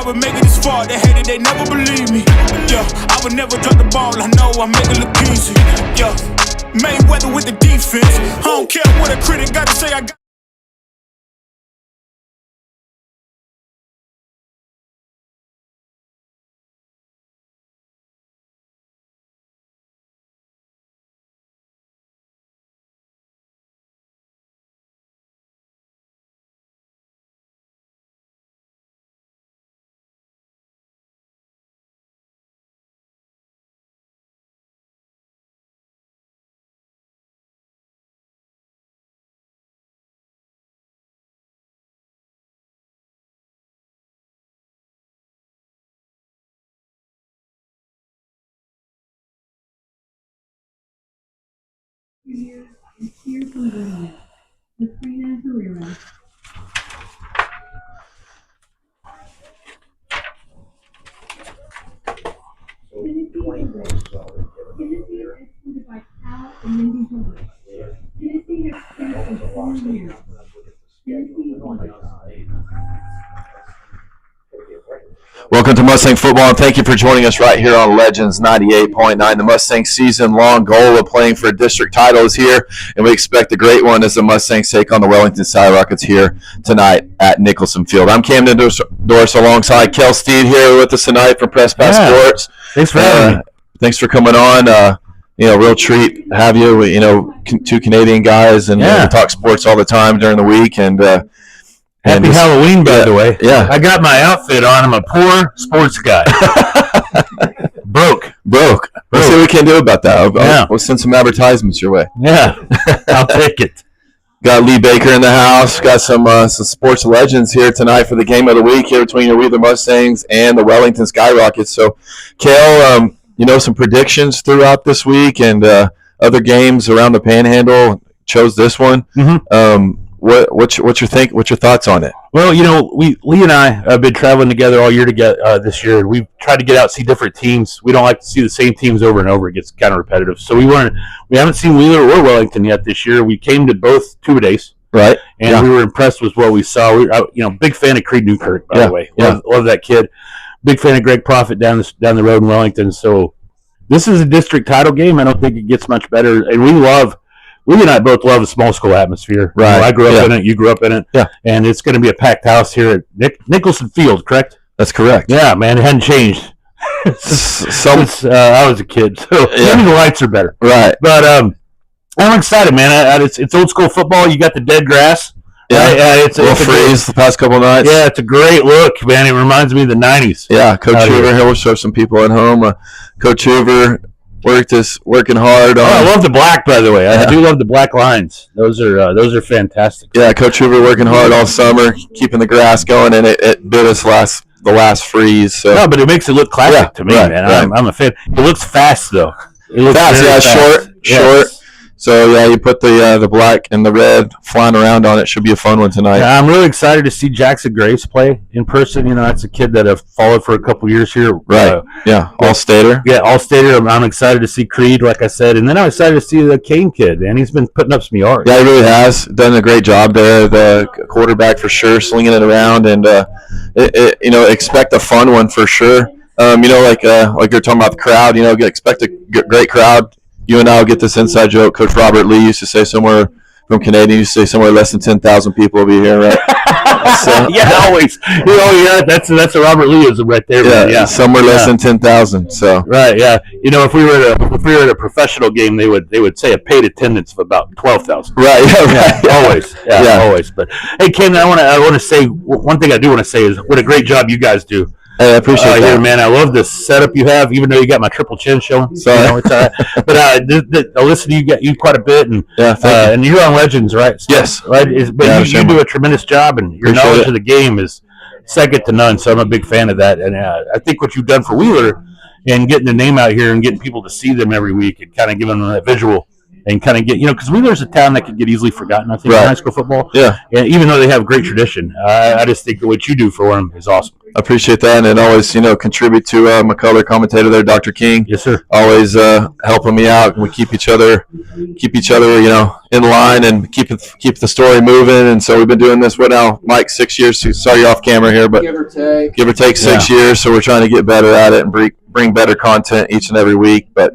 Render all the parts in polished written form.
I would make it this far. They hated, they never believe me. Yeah, I would never drop the ball. I know I make it look easy. Yeah, Mayweather with the defense. I don't care what a critic got to say. I got. Here from Wellington, with Frina Herrera. Tennessee is executed by Cal and Mindy Hillary. Tennessee has spent for 4 years. Tennessee Welcome to Mustang Football, and thank you for joining us right here on Legends 98.9. The Mustang season-long goal of playing for a district title is here, and we expect a great one as the Mustangs take on the Wellington Skyrockets here tonight at Nicholson Field. I'm Camden Dorse alongside Kel Steed here with us tonight from Press Pass Sports. Thanks for having me. Thanks for coming on. Real treat to have you. Two Canadian guys, and we talk sports all the time during the week, and Happy Halloween, by the way. Yeah. I got my outfit on. I'm a poor sports guy. Broke. We'll see what we can do about that. We'll send some advertisements your way. Yeah, I'll take it. Got Lee Baker in the house. Got some sports legends here tonight for the game of the week here between your Wheeler Mustangs and the Wellington Skyrockets. So, Kale, some predictions throughout this week and other games around the Panhandle. Chose this one. Mm-hmm. What's your thoughts on it? Well, Lee and I have been traveling together all year together this year, and we've tried to get out and see different teams. We don't like to see the same teams over and over; it gets kind of repetitive. So we haven't seen Wheeler or Wellington yet this year. We came to both two-a-days, right? And we were impressed with what we saw. Big fan of Creed Newkirk, by the way. Love that kid. Big fan of Greg Profit down the road in Wellington. So this is a district title game. I don't think it gets much better, and Lee and I both love the small school atmosphere. Right. I grew up in it. You grew up in it. Yeah. And it's going to be a packed house here at Nicholson Field, correct? That's correct. Yeah, man. It hadn't changed since I was a kid. So maybe the lights are better. Right. But I'm excited, man. It's old school football. You got the dead grass. Yeah. Right? It's a freeze the past couple of nights. Yeah, it's a great look, man. It reminds me of the 90s. Yeah. Coach Hoover here will show some people at home. Coach Hoover working hard. I love the black, by the way. I do love the black lines. Those are fantastic. Yeah, Coach Hoover working hard all summer, keeping the grass going, and it bit us the last freeze. So. No, but it makes it look classic to me, man. Right. I'm a fan. It looks fast though. It looks fast. Short. Yes. So you put the black and the red flying around on it. Should be a fun one tonight. Yeah, I'm really excited to see Jackson Graves play in person. That's a kid that I've followed for a couple years here. Right. All-stater. Yeah, All-stater. I'm excited to see Creed, like I said, and then I'm excited to see the Kane kid, and he's been putting up some yards. Yeah, he really has done a great job there. The quarterback for sure, slinging it around, and expect a fun one for sure. Like you're talking about the crowd. Expect a great crowd. You and I will get this inside joke. Coach Robert Lee used to say somewhere from Canadian, used to say somewhere less than 10,000 people will be here, right? So, always. That's a Robert Leeism right there. Man. Yeah, somewhere less than 10,000. So right, yeah. If we were at a professional game, they would say a paid attendance of about 12,000. Right, always, always. But hey, Ken, I want to say one thing. I do want to say is what a great job you guys do. Hey, I appreciate that. Man, I love the setup you have, even though you got my triple chin showing. Sorry. It's all right. But I listen to you quite a bit, and and you're on Legends, right? So, yes. Right. You do a tremendous job, and your knowledge of the game is second to none. So I'm a big fan of that, and I think what you've done for Wheeler and getting the name out here and getting people to see them every week and kind of giving them that visual. And kind of get, because Wheeler's a town that could get easily forgotten, I think, in high school football. Yeah. And even though they have great tradition, I just think what you do for them is awesome. I appreciate that, and always, contribute to my color commentator there, Dr. King. Yes, sir. Always helping me out. We keep each other, in line and keep the story moving. And so we've been doing this, what now, Mike, 6 years? Sorry, you're off camera here, but give or take 6 years. So we're trying to get better at it and bring better content each and every week. But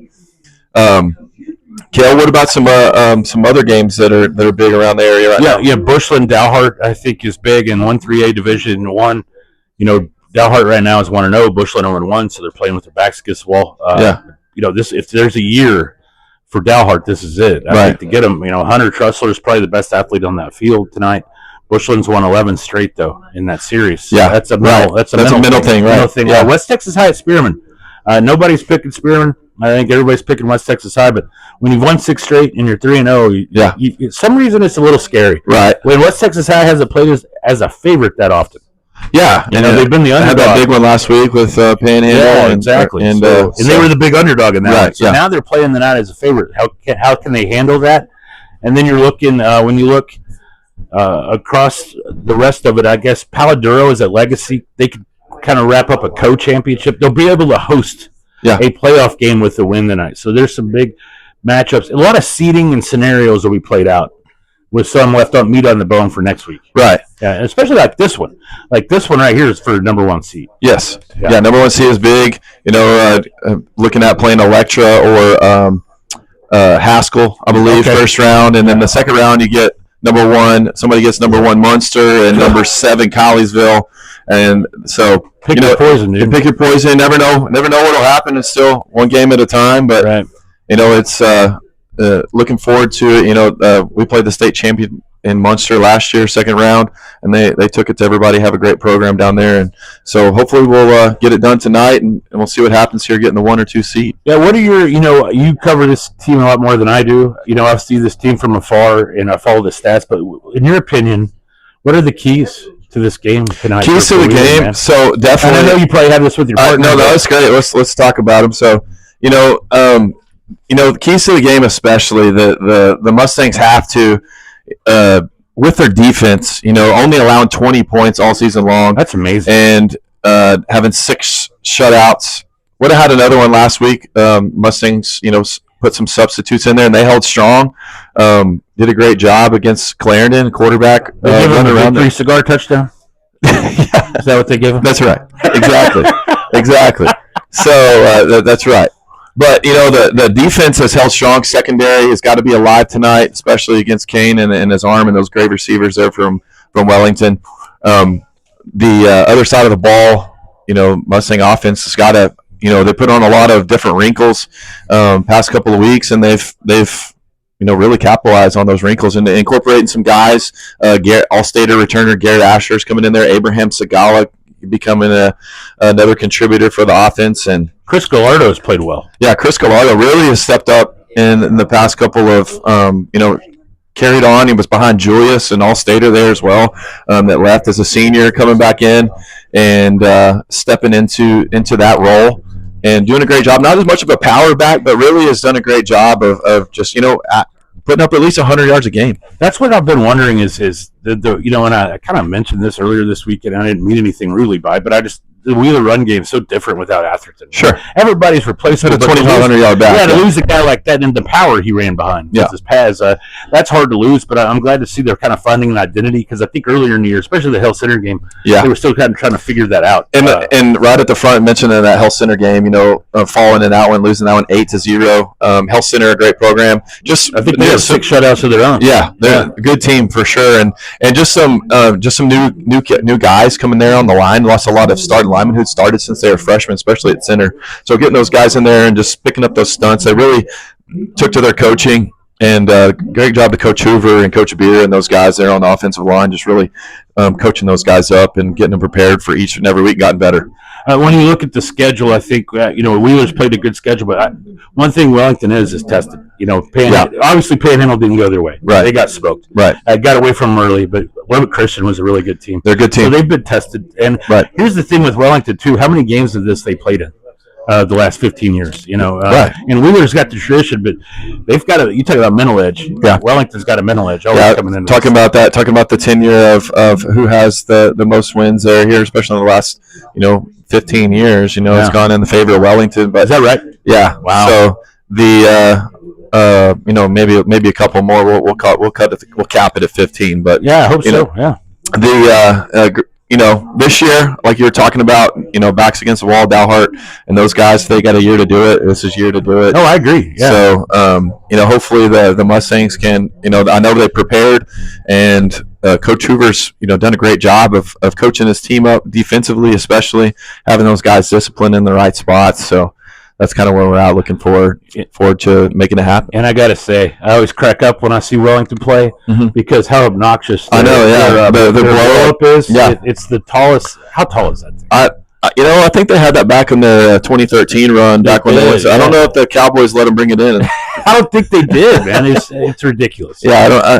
Kale, what about some other games that are big around the area right now? Yeah, Bushland Dalhart I think is big in 1-3A Division 1. Dalhart right now is 1-0, Bushland 0-1, so they're playing with their backs against the wall. If there's a year for Dalhart, this is it. I think to get them, Hunter Trussler is probably the best athlete on that field tonight. Bushland's won 11 straight though in that series. Yeah, that's a mental thing, right? Mental thing. Yeah. West Texas High at Spearman. Nobody's picking Spearman. I think everybody's picking West Texas High, but when you've won 6 straight and you're 3-0, some reason it's a little scary. Right. When West Texas High hasn't played as a favorite that often. Yeah, they've been the underdog. Had that big one last week with Panhandle. Yeah, exactly. And they were the big underdog in that. Right, one. So now they're playing the night as a favorite. How can they handle that? And then you're looking when you look across the rest of it. I guess Paladuro is at Legacy. They could kind of wrap up a co-championship. They'll be able to host a playoff game with the win tonight. So there's some big matchups. A lot of seeding and scenarios will be played out with some left on meat on the bone for next week. Right. Yeah, especially like this one. Like this one right here is for number 1 seed. Yes. Yeah, number 1 seed is big. Looking at playing Electra or Haskell, I believe, first round. And then the second round you get number 1. Somebody gets number 1 Munster and number 7 Colliesville. And so pick your poison, dude. Pick your poison. Never know what'll happen. It's still one game at a time. But it's looking forward to it. We played the state champion in Munster last year, second round, and they took it to everybody. Have a great program down there, and so hopefully we'll get it done tonight, and we'll see what happens here getting the 1 or 2 seed. Yeah, what are your you cover this team a lot more than I do. I see this team from afar and I follow the stats, but in your opinion, what are the keys to this game tonight? Keys to the game, man? So definitely. And I know you probably have this with your partner. No, that's great. Let's talk about them. So the keys to the game, especially the Mustangs have to, with their defense, only allowing 20 points all season long. That's amazing. And having 6 shutouts. Would have had another one last week. Mustangs, put some substitutes in there, and they held strong. Did a great job against Clarendon, quarterback. They gave him a victory cigar touchdown? Yeah. Is that what they give him? That's right. Exactly. So that's right. But, the defense has held strong. Secondary has got to be alive tonight, especially against Kane and his arm and those great receivers there from Wellington. The other side of the ball, Mustang offense has got to, they put on a lot of different wrinkles past couple of weeks, and they've really capitalized on those wrinkles and incorporating some guys. All-Stater returner Garrett Asher's coming in there. Abraham Segala becoming another contributor for the offense, and Chris Gallardo has played well. Yeah, Chris Gallardo really has stepped up in the past couple of, carried on. He was behind Julius and All-Stater there as well, that left as a senior, coming back in and stepping into that role and doing a great job. Not as much of a power back, but really has done a great job of just, putting up at least 100 yards a game. That's what I've been wondering is the and I kind of mentioned this earlier this week, and I didn't mean anything rudely by it, but the Wheeler run game is so different without Atherton. Sure. Everybody's replaceable. At a 2,500-yard back. Yeah, to lose a guy like that and the power he ran behind with his pads, that's hard to lose, but I'm glad to see they're kind of finding an identity, because I think earlier in the year, especially the Hill Center game, they were still kind of trying to figure that out. And right at the front, mentioning that Hill Center game, falling in that one, losing that one 8-0. Hill Center, a great program. I think they have 6 shutouts of their own. Yeah, they're a good team for sure, and just some new guys coming there on the line. Lost a lot of starting linemen who'd started since they were freshmen, especially at center. So getting those guys in there and just picking up those stunts, they really took to their coaching, and great job to Coach Hoover and Coach Beer and those guys there on the offensive line, just really coaching those guys up and getting them prepared for each and every week, gotten better. When you look at the schedule, I think Wheeler's played a good schedule, but one thing Wellington is tested. Obviously Panhandle didn't go their way. Right, they got smoked. Right, I got away from them early, but Lubbock Christian was a really good team. They're a good team. So they've been tested. And here's the thing with Wellington too: how many games of this they played in? the last 15 years. Right. And Wheeler's got the tradition, but they've got you talk about mental edge. Yeah. Wellington's got a mental edge. Coming in. Talking about the tenure of who has the most wins there here, especially in the last 15 years. It's gone in the favor of Wellington. But is that right? Yeah. Wow. So the maybe a couple more. We'll cap it at 15. But yeah, I hope so. Yeah. This year, like you were talking about, backs against the wall, Dalhart and those guys, they got a year to do it. This is year to do it. Oh, I agree. Yeah. So, hopefully the Mustangs can, I know they prepared, and Coach Hoover's, done a great job of coaching his team up defensively, especially having those guys disciplined in the right spots. So that's kind of where we're at, looking forward to making it happen. And I got to say, I always crack up when I see Wellington play because how obnoxious their blow up is. Yeah. It's the tallest. How tall is that thing? I think they had that back in their 2013 run, back when they went. I don't know if the Cowboys let them bring it in. I don't think they did, man. It's ridiculous. Yeah,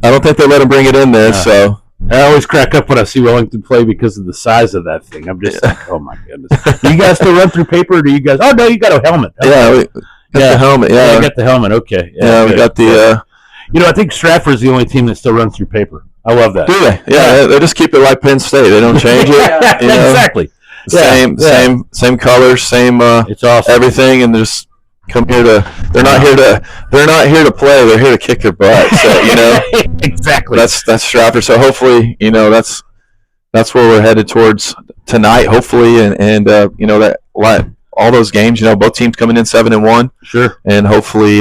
I don't think they let them bring it in there. So I always crack up when I see Wellington play because of the size of that thing. I'm just like, oh my goodness. Do you guys still run through paper, or do you guys? Oh no, you got a helmet. Okay. Yeah, we got the helmet. Yeah, we got the helmet. Okay. Yeah, we got the. I think Stratford's the only team that still runs through paper. I love that. Do they? Yeah, they just keep it like Penn State. They don't change it. Exactly. Same colors, same. It's awesome. Everything, and just come here to. They're not here to play. They're here to kick their butt. So exactly. That's Stratford. So hopefully, that's where we're headed towards tonight. Hopefully, and that all those games. Both teams coming in 7-1. Sure. And hopefully,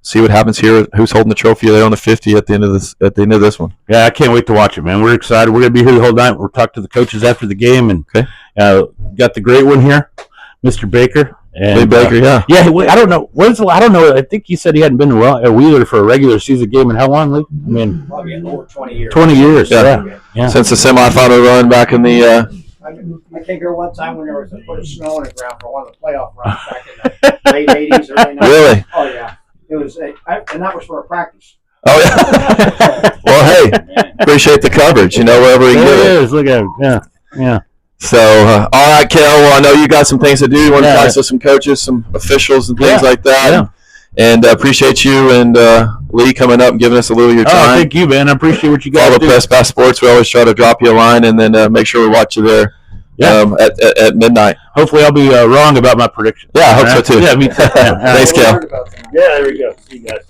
see what happens here. Who's holding the trophy there on the 50 at the end of this one? Yeah, I can't wait to watch it, man. We're excited. We're gonna be here the whole night. We'll talk to the coaches after the game, and got the great one here, Mr. Baker. And, Lee Baker, yeah. I don't know. I don't know. I think he said he hadn't been to Wheeler for a regular season game in how long, Lee? I mean, probably over 20 years. 20 years. Yeah. Since the semifinal run back in the. I think there was one time when there was a foot of snow on the ground for one of the playoff runs back in the late 80s, early 90s. Really? Oh yeah. It was, and that was for a practice. Oh yeah. Well, hey, appreciate the coverage. Wherever we can get it. Look at it. Yeah. So, all right, Kel. Well, I know you got some things to do. You want to talk to some coaches, some officials, and things like that. Yeah. And appreciate you and Lee coming up and giving us a little of your time. Oh, thank you, man. I appreciate what you guys Follow do. Best Bass Sports. We always try to drop you a line and then make sure we watch you there at midnight. Hopefully, I'll be wrong about my prediction. Yeah, I hope so too. Yeah, me too. Thanks, Kel. Yeah, there we go. See you guys.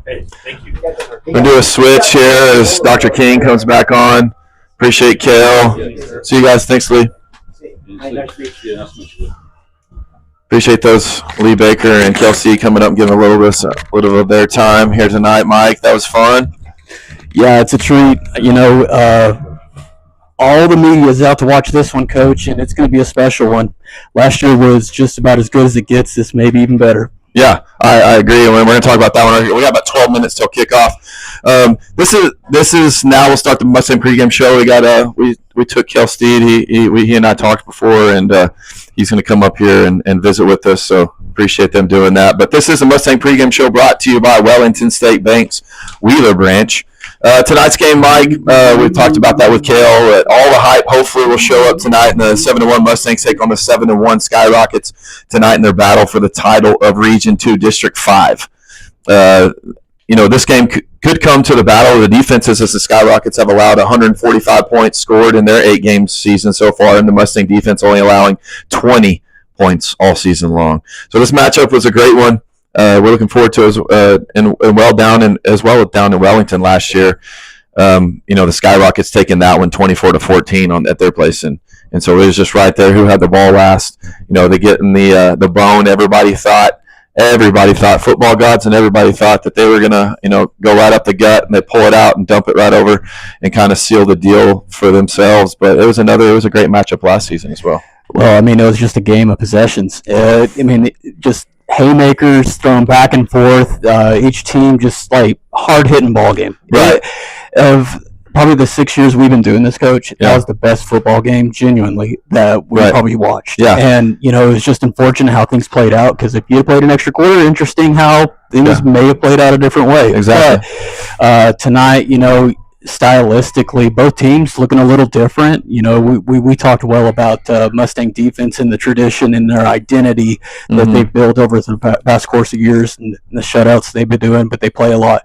Hey, thank you. We're going to do a switch here as Dr. King comes back on. Appreciate Kel. See you guys. Thanks, Lee. Appreciate those, Lee Baker and Kelsey, coming up and giving a little of their time here tonight. Mike, that was fun. Yeah, it's a treat. All the media is out to watch this one, Coach, and it's going to be a special one. Last year was just about as good as it gets. This may be even better. Yeah, I agree. And we're going to talk about that one. We got about 12 minutes till kickoff. This is now. We'll start the Mustang pregame show. We got we took Kel Steed. He and I talked before, and he's going to come up here and visit with us. So appreciate them doing that. But this is the Mustang pregame show brought to you by Wellington State Bank's Wheeler branch. Tonight's game, Mike, we talked about that with Kale. All the hype hopefully will show up tonight, and the 7-1 Mustangs take on the 7-1 Skyrockets tonight in their battle for the title of Region 2 District 5. This game could come to the battle of the defenses, as the Skyrockets have allowed 145 points scored in their 8-game season so far, and the Mustang defense only allowing 20 points all season long. So this matchup was a great one. We're looking forward to it as well down in Wellington last year. The Skyrockets taking that one 24-14 at their place, and so it was just right there who had the ball last. They get in the bone. Everybody thought football gods, and everybody thought that they were gonna go right up the gut, and they pull it out and dump it right over and kind of seal the deal for themselves. But it was a great matchup last season as well. Well, it was just a game of possessions. Just haymakers thrown back and forth. Each team just like hard-hitting ball game. Right. Of probably the 6 years we've been doing this, Coach, that was the best football game, genuinely, that we probably watched. Yeah. And, it was just unfortunate how things played out, because if you had played an extra quarter, interesting how things may have played out a different way. Exactly. But tonight, stylistically, both teams looking a little different. You know, we talked well about Mustang defense and the tradition and their identity that they've built over the past course of years and the shutouts they've been doing, but they play a lot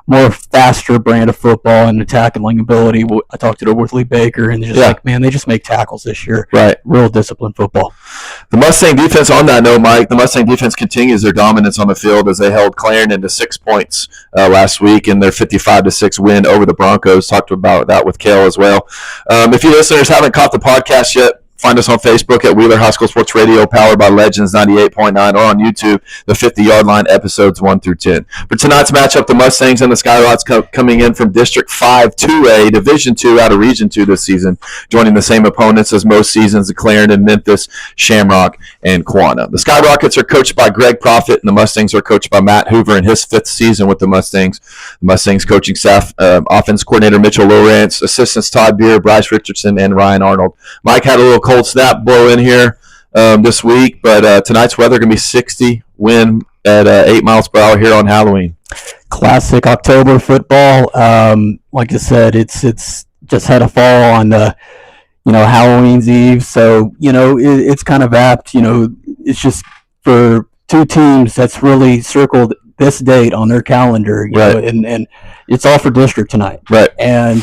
more faster brand of football and tackling ability. I talked it over with Lee Baker, and just like, man, they just make tackles this year. Right. Real disciplined football. The Mustang defense, on that note, Mike, the Mustang defense continues their dominance on the field as they held Clarendon to 6 points last week in their 55-6 win over the Broncos. Talked about that with Kale as well. If you listeners haven't caught the podcast yet, find us on Facebook at Wheeler High School Sports Radio, powered by Legends 98.9, or on YouTube, the 50-Yard Line, episodes 1 through 10. For tonight's matchup, the Mustangs and the Skyrocks coming in from District 5 2A, Division 2 out of Region 2 this season, joining the same opponents as most seasons, the Clarendon, Memphis, Shamrock, and Quanah. The Skyrockets are coached by Greg Profit, and the Mustangs are coached by Matt Hoover in his 5th season with the Mustangs. The Mustangs coaching staff, offense coordinator Mitchell Lawrence, assistants Todd Beer, Bryce Richardson, and Ryan Arnold. Mike had a little cold snap blow in here this week, but tonight's weather going to be 60, wind at 8 miles per hour here on Halloween. Classic October football. Like I said, it's just had a fall on the, Halloween's Eve, so it's kind of apt. It's just for two teams that's really circled this date on their calendar, you know, and it's all for district tonight, right? And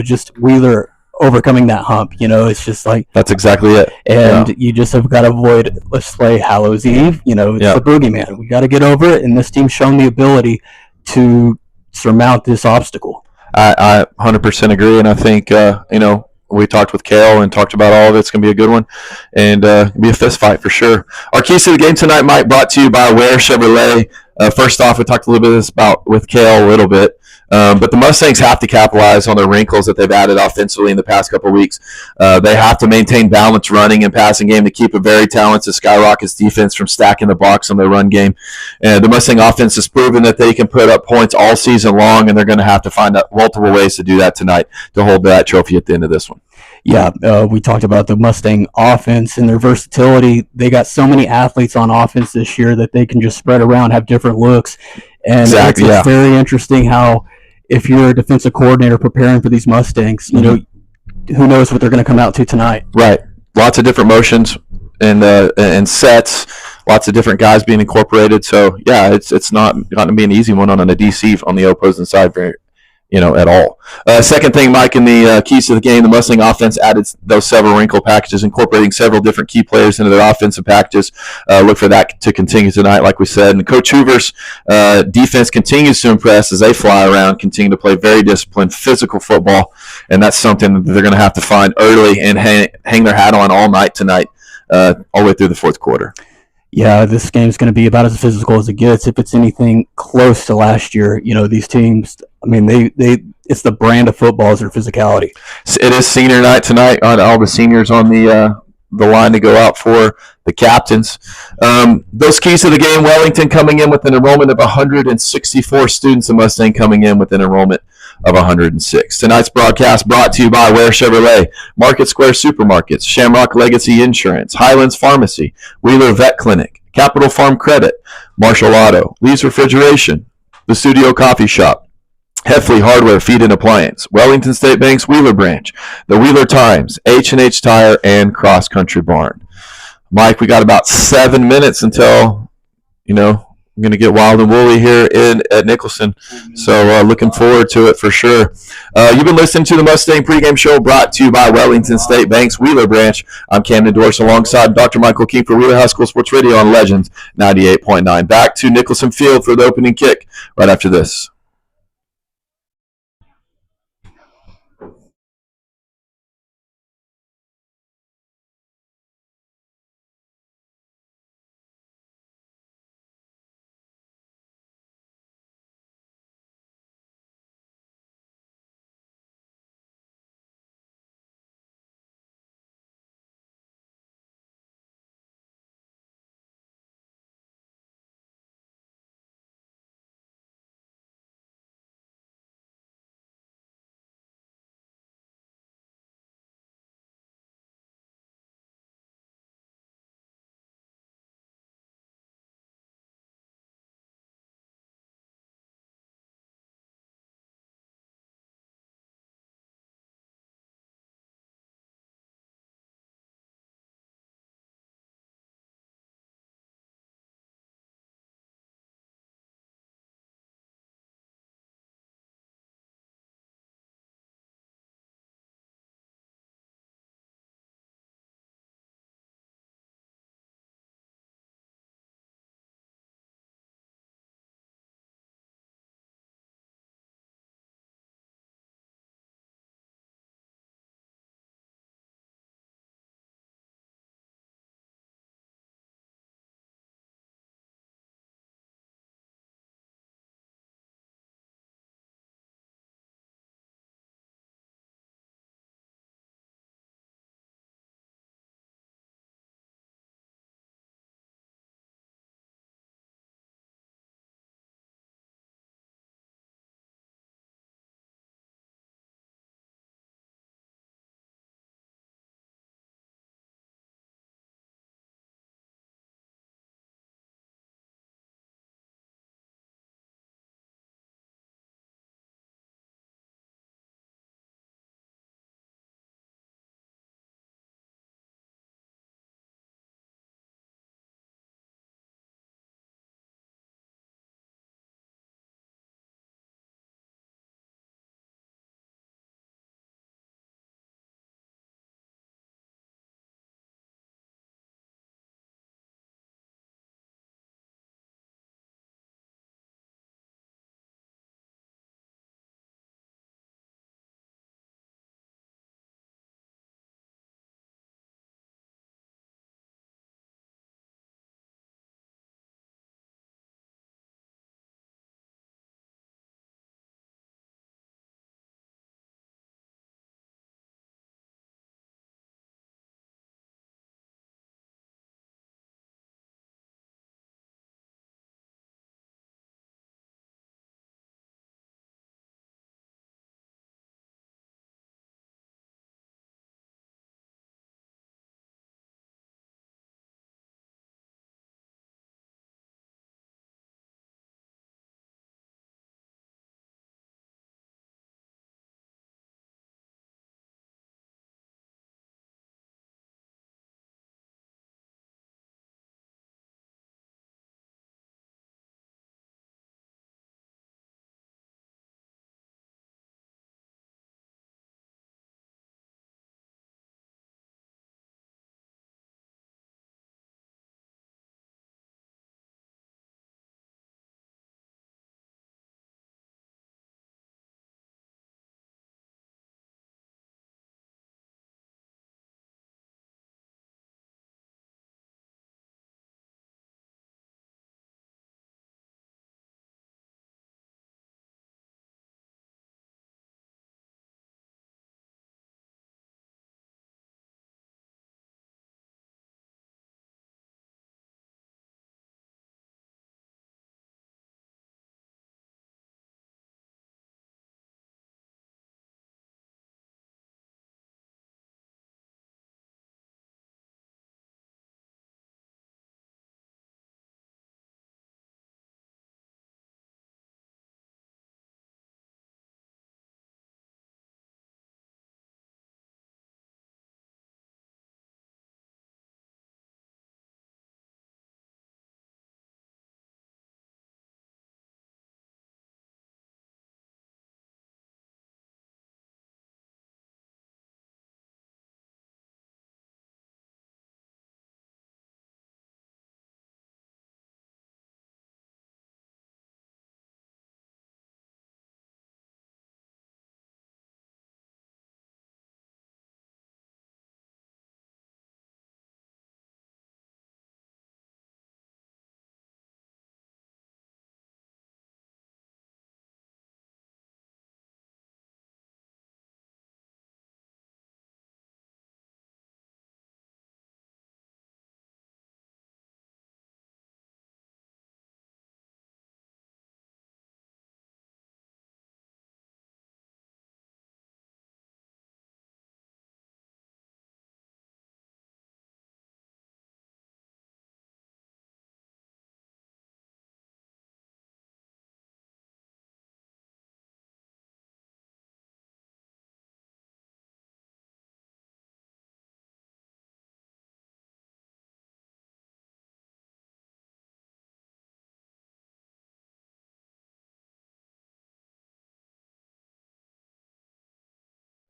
just Wheeler overcoming that hump, it's just like that's exactly it. And you just have got to avoid, let's play Hallows Eve, it's the boogeyman. We got to get over it, and this team's shown the ability to surmount this obstacle. I 100% agree, and I think we talked with Kale and talked about all of it. It's going to be a good one, and be a fist fight for sure. Our keys to the game tonight, Mike, brought to you by Ware Chevrolet. First off, we talked a little bit about with Kale a little bit. But the Mustangs have to capitalize on the wrinkles that they've added offensively in the past couple of weeks. They have to maintain balance running and passing game to keep a very talented Skyrockets defense from stacking the box on their run game. And the Mustang offense has proven that they can put up points all season long, and they're going to have to find out multiple ways to do that tonight to hold that trophy at the end of this one. Yeah, we talked about the Mustang offense and their versatility. They got so many athletes on offense this year that they can just spread around, have different looks. And exactly, it's very interesting how, if you're a defensive coordinator preparing for these Mustangs, who knows what they're going to come out to tonight. Right. Lots of different motions and sets, lots of different guys being incorporated. So, yeah, it's not going to be an easy one on a DC on the opposing side at all. Second thing, Mike, in the keys to the game, the Mustang offense added those several wrinkle packages, incorporating several different key players into their offensive packages. Look for that to continue tonight, like we said. And Coach Hoover's defense continues to impress as they fly around, continue to play very disciplined, physical football, and that's something that they're going to have to find early and hang their hat on all night tonight, all the way through the fourth quarter. Yeah, this game's going to be about as physical as it gets. If it's anything close to last year, these teams, it's the brand of football is their physicality. It is senior night tonight. All the seniors on the line to go out for the captains. Those keys to the game, Wellington coming in with an enrollment of 164 students, the Mustang coming in with an enrollment of 106. Tonight's broadcast brought to you by Ware Chevrolet, Market Square Supermarkets, Shamrock Legacy Insurance, Highlands Pharmacy, Wheeler Vet Clinic, Capital Farm Credit, Marshall Auto, Lee's Refrigeration, The Studio Coffee Shop, Heffley Hardware, Feed and Appliance, Wellington State Bank's Wheeler Branch, the Wheeler Times, H&H Tire, and Cross Country Barn. Mike, we got about 7 minutes until, I'm going to get wild and woolly here at Nicholson. So looking forward to it for sure. You've been listening to the Mustang pregame show brought to you by Wellington State Bank's Wheeler Branch. I'm Camden Dorse alongside Dr. Michael King for Wheeler High School Sports Radio on Legends 98.9. Back to Nicholson Field for the opening kick right after this.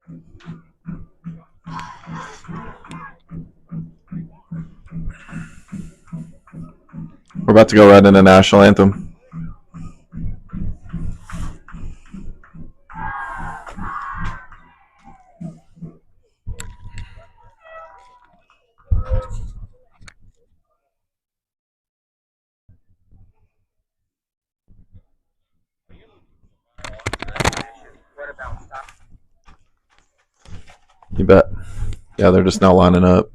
We're about to go right into national anthem. You bet. Yeah, they're just now lining up.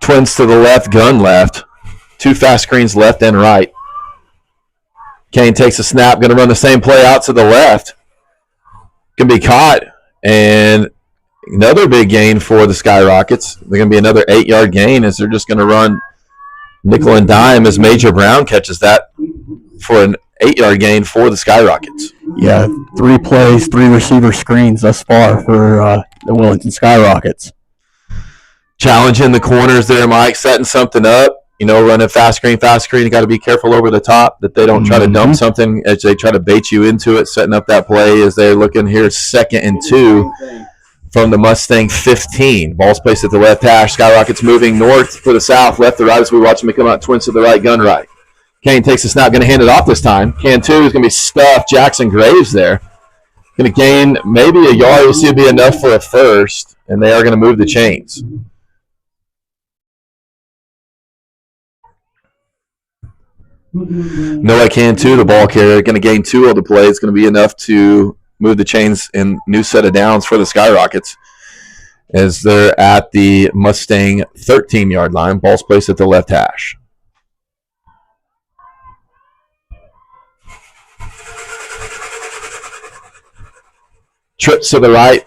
Twins to the left, gun left. 2 fast screens left and right. Kane takes a snap, going to run the same play out to the left. Can be caught, and another big gain for the Skyrockets. They're going to be another 8-yard gain as they're just going to run nickel and dime as Major Brown catches that for an 8-yard gain for the Skyrockets. Yeah, 3 plays, 3 receiver screens thus far for the Wellington Skyrockets. Challenging the corners there, Mike, setting something up. Running fast screen. You got to be careful over the top that they don't try to dump something as they try to bait you into it, setting up that play as they're looking here 2nd and 2 from the Mustang 15. Ball's placed at the left hash. Skyrockets moving north to the south, left to right as we watch them come out. Twins to the right, gun right. Kane takes the snap, going to hand it off this time. Can 2 is going to be stuffed. Jackson Graves there. Going to gain maybe a yard. We'll see it be enough for a first, and they are going to move the chains. Noah Can 2, the ball carrier, going to gain 2 of the play. It's going to be enough to move the chains and new set of downs for the Skyrockets as they're at the Mustang 13-yard line. Ball's placed at the left hash. Trips to the right,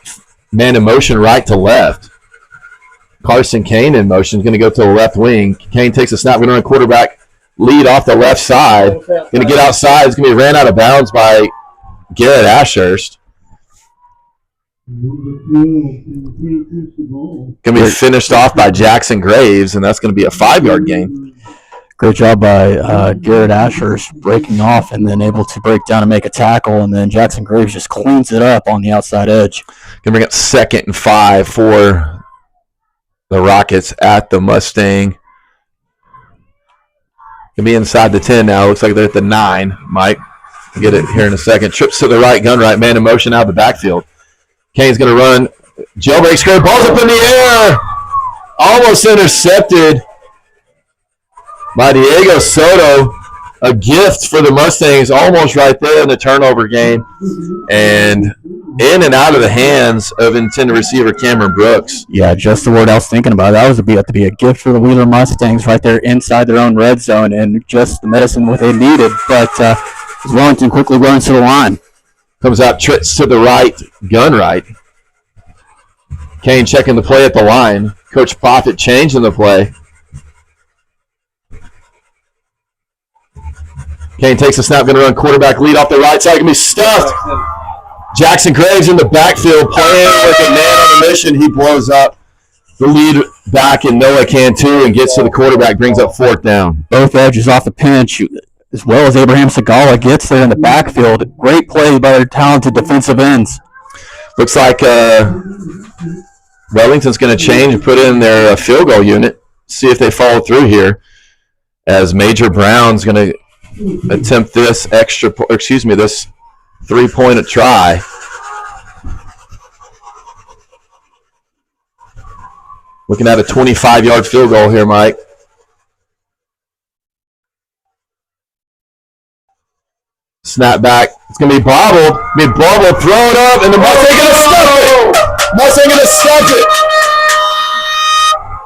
man in motion right to left. Carson Kane in motion is going to go to the left wing. Kane takes a snap, going to run quarterback lead off the left side. Going to get outside. It's going to be ran out of bounds by Garrett Ashurst. Going to be finished off by Jackson Graves, and that's going to be a 5-yard gain. Great job by Garrett Ashurst breaking off and then able to break down and make a tackle, and then Jackson Graves just cleans it up on the outside edge. Going to bring up 2nd and 5 for the Rockets at the Mustang. Going to be inside the 10 now. Looks like they're at the 9. Mike, we'll get it here in a second. Trips to the right, gun right, man in motion out of the backfield. Kane's going to run. Jailbreak screen. Ball's up in the air. Almost intercepted by Diego Soto. A gift for the Mustangs, almost right there in the turnover game. And in and out of the hands of intended receiver Cameron Brooks. Yeah, just the word I was thinking about. That was about to be a gift for the Wheeler Mustangs right there inside their own red zone, and just the medicine what they needed. But Wellington quickly runs to the line. Comes out, trips to the right, gun right. Kane checking the play at the line. Coach Profit changing the play. Kane takes a snap, going to run quarterback lead off the right side. Going to be stuffed. Jackson Graves in the backfield playing with a man on a mission. He blows up the lead back in Noah Cantu and gets to the quarterback, brings up 4th down. Both edges off the pinch, as well as Abraham Segala gets there in the backfield. Great play by their talented defensive ends. Looks like Wellington's going to change and put in their field goal unit, see if they follow through here, as Major Brown's going to attempt this this 3-point try. Looking at a 25-yard field goal here, Mike. Snap back. It's going to be bobbled. Throw it up, and the Mustang going to stuff it. Mustang going to stuff it.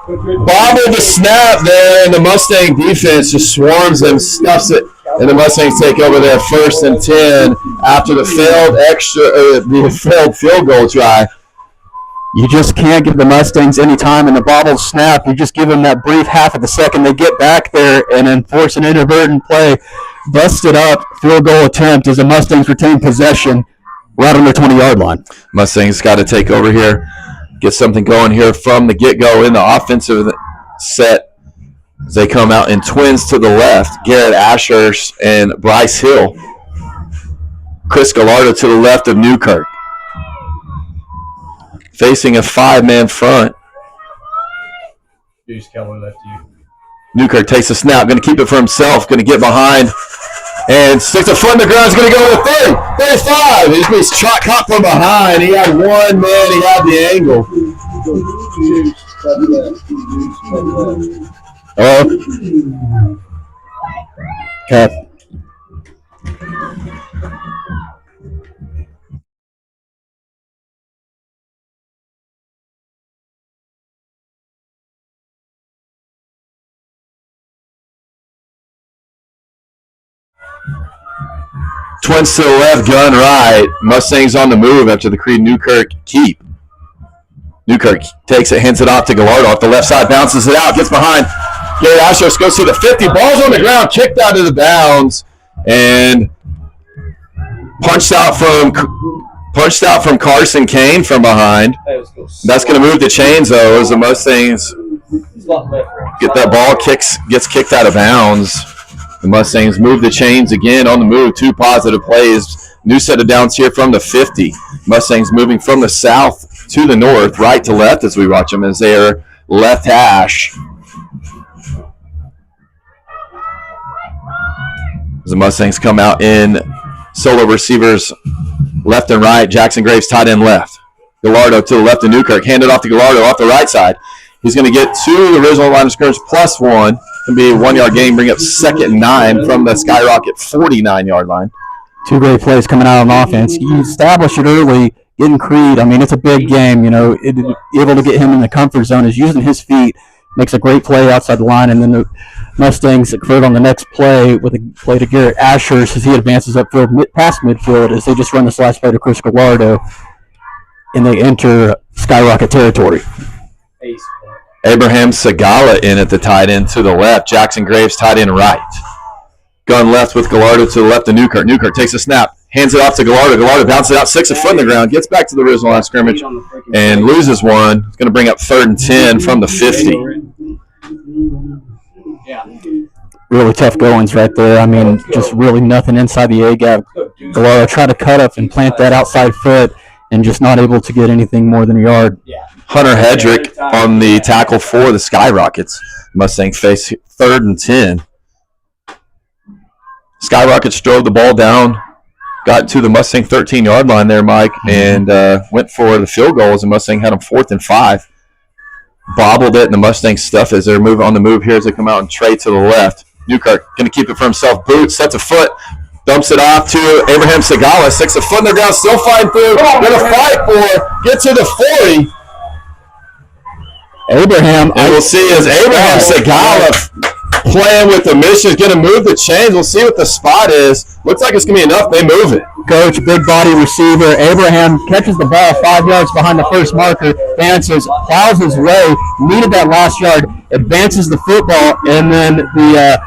Bobbled the snap there, and the Mustang defense just swarms them, stuffs it, and the Mustangs take over their 1st and 10 after the failed field goal try. You just can't give the Mustangs any time in the bobbled snap. You just give them that brief half of a second. They get back there and then force an inadvertent play. Busted up field goal attempt as the Mustangs retain possession right on their 20-yard line. Mustangs got to take over here, get something going here from the get-go in the offensive set. As they come out in twins to the left, Garrett Ashurst and Bryce Hill. Chris Gallardo to the left of Newkirk. Facing a 5-man front. Deuce Keller left you. Newkirk takes a snap, going to keep it for himself, going to get behind, and sticks a foot in the ground. He's going to go to 30, 35. He's caught from behind. He had one man. He had the angle. Okay. Twins to the left, gun right. Mustangs on the move after the Creed Newkirk keep. Newkirk takes it, hands it off to Gallardo off the left side, bounces it out, gets behind. Gary Ashurst goes to the 50, ball's on the ground, kicked out of the bounds, and punched out from Carson Kane from behind. That's going to move the chains, though, as the Mustangs get that ball, gets kicked out of bounds. The Mustangs move the chains again on the move. 2 positive plays. New set of downs here from the 50. Mustangs moving from the south to the north, right to left as we watch them as they are left hash. As the Mustangs come out in solo receivers left and right. Jackson Graves tight end left. Gallardo to the left of Newkirk. Handed off to Gallardo off the right side. He's going to get to the original line of scrimmage plus 1. Can be a 1-yard gain, bring up 2nd and 9 from the Skyrocket 49-yard line. 2 great plays coming out on offense. You establish it early, getting Creed. I mean, it's a big game. Able to get him in the comfort zone is using his feet. Makes a great play outside the line, and then the Mustangs convert on the next play with a play to Garrett Ashurst as he advances upfield past midfield as they just run the slash play to Chris Gallardo, and they enter Skyrocket territory. Abraham Segala in at the tight end to the left. Jackson Graves tight end right. Gun left with Gallardo to the left of Newkirk. Newkirk takes a snap, hands it off to Gallardo. Gallardo bounces it out 6 foot in the ground, gets back to the original line of scrimmage, and loses one. It's going to bring up 3rd and 10 from the 50. Really tough goings right there. I mean, just really nothing inside the A-gap. Gallardo tried to cut up and plant that outside foot and just not able to get anything more than a yard. Hunter Hedrick on the tackle for the Skyrockets. Mustangs face 3rd and 10. Skyrockets drove the ball down, got to the Mustang 13-yard line there, Mike, and went for the field goal as the Mustang had them 4th and 5. Bobbled it, and the Mustangs stuff as they're moving on the move here as they come out and trade to the left. Newkirk going to keep it for himself. Boot, sets a foot, dumps it off to Abraham Segala. 6 foot in the ground, still fighting through. Going to fight for, get to the 40. Abraham, and we'll see as Abraham Segala playing with the mission is going to move the chains. We'll see what the spot is. Looks like it's going to be enough. They move it. Coach, big body receiver. Abraham catches the ball 5 yards behind the first marker, advances, plows his way, needed that last yard, advances the football, and then the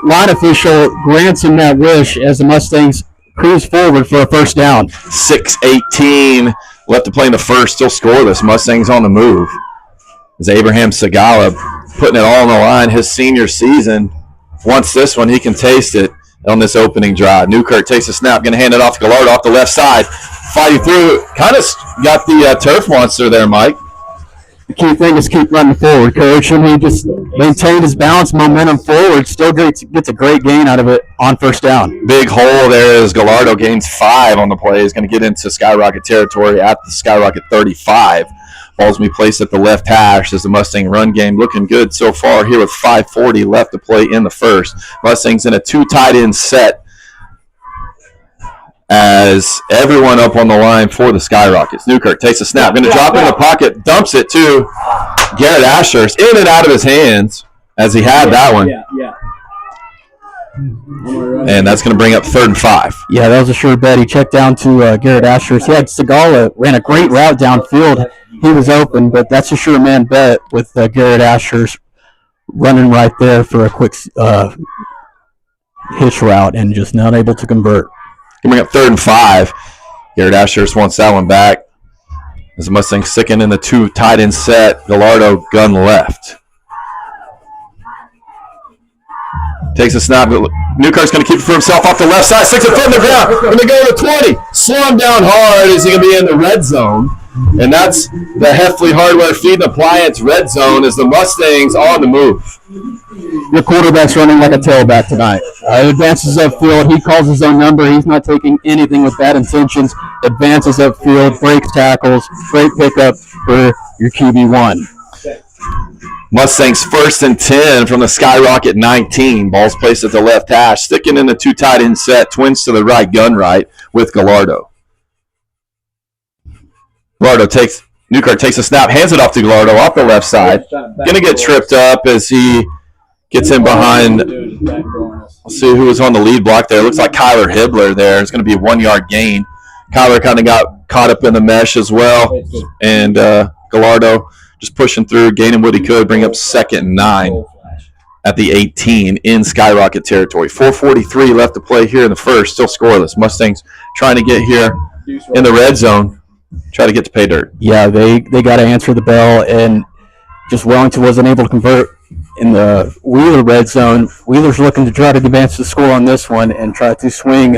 line official grants him that wish as the Mustangs cruise forward for a first down. 6:18 left to play in the first, still scoreless. Mustangs on the move. As Abraham Segala putting it all on the line, his senior season. Once this one, he can taste it on this opening drive. Newkirk takes a snap, going to hand it off to Gallardo off the left side. Fighting through, kind of got the turf monster there, Mike. The key thing is keep running forward, Coach, and he just maintained his balance, momentum forward, still gets a great gain out of it on first down. Big hole there as Gallardo gains 5 on the play. He's going to get into Skyrocket territory at the Skyrocket 35. Ball's going to be placed at the left hash as the Mustang run game looking good so far here with 5:40 left to play in the first. Mustangs in a 2 tight end set as everyone up on the line for the Skyrockets. Newkirk takes a snap, going to drop it in the pocket, dumps it to Garrett Ashurst, in and out of his hands as he had that one. And that's going to bring up 3rd and 5. Yeah, that was a sure bet. He checked down to Garrett Ashurst. He had Segala, ran a great route downfield. He was open, but that's a sure man bet with Garrett Ashurst running right there for a quick hitch route and just not able to convert. Going to bring up 3rd and 5. Garrett Ashurst wants that one back. As the Mustangs sticking in the 2 tight end set. Gallardo gun left. Takes a snap. Newkirk's going to keep it for himself off the left side. 6 foot in the ground. Going to go to the 20. Slow him down hard. Is he going to be in the red zone? And that's the Heffley Hardware Feed and Appliance red zone as the Mustangs on the move. Your quarterback's running like a tailback tonight. Advances upfield. He calls his own number. He's not taking anything with bad intentions. Advances upfield. Breaks tackles. Great pickup for your QB1. Mustangs 1st and 10 from the Skyrocket 19. Ball's placed at the left hash. Sticking in the 2 tight end set. Twins to the right, gun right with Gallardo. Newkirk takes a snap, hands it off to Gallardo off the left side. Going to get tripped up as he Gets in behind. Let's see who was on the lead block there. Looks like Kyler Hibbler there. It's going to be a 1 yard gain. Kyler kind of got caught up in the mesh as well. And Gallardo just pushing through, gaining what he could, bring up 2nd and 9 at the 18 in Skyrocket territory. 4:43 left to play here in the first. Still scoreless. Mustangs trying to get here in the red zone. Try to get to pay dirt. Yeah, they got to answer the bell, and just Wellington wasn't able to convert in the Wheeler red zone. Wheeler's looking to try to advance the score on this one and try to swing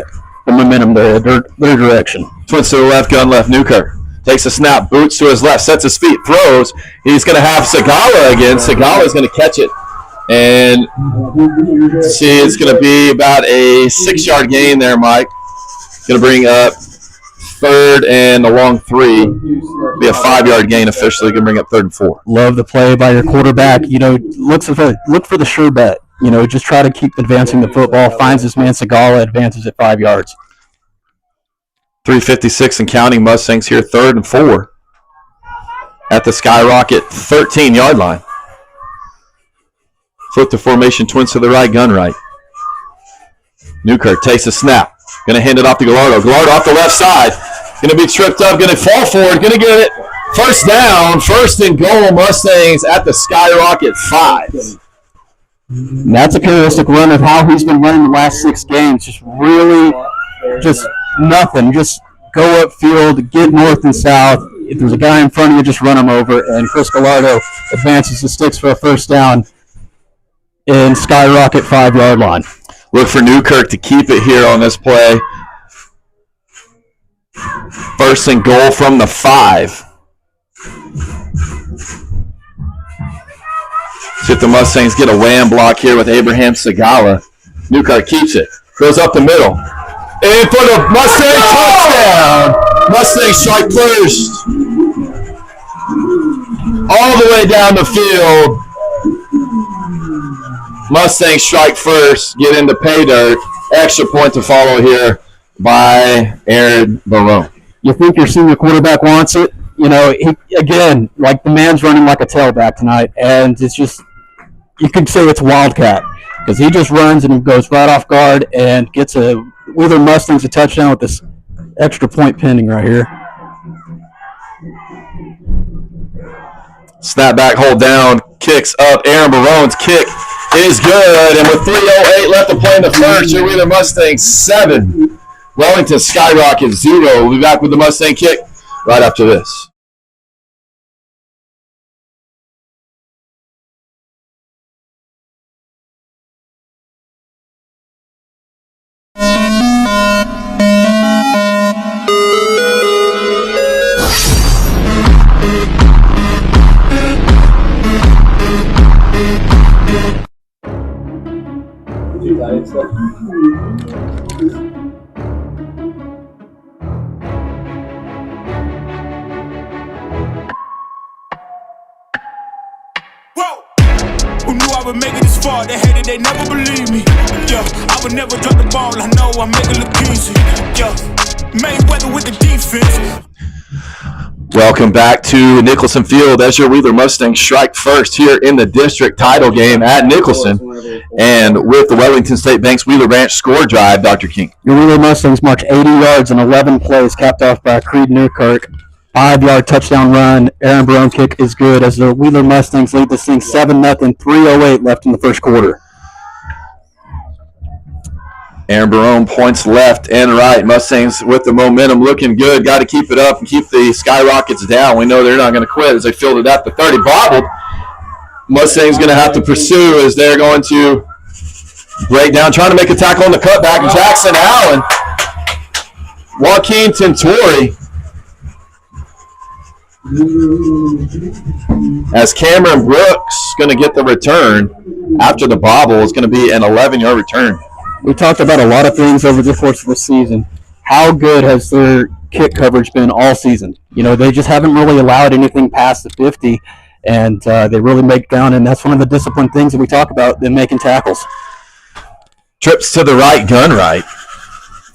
the momentum their direction. Twins to the left, gun left. Newkirk takes a snap, boots to his left, sets his feet, throws. He's going to have Segala again. Segala is going to catch it. And see, it's going to be about a 6 yard gain there, Mike. Going to bring up 3rd and a long 3. Be a 5 yard gain officially. Going to bring up 3rd and 4. Love the play by your quarterback. Look for the sure bet. Just try to keep advancing the football. Finds his man Segala, advances at 5 yards. 3:56 and counting. Mustangs here 3rd and 4 at the Skyrocket 13 yard line. Flip to formation. Twins to the right, gun right. Newkirk takes a snap. Going to hand it off to Gallardo. Gallardo off the left side. Going to be tripped up. Going to fall forward. Going to get it. First down. 1st and goal. Mustangs at the Skyrocket 5. And that's a characteristic run of how he's been running the last 6 games. Just nothing. Just go upfield, get north and south. If there's a guy in front of you, just run him over. And Chris Gallardo advances the sticks for a first down in Skyrocket 5 yard line. Look for Newkirk to keep it here on this play. 1st and goal from the 5. See if the Mustangs get a wham block here with Abraham Segala. Newkirk keeps it. Goes up the middle. And for the Mustang touchdown. Mustang strike first. All the way down the field. Mustang strike first. Get into pay dirt. Extra point to follow here by Aaron Barone. You think your senior quarterback wants it? Again, like the man's running like a tailback tonight, and it's just, you could say it's Wildcat, because he just runs and he goes right off guard and gets a Wheeler Mustangs a touchdown with this extra point pending right here. Snap back, hold down, kicks up. Aaron Barone's kick is good, and with 3:08 left to play in the first, your Wheeler Mustangs 7. Wellington Skyrocket 0. We'll be back with the Mustang kick right after this. Who knew I would make it this far? They hated, they never believed me. Yeah, I would never drop the ball. I know I make it look easy. Yeah, Mayweather with the defense. Welcome back to Nicholson Field as your Wheeler Mustangs strike first here in the district title game at Nicholson. And with the Wellington State Bank's Wheeler Ranch score drive, Dr. King. Your Wheeler Mustangs march 80 yards in 11 plays, capped off by Creed Newkirk. 5 yard touchdown run. Aaron Barone kick is good as the Wheeler Mustangs lead this thing 7-0, 3:08 left in the first quarter. Aaron Barone points left and right. Mustangs with the momentum looking good. Got to keep it up and keep the Skyrockets down. We know they're not going to quit as they field it at the 30. Bobbled. Mustangs going to have to pursue as they're going to break down, trying to make a tackle on the cutback. Jackson Allen. Joaquin Tintori. As Cameron Brooks going to get the return after the bobble. It's going to be an 11-yard return. We talked about a lot of things over the course of the season. How good has their kick coverage been all season? They just haven't really allowed anything past the 50, and they really make down, and that's one of the disciplined things that we talk about, them making tackles. Trips to the right, gun right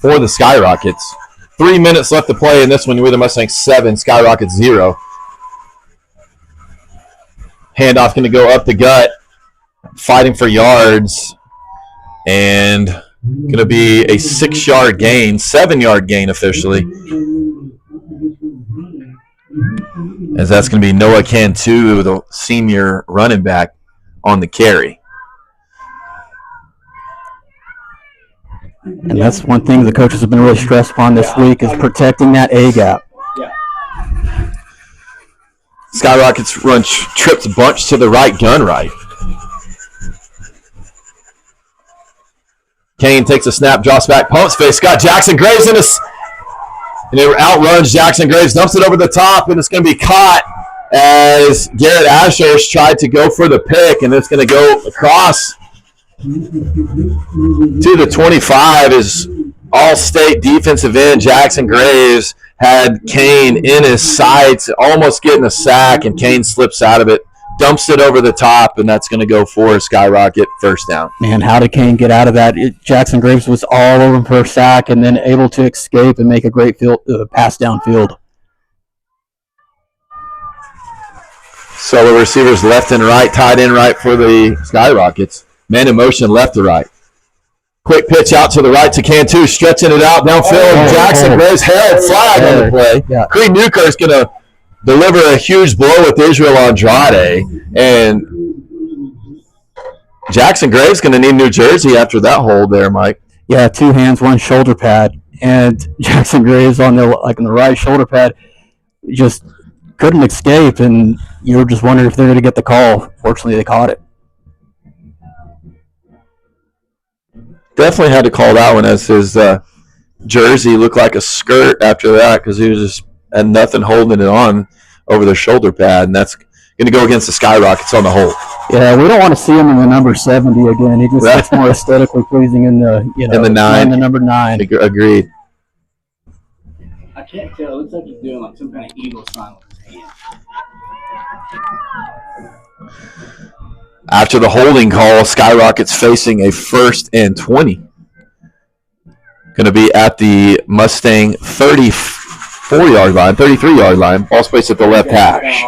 for the Skyrockets. 3 minutes left to play in this one. We're the Mustangs 7, Skyrockets 0. Handoff going to go up the gut. fighting for yards, and going to be a 6-yard gain, 7-yard gain officially, as that's going to be Noah Cantu, the senior running back, on the carry. And that's one thing the coaches have been really stressed upon this week is protecting that A gap. Skyrockets run trips bunch to the right, gun right. Kane takes a snap, drops back, pumps fake. Got Jackson Graves in this. And it outruns Jackson Graves, dumps it over the top, and it's going to be caught as Garrett Ashurst tried to go for the pick, and it's going to go across to the 25 as All-State defensive end Jackson Graves had Kane in his sights, almost getting a sack, and Kane slips out of it, dumps it over the top, and that's going to go for a Skyrocket first down. Man, how did Kane get out of that? Jackson Graves was all over him for a sack and then able to escape and make a great pass downfield. So the receivers left and right, tied in right for the Skyrockets. Man in motion left to right. Quick pitch out to the right to Cantu, stretching it out downfield. Jackson Graves held flag on the play. Yeah. Creed Newkirk's going to deliver a huge blow with Israel Andrade, and Jackson Graves going to need New Jersey after that hold there, Mike. Yeah, 2 hands, 1 shoulder pad, and Jackson Graves on the right shoulder pad just couldn't escape, and you were just wondering if they were going to get the call. Fortunately, they caught it. Definitely had to call that one as his jersey looked like a skirt after that because he was just had nothing holding it on over the shoulder pad, and that's going to go against the Skyrockets on the hold. Yeah, we don't want to see him in the number 70 again. He just gets more aesthetically pleasing in the in the 9. the number 9. Agreed. I can't tell. It looks like he's doing like some kind of eagle sign with his hand. After the holding call, Skyrockets facing a 1st and 20. Going to be at the Mustang 34-yard line, 33-yard line. Ball space at the left hash.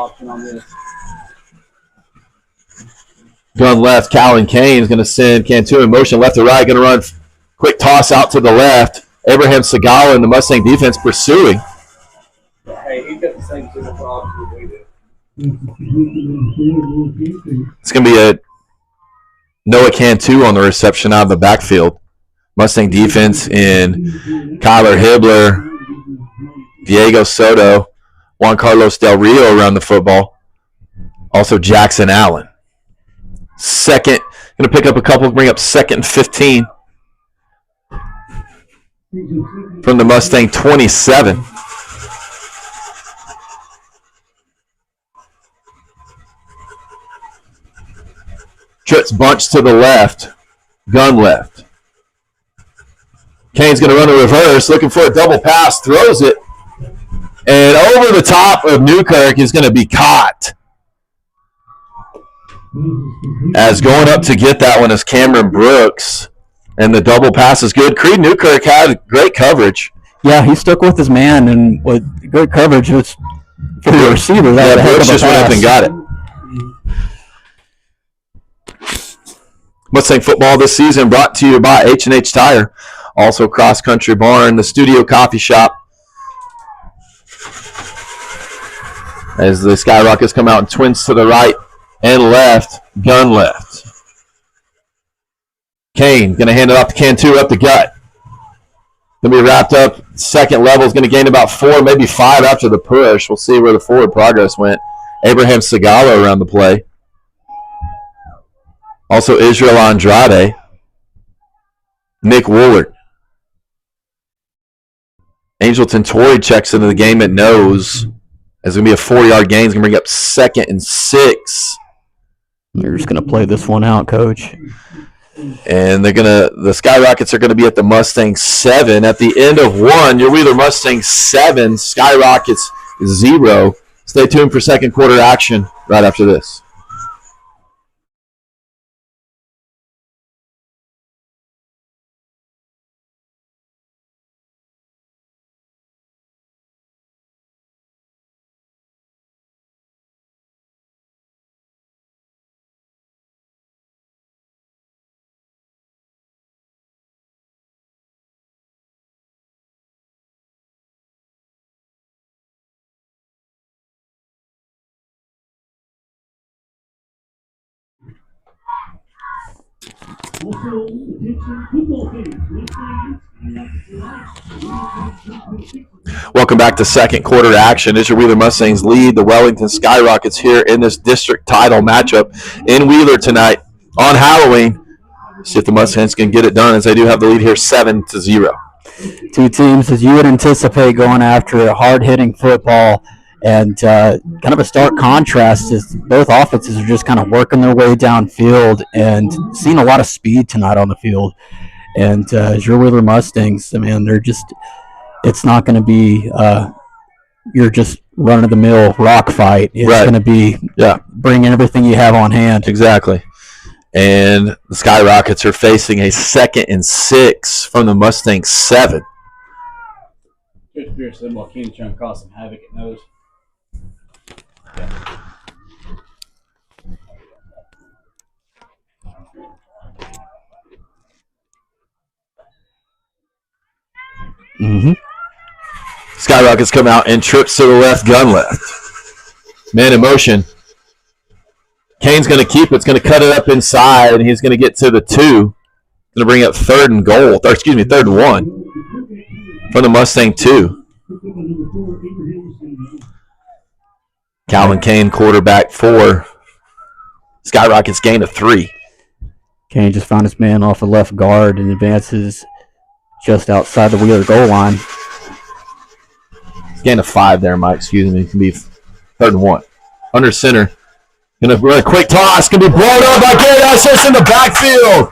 Gun left, Calvin Kane is going to send Cantu in motion left to right. Going to run quick toss out to the left. Abraham Segala in the Mustang defense pursuing. Hey, he's got the same sort of problems we do. It's going to be a Noah Cantu on the reception out of the backfield. Mustang defense in Kyler Hibbler, Diego Soto, Juan Carlos Del Rio around the football. Also Jackson Allen. Second, going to pick up a couple, bring up 2nd and 15 from the Mustang 27. Trips bunch to the left, gun left. Kane's going to run a reverse, looking for a double pass, throws it, and over the top of Newkirk is going to be caught. As going up to get that one is Cameron Brooks, and the double pass is good. Creed Newkirk had great coverage. Yeah, he stuck with his man, and with good coverage, it's for the receiver. Yeah, Brooks just went up and got it. Mustang football this season brought to you by H&H Tire. Also Cross Country Barn, the Studio Coffee Shop. As the Skyrockets come out and twins to the right and left, gun left. Kane going to hand it off to Cantu up the gut. Going to be wrapped up. Second level is going to gain about 4, maybe 5 after the push. We'll see where the forward progress went. Abraham Segala around the play. Also Israel Andrade. Nick Woolard. Angelton Torrey checks into the game at nose. It's going to be a 4-yard gain. It's going to bring up 2nd and 6. They're just going to play this one out, Coach. And the Skyrockets are going to be at the Mustang 7. At the end of 1, you're either Mustang 7, Skyrockets 0. Stay tuned for second quarter action right after this. Welcome back to second quarter action. As your Wheeler Mustangs lead the Wellington Skyrockets here in this district title matchup in Wheeler tonight on Halloween. See if the Mustangs can get it done, as they do have the lead here 7-0. Two teams, as you would anticipate, going after a hard-hitting football, and kind of a stark contrast is both offenses are just kind of working their way downfield and seeing a lot of speed tonight on the field. And as your Wheeler Mustangs, I mean, it's not going to be you're just run-of-the-mill rock fight. It's going to be bringing everything you have on hand. Exactly. And the Skyrockets are facing a 2nd and 6 from the Mustangs 7. Coach Pierce said while Keenan's trying to cause some havoc at nose. Mm-hmm. Skyrockets come out and trips to the left, gun left. Man in motion. Kane's going to keep it. It's going to cut it up inside, and he's going to get to the 2. Going to bring up 3rd and 1 from the Mustang 2. Calvin Kane, quarterback for Skyrockets, gain of 3. Kane just found his man off the left guard and advances just outside the Wheeler goal line. Gain of 5 there, Mike. Excuse me. It can be 3rd and 1. Under center. Going to run a quick toss. Going to be blown up by Garrett Ashurst in the backfield.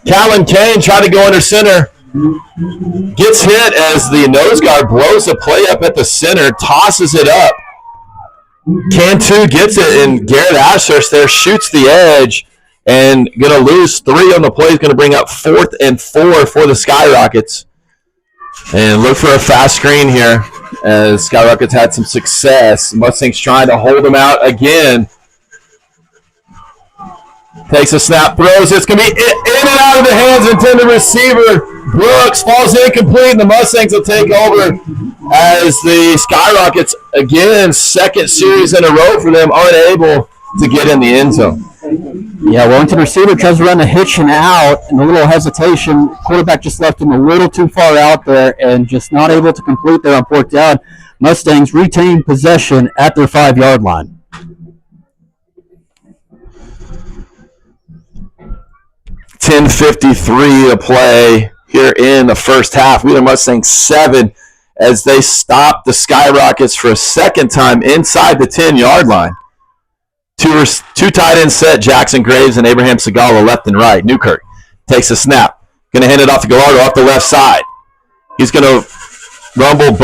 Calvin Kane tried to go under center. Gets hit as the nose guard blows the play up at the center. Tosses it up. Cantu gets it, and Garrett Ashurst there shoots the edge. And going to lose 3 on the play. He's going to bring up 4th and 4 for the Skyrockets. And look for a fast screen here, as Skyrockets had some success. Mustangs trying to hold them out again. Takes a snap, throws. It's going to be in and out of the hands of intended receiver. Brooks falls incomplete, and the Mustangs will take over as the Skyrockets, again, 2nd series in a row for them, unable to get in the end zone. Yeah, Wellington receiver tries to run a hitch and out, and a little hesitation. Quarterback just left him a little too far out there and just not able to complete there on 4th down. Mustangs retain possession at their 5-yard line. .53 to play here in the first half. Wheeler Mustangs 7 as they stop the Skyrockets for a 2nd time inside the 10-yard line. Two tight ends set, Jackson Graves and Abraham Segala left and right. Newkirk takes a snap. Going to hand it off to Gallardo off the left side. He's going to bumble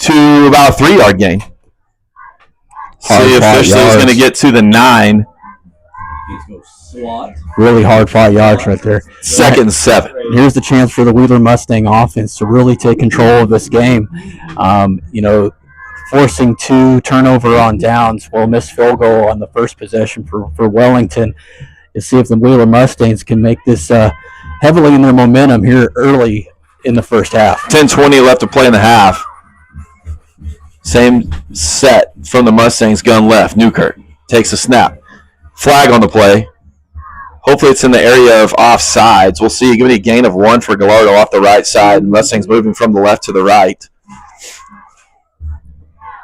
to about a 3-yard gain. See officially he's going to get to the 9. Really hard 5 yards right there. 2nd and 7. Here's the chance for the Wheeler Mustang offense to really take control of this game. Forcing 2 turnover on downs, missed field goal on the first possession for Wellington, to see if the Wheeler Mustangs can make this heavily in their momentum here early in the first half. 10:20 left to play in the half. Same set from the Mustangs, gun left. Newkirk takes a snap. Flag on the play. Hopefully it's in the area of offsides. We'll see. Give me a gain of 1 for Gallardo off the right side. Mustangs moving from the left to the right.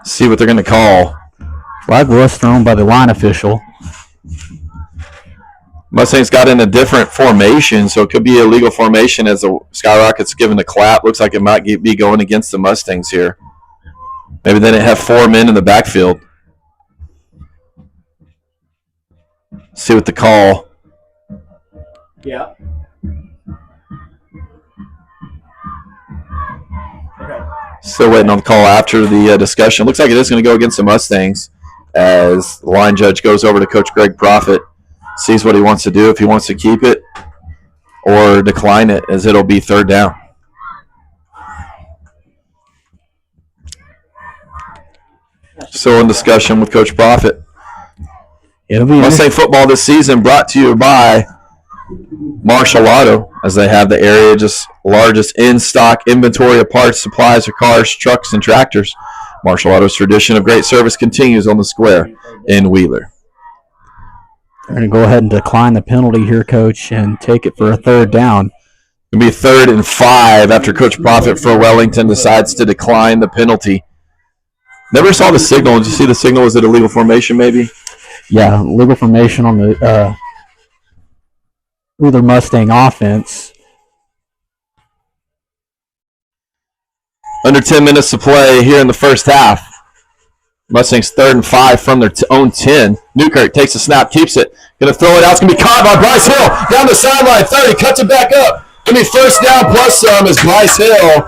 See what they're going to call. Flag was thrown by the line official. Mustangs got in a different formation, so it could be a legal formation as the Skyrockets given the clap. Looks like it might be going against the Mustangs here. Maybe they didn't have 4 men in the backfield. See what the call. Yeah. Still waiting on the call after the discussion. Looks like it is going to go against the Mustangs as the line judge goes over to Coach Greg Profit, sees what he wants to do, if he wants to keep it or decline it, as it'll be 3rd down. Still in discussion with Coach Profit. Mustang football this season brought to you by Marshall Auto, as they have the area just largest in-stock inventory of parts, supplies for cars, trucks, and tractors. Marshall Auto's tradition of great service continues on the square in Wheeler. They're going to go ahead and decline the penalty here, Coach, and take it for a third down. It'll be 3rd and 5 after Coach Profit for Wellington decides to decline the penalty. Never saw the signal. Did you see the signal? Was it illegal formation maybe? Yeah, legal formation on the Wheeler Mustang offense. Under 10 minutes to play here in the first half. Mustangs 3rd and 5 from their own 10. Newkirk takes a snap, keeps it. Going to throw it out. It's going to be caught by Bryce Hill. Down the sideline, 30, cuts it back up. Going to be first down plus some as Bryce Hill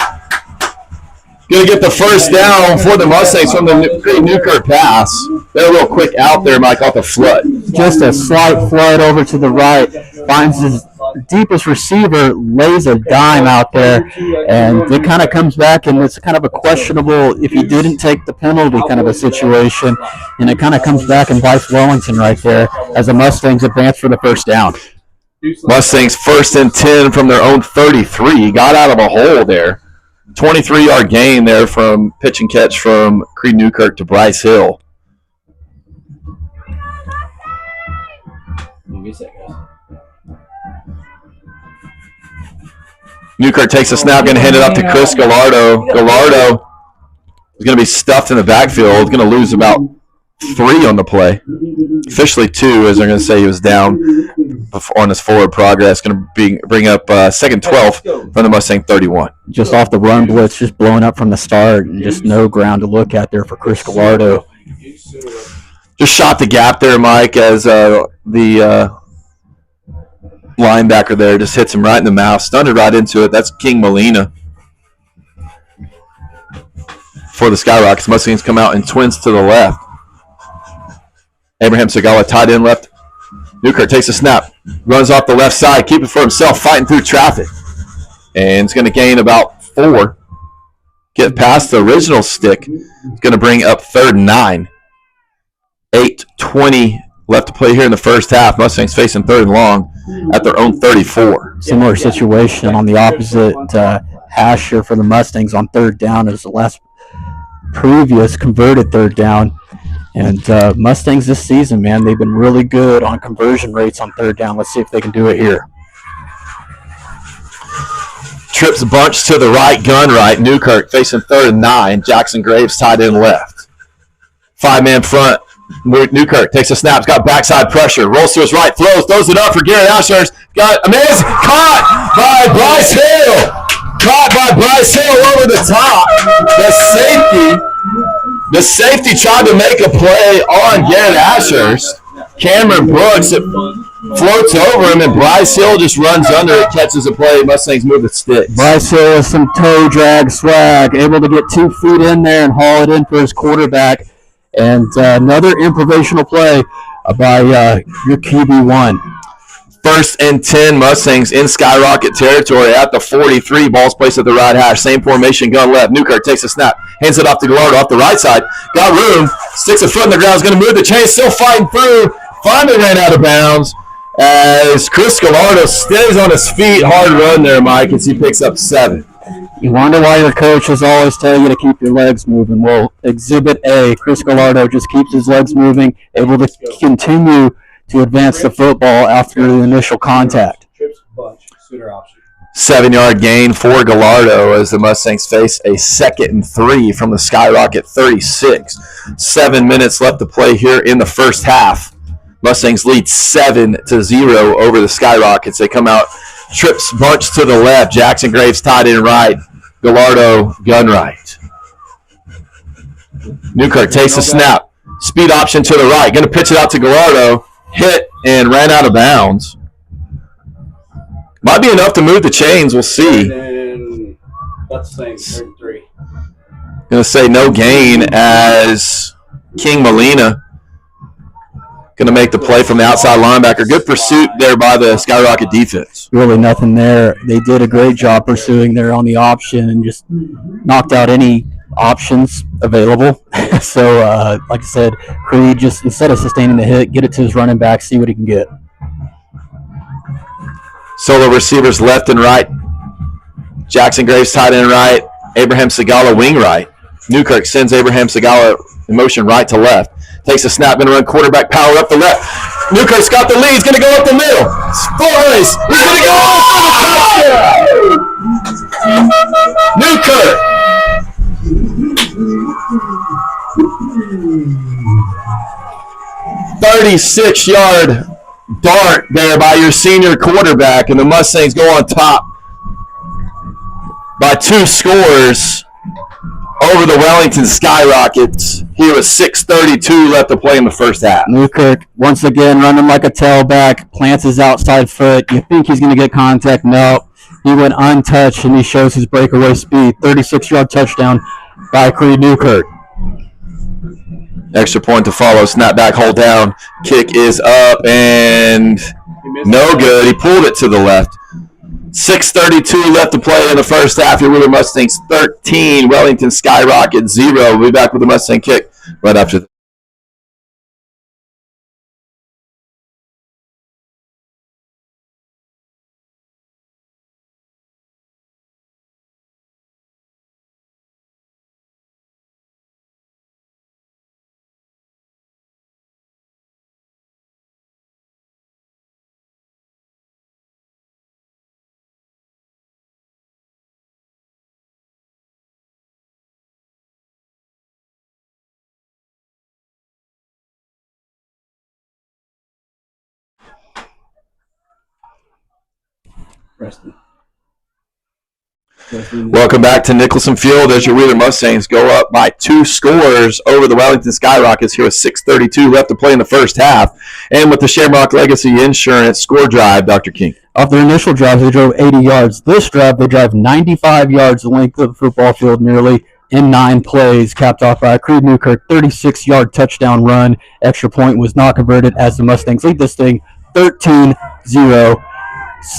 going to get the first down for the Mustangs from the Newkirk pass. They're real quick out there, Mike, off the flood. Just a slight flood over to the right. Finds his deepest receiver, lays a dime out there, and it kind of comes back, and it's kind of a questionable if he didn't take the penalty kind of a situation, and it kind of comes back and bites Wellington right there as the Mustangs advance for the first down. Mustangs 1st and 10 from their own 33. Got out of a hole there. 23-yard gain there from pitch and catch from Creed Newkirk to Bryce Hill. Newkirk takes a snap, going to hand it up to Chris Gallardo. Gallardo is going to be stuffed in the backfield. Going to lose about 3 on the play. Officially 2, as they're going to say he was down on his forward progress. Going to bring up 2nd and 12 from the Mustang 31. Just off the run blitz, just blowing up from the start, and just no ground to look at there for Chris Gallardo. Just shot the gap there, Mike, as the linebacker there just hits him right in the mouth, stunned right into it. That's King Molina for the Skyrockets. Mustangs come out in twins to the left. Abraham Segala tied in left. Newkirk takes a snap, runs off the left side, keep it for himself, fighting through traffic. And it's going to gain about 4. Get past the original stick. It's going to bring up 3rd and 9. 8:20 left to play here in the first half. Mustangs facing 3rd and long at their own 34. Similar situation on the opposite hash here for the Mustangs on 3rd down as the last previous converted 3rd down. And Mustangs this season, man, they've been really good on conversion rates on 3rd down. Let's see if they can do it here. Trips bunch to the right, gun right. Newkirk facing 3rd and 9. Jackson Graves tied in left. 5-man front. Newkirk takes a snap. He's got backside pressure. Rolls to his right. Throws it up for Gary Ashurst. Got amazing. Caught by Bryce Hill. Caught by Bryce Hill over the top. The safety tried to make a play on Garrett Ashurst. Cameron Brooks, it floats over him, and Bryce Hill just runs under it, catches a play. Mustangs move the sticks. Bryce Hill with some toe drag swag, able to get 2 feet in there and haul it in for his quarterback. And another improvisational play by your QB1. 1st and 10, Mustangs in Skyrocket territory at the 43. Ball's placed at the right hash. Same formation, gun left. Newkirk takes a snap. Hands it off to Gallardo off the right side. Got room. Sticks a foot in the ground. Is going to move the chain. Still fighting through. Finally ran out of bounds as Chris Gallardo stays on his feet. Hard run there, Mike, as he picks up 7. You wonder why your coaches always tell you to keep your legs moving. Well, Exhibit A, Chris Gallardo just keeps his legs moving, able to continue to advance the football after the initial contact. 7-yard gain for Gallardo as the Mustangs face a 2nd and 3 from the Skyrocket 36. 7 minutes left to play here in the first half. Mustangs lead 7-0 over the Skyrockets. They come out, trips bunch to the left. Jackson Graves tied in right. Gallardo gun right. Newkirk takes a snap. Speed option to the right. Going to pitch it out to Gallardo. Hit and ran out of bounds. Might be enough to move the chains. We'll see. That's the same, 3rd and 3. Going to say no gain as King Molina going to make the play from the outside linebacker. Good pursuit there by the Skyrocket defense. Really nothing there. They did a great job pursuing there on the option and just knocked out any options available. So, like I said, Creed just, instead of sustaining the hit, get it to his running back, see what he can get. Solo receivers left and right. Jackson Graves tight end right. Abraham Segala wing right. Newkirk sends Abraham Segala In motion right to left. Takes a snap, going to run quarterback power up the left. Newkirk's got the lead. He's going to go up the middle. Boys, he's going to go Newkirk. "36-yard dart there by your senior quarterback, and the Mustangs go on top by 2 scores over the Wellington Skyrockets here with 6:32 left to play in the first half. Newkirk, once again, running like a tailback, plants his outside foot. You think he's going to get contact? No. He went untouched, and he shows his breakaway speed. 36-yard touchdown by Creed Newkirk. Extra point to follow. Snap back, hold down. Kick is up and no good. He pulled it to the left. 6:32 left to play in the first half. Your Wheeler Mustangs 13, Wellington Skyrocket 0. We'll be back with the Mustang kick right after this. Welcome back to Nicholson Field as your Wheeler Mustangs go up by 2 scores over the Wellington Skyrockets here with 6:32 left to play in the first half. And with the Shamrock Legacy Insurance score drive, Dr. King. Off their initial drive, they drove 80 yards. This drive, they drive 95 yards the length of the football field nearly in 9 plays, capped off by a Creed Newkirk 36-yard touchdown run. Extra point was not converted as the Mustangs lead this thing 13-0.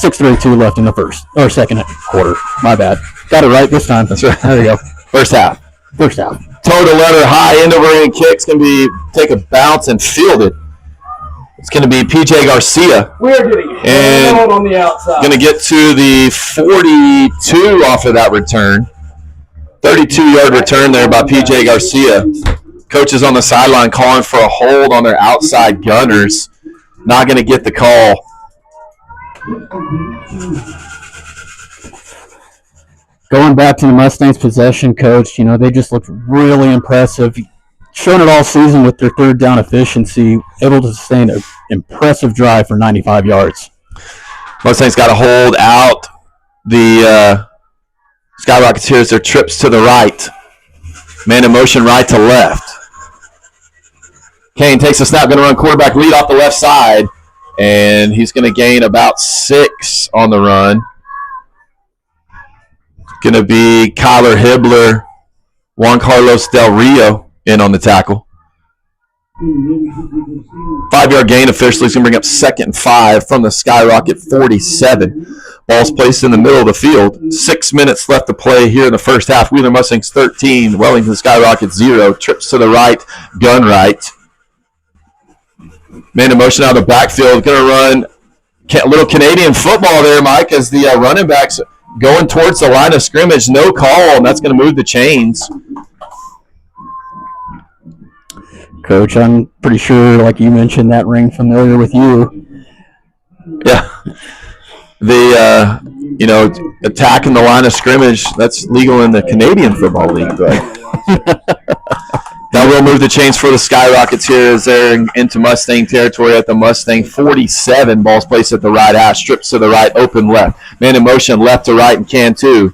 6:32 left in the second quarter. My bad. Got it right this time. That's right. There you go. First half. Toe to letter high end over end kick's going to be take a bounce and field it. It's going to be PJ Garcia. We're getting held on the outside. Going to get to the 42 off of that return. 32-yard return there by PJ Garcia. Coaches on the sideline calling for a hold on their outside gunners. Not going to get the call. Going back to the Mustangs' possession, Coach, they just looked really impressive. Shown it all season with their third down efficiency, able to sustain an impressive drive for 95 yards. Mustangs got to hold out the Skyrockets here as their trips to the right. Man in motion right to left. Kane takes a snap, going to run quarterback lead off the left side. And he's going to gain about 6 on the run. Going to be Kyler Hibbler, Juan Carlos Del Rio in on the tackle. 5-yard gain officially is going to bring up 2nd and 5 from the Skyrocket 47. Ball's placed in the middle of the field. 6 minutes left to play here in the first half. Wheeler Mustangs 13, Wellington Skyrocket 0. Trips to the right, gun right. Man in motion out of the backfield. Going to run a little Canadian football there, Mike, as the running backs going towards the line of scrimmage. No call, and that's going to move the chains. Coach, I'm pretty sure, like you mentioned, that ring familiar with you. Yeah. The, attacking the line of scrimmage, that's legal in the Canadian Football League, but that will move the chains for the Skyrockets here as they're into Mustang territory at the Mustang 47. Ball's placed at the right hash, strips to the right, open left. Man in motion, left to right, and can too.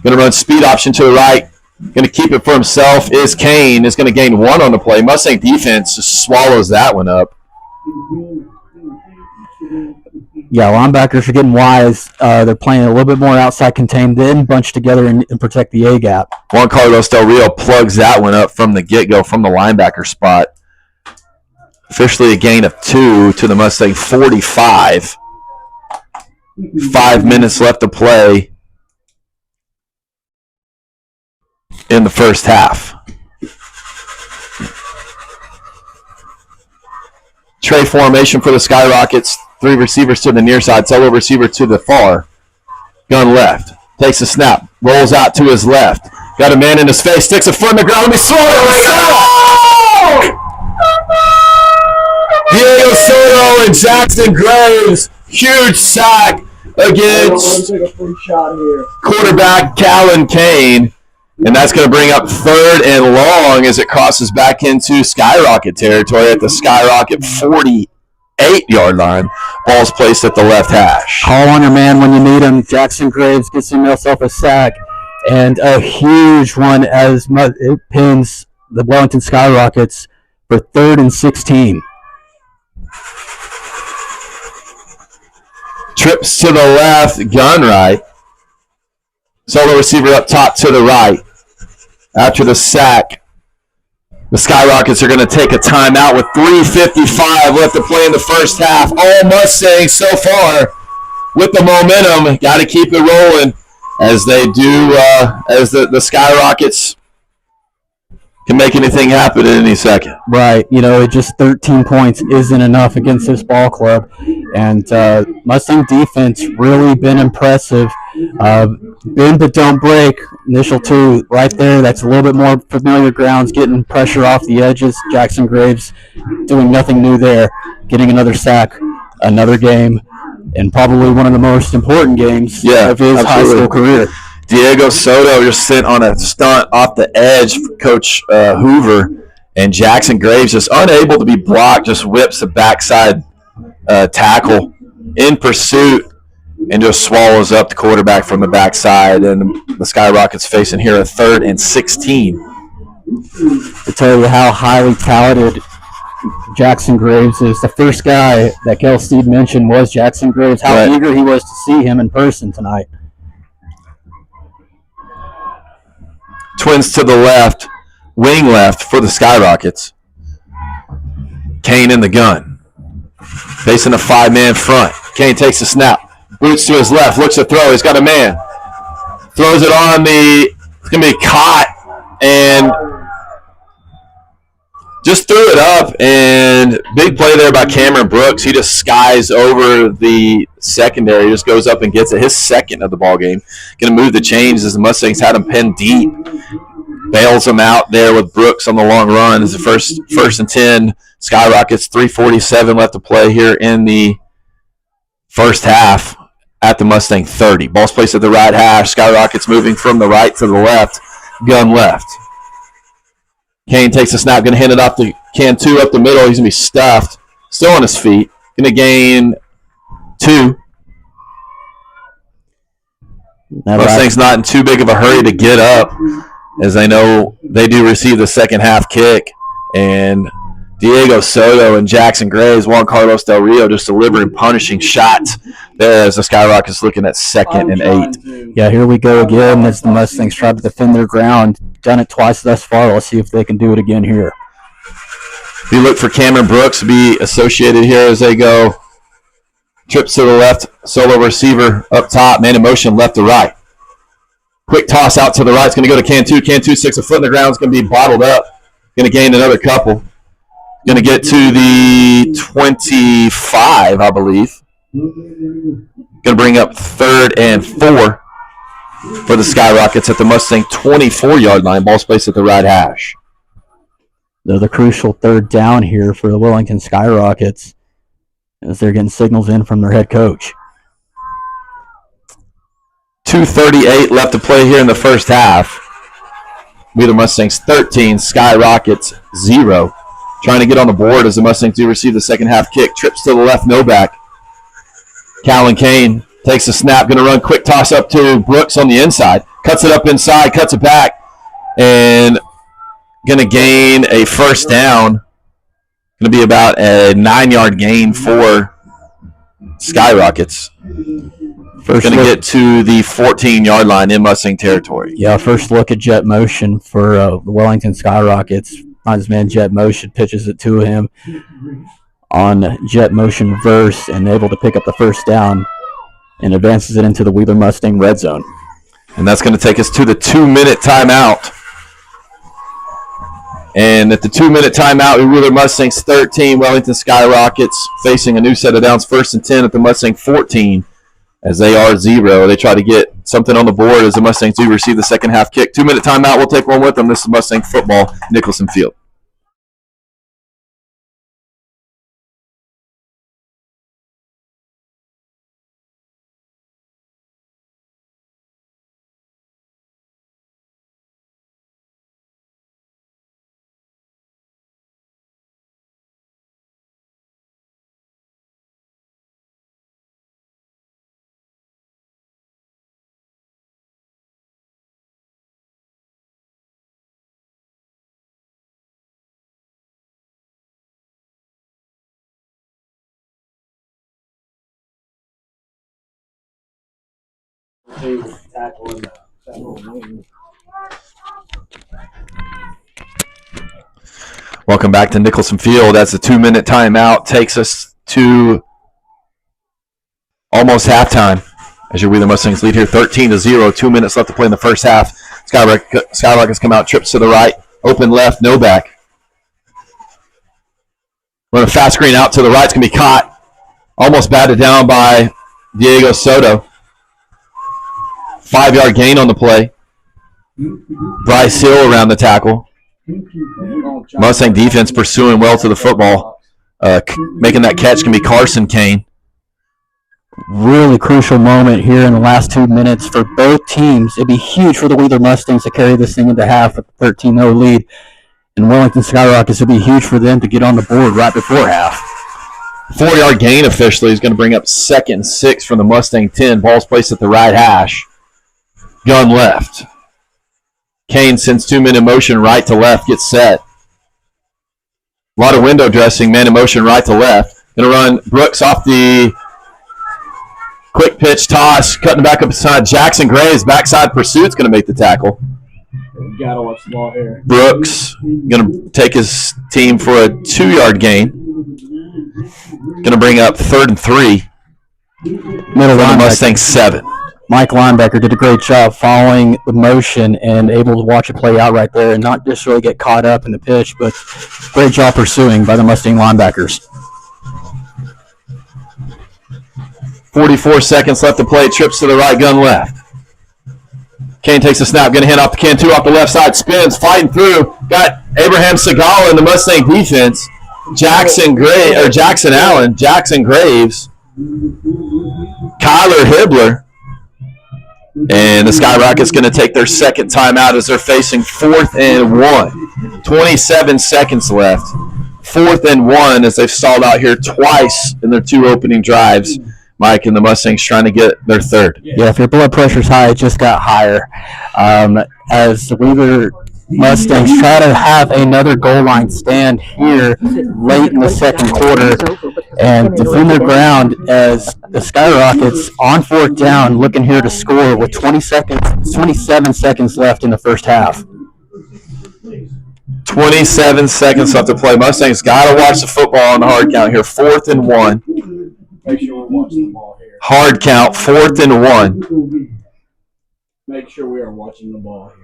Going to run speed option to the right. Going to keep it for himself is Kane. Is going to gain 1 on the play. Mustang defense just swallows that one up. Yeah, linebackers are getting wise. They're playing a little bit more outside contained, then bunch together and protect the A-gap. Juan Carlos Del Rio plugs that one up from the get-go from the linebacker spot. Officially a gain of 2 to the Mustang 45. 5 minutes left to play in the first half. Tray formation for the Skyrockets. 3 receivers to the near side, solo receiver to the far. Gun left. Takes a snap. Rolls out to his left. Got a man in his face, sticks a foot in the ground. Let me slow it. Diego Soto and Jackson Graves. Huge sack against quarterback Callan Kane. And that's going to bring up 3rd and long as it crosses back into Skyrocket territory at the Skyrocket 48-yard line. Ball's placed at the left hash. Call on your man when you need him. Jackson Graves gets himself a sack. And a huge one as it pins the Wellington Skyrockets for 3rd and 16. Trips to the left, gun right. Solo receiver up top to the right. After the sack, the Skyrockets are going to take a timeout with 3:55 left to play in the first half. All Mustangs so far with the momentum. Got to keep it rolling as they do, as the Skyrockets can make anything happen at any second. Right. Just 13 points isn't enough against this ball club. And Mustang defense really been impressive. Bend but don't break. Initial 2 right there. That's a little bit more familiar grounds, getting pressure off the edges. Jackson Graves doing nothing new there. Getting another sack, another game, and probably one of the most important games of his high school career. Diego Soto just sent on a stunt off the edge for Coach Hoover, and Jackson Graves just unable to be blocked, just whips the backside tackle in pursuit and just swallows up the quarterback from the backside. And the Skyrockets facing here a 3rd and 16. To tell you how highly talented Jackson Graves is, the first guy that Kel Steed mentioned was Jackson Graves. How eager he was to see him in person tonight. Twins to the left, wing left for the Skyrockets. Kane in the gun. Facing a 5-man front. Kane takes the snap. Boots to his left. Looks to throw. He's got a man. Throws it on it's going to be caught. And just threw it up. And big play there by Cameron Brooks. He just skies over the secondary. Just goes up and gets it. His second of the ball game. Going to move the chains as the Mustangs had him pinned deep. Bails him out there with Brooks on the long run. It's the first and 10. Skyrockets, 3:47 left to play here in the first half at the Mustang 30. Ball's placed at the right hash. Skyrockets moving from the right to the left. Gun left. Kane takes a snap. Going to hand it off to Cantu up the middle. He's going to be stuffed. Still on his feet. Going to gain 2. Mustang's not in too big of a hurry to get up, as I know they do receive the second half kick. And Diego Soto and Jackson Graves, Juan Carlos Del Rio just delivering punishing shots there as the Skyrockets looking at 2nd and 8. Yeah, here we go again as the Mustangs try to defend their ground. Done it twice thus far. Let's see if they can do it again here. We look for Cameron Brooks to be associated here as they go. Trips to the left, solo receiver up top, man in motion left to right. Quick toss out to the right. It's going to go to Cantu. Cantu sticks a foot in the ground. It's going to be bottled up. Going to gain another couple. Going to get to the 25, I believe. Going to bring up 3rd and 4 for the Skyrockets at the Mustang 24-yard line. Ball placed at the right hash. The crucial 3rd down here for the Wellington Skyrockets as they're getting signals in from their head coach. 2:38 left to play here in the first half. Wheeler Mustangs 13, Skyrockets 0. Trying to get on the board as the Mustangs do receive the second half kick. Trips to the left, no back. Callan Kane takes the snap, going to run quick toss up to Brooks on the inside. Cuts it up inside, cuts it back, and going to gain a first down. Going to be about a 9-yard gain for Skyrockets. Going to get to the 14-yard line in Mustang territory. Yeah, first look at jet motion for the Wellington Skyrockets. Finds man jet motion, pitches it to him on jet motion reverse, and able to pick up the first down and advances it into the Wheeler Mustang red zone. And that's going to take us to the 2-minute timeout. And at the 2-minute timeout, Wheeler Mustangs 13, Wellington Skyrockets facing a new set of downs, 1st and 10 at the Mustang 14. As they are 0, they try to get something on the board as the Mustangs do receive the second half kick. 2-minute timeout. We'll take one with them. This is Mustang football, Nicholson Field. Welcome back to Nicholson Field. As the 2-minute timeout takes us to almost halftime. As your Wheeler Mustangs lead here 13-0. 2 minutes left to play in the first half. Skyrockets come out, trips to the right, open left, no back. Run a fast screen out to the right. It's going to be caught. Almost batted down by Diego Soto. 5-yard gain on the play. Bryce Hill around the tackle. Mustang defense pursuing well to the football. Making that catch can be Carson Kane. Really crucial moment here in the last 2 minutes for both teams. It'd be huge for the Wheeler Mustangs to carry this thing into half with a 13-0 lead. And Wellington Skyrockets would be huge for them to get on the board right before half. 4-yard gain officially is going to bring up 2nd and 6 from the Mustang 10. Ball's placed at the right hash. Gun left. Kane sends 2-man in motion right to left, gets set. A lot of window dressing, man in motion right to left. Going to run Brooks off the quick pitch toss, cutting back up beside Jackson Graves. Backside pursuit's going to make the tackle. We gotta watch the ball here. Brooks going to take his team for a 2-yard gain. Going to bring up 3rd and 3. Middle for the Mustang 7. Mike Linebacker did a great job following the motion and able to watch it play out right there and not just really get caught up in the pitch, but great job pursuing by the Mustang linebackers. 44 seconds left to play. Trips to the right, gun left. Kane takes a snap, going to hand off to Cantu off the left side, spins, fighting through. Got Abraham Segala in the Mustang defense. Jackson Allen, Jackson Graves, Kyler Hibbler. And the Skyrockets going to take their second timeout as they're facing 4th and 1. 27 seconds left. 4th and 1 as they've stalled out here twice in their 2 opening drives. Mike and the Mustangs trying to get their 3rd. Yeah, if your blood pressure's high, it just got higher. As the Wheeler Mustangs try to have another goal line stand here late in the second quarter and defend their ground as the Skyrockets on 4th down looking here to score with 27 seconds left in the first half. 27 seconds left to play. Mustangs got to watch the football on the hard count here. 4th and 1. Make sure we're watching the ball here. Hard count, 4th and 1. Make sure we are watching the ball here.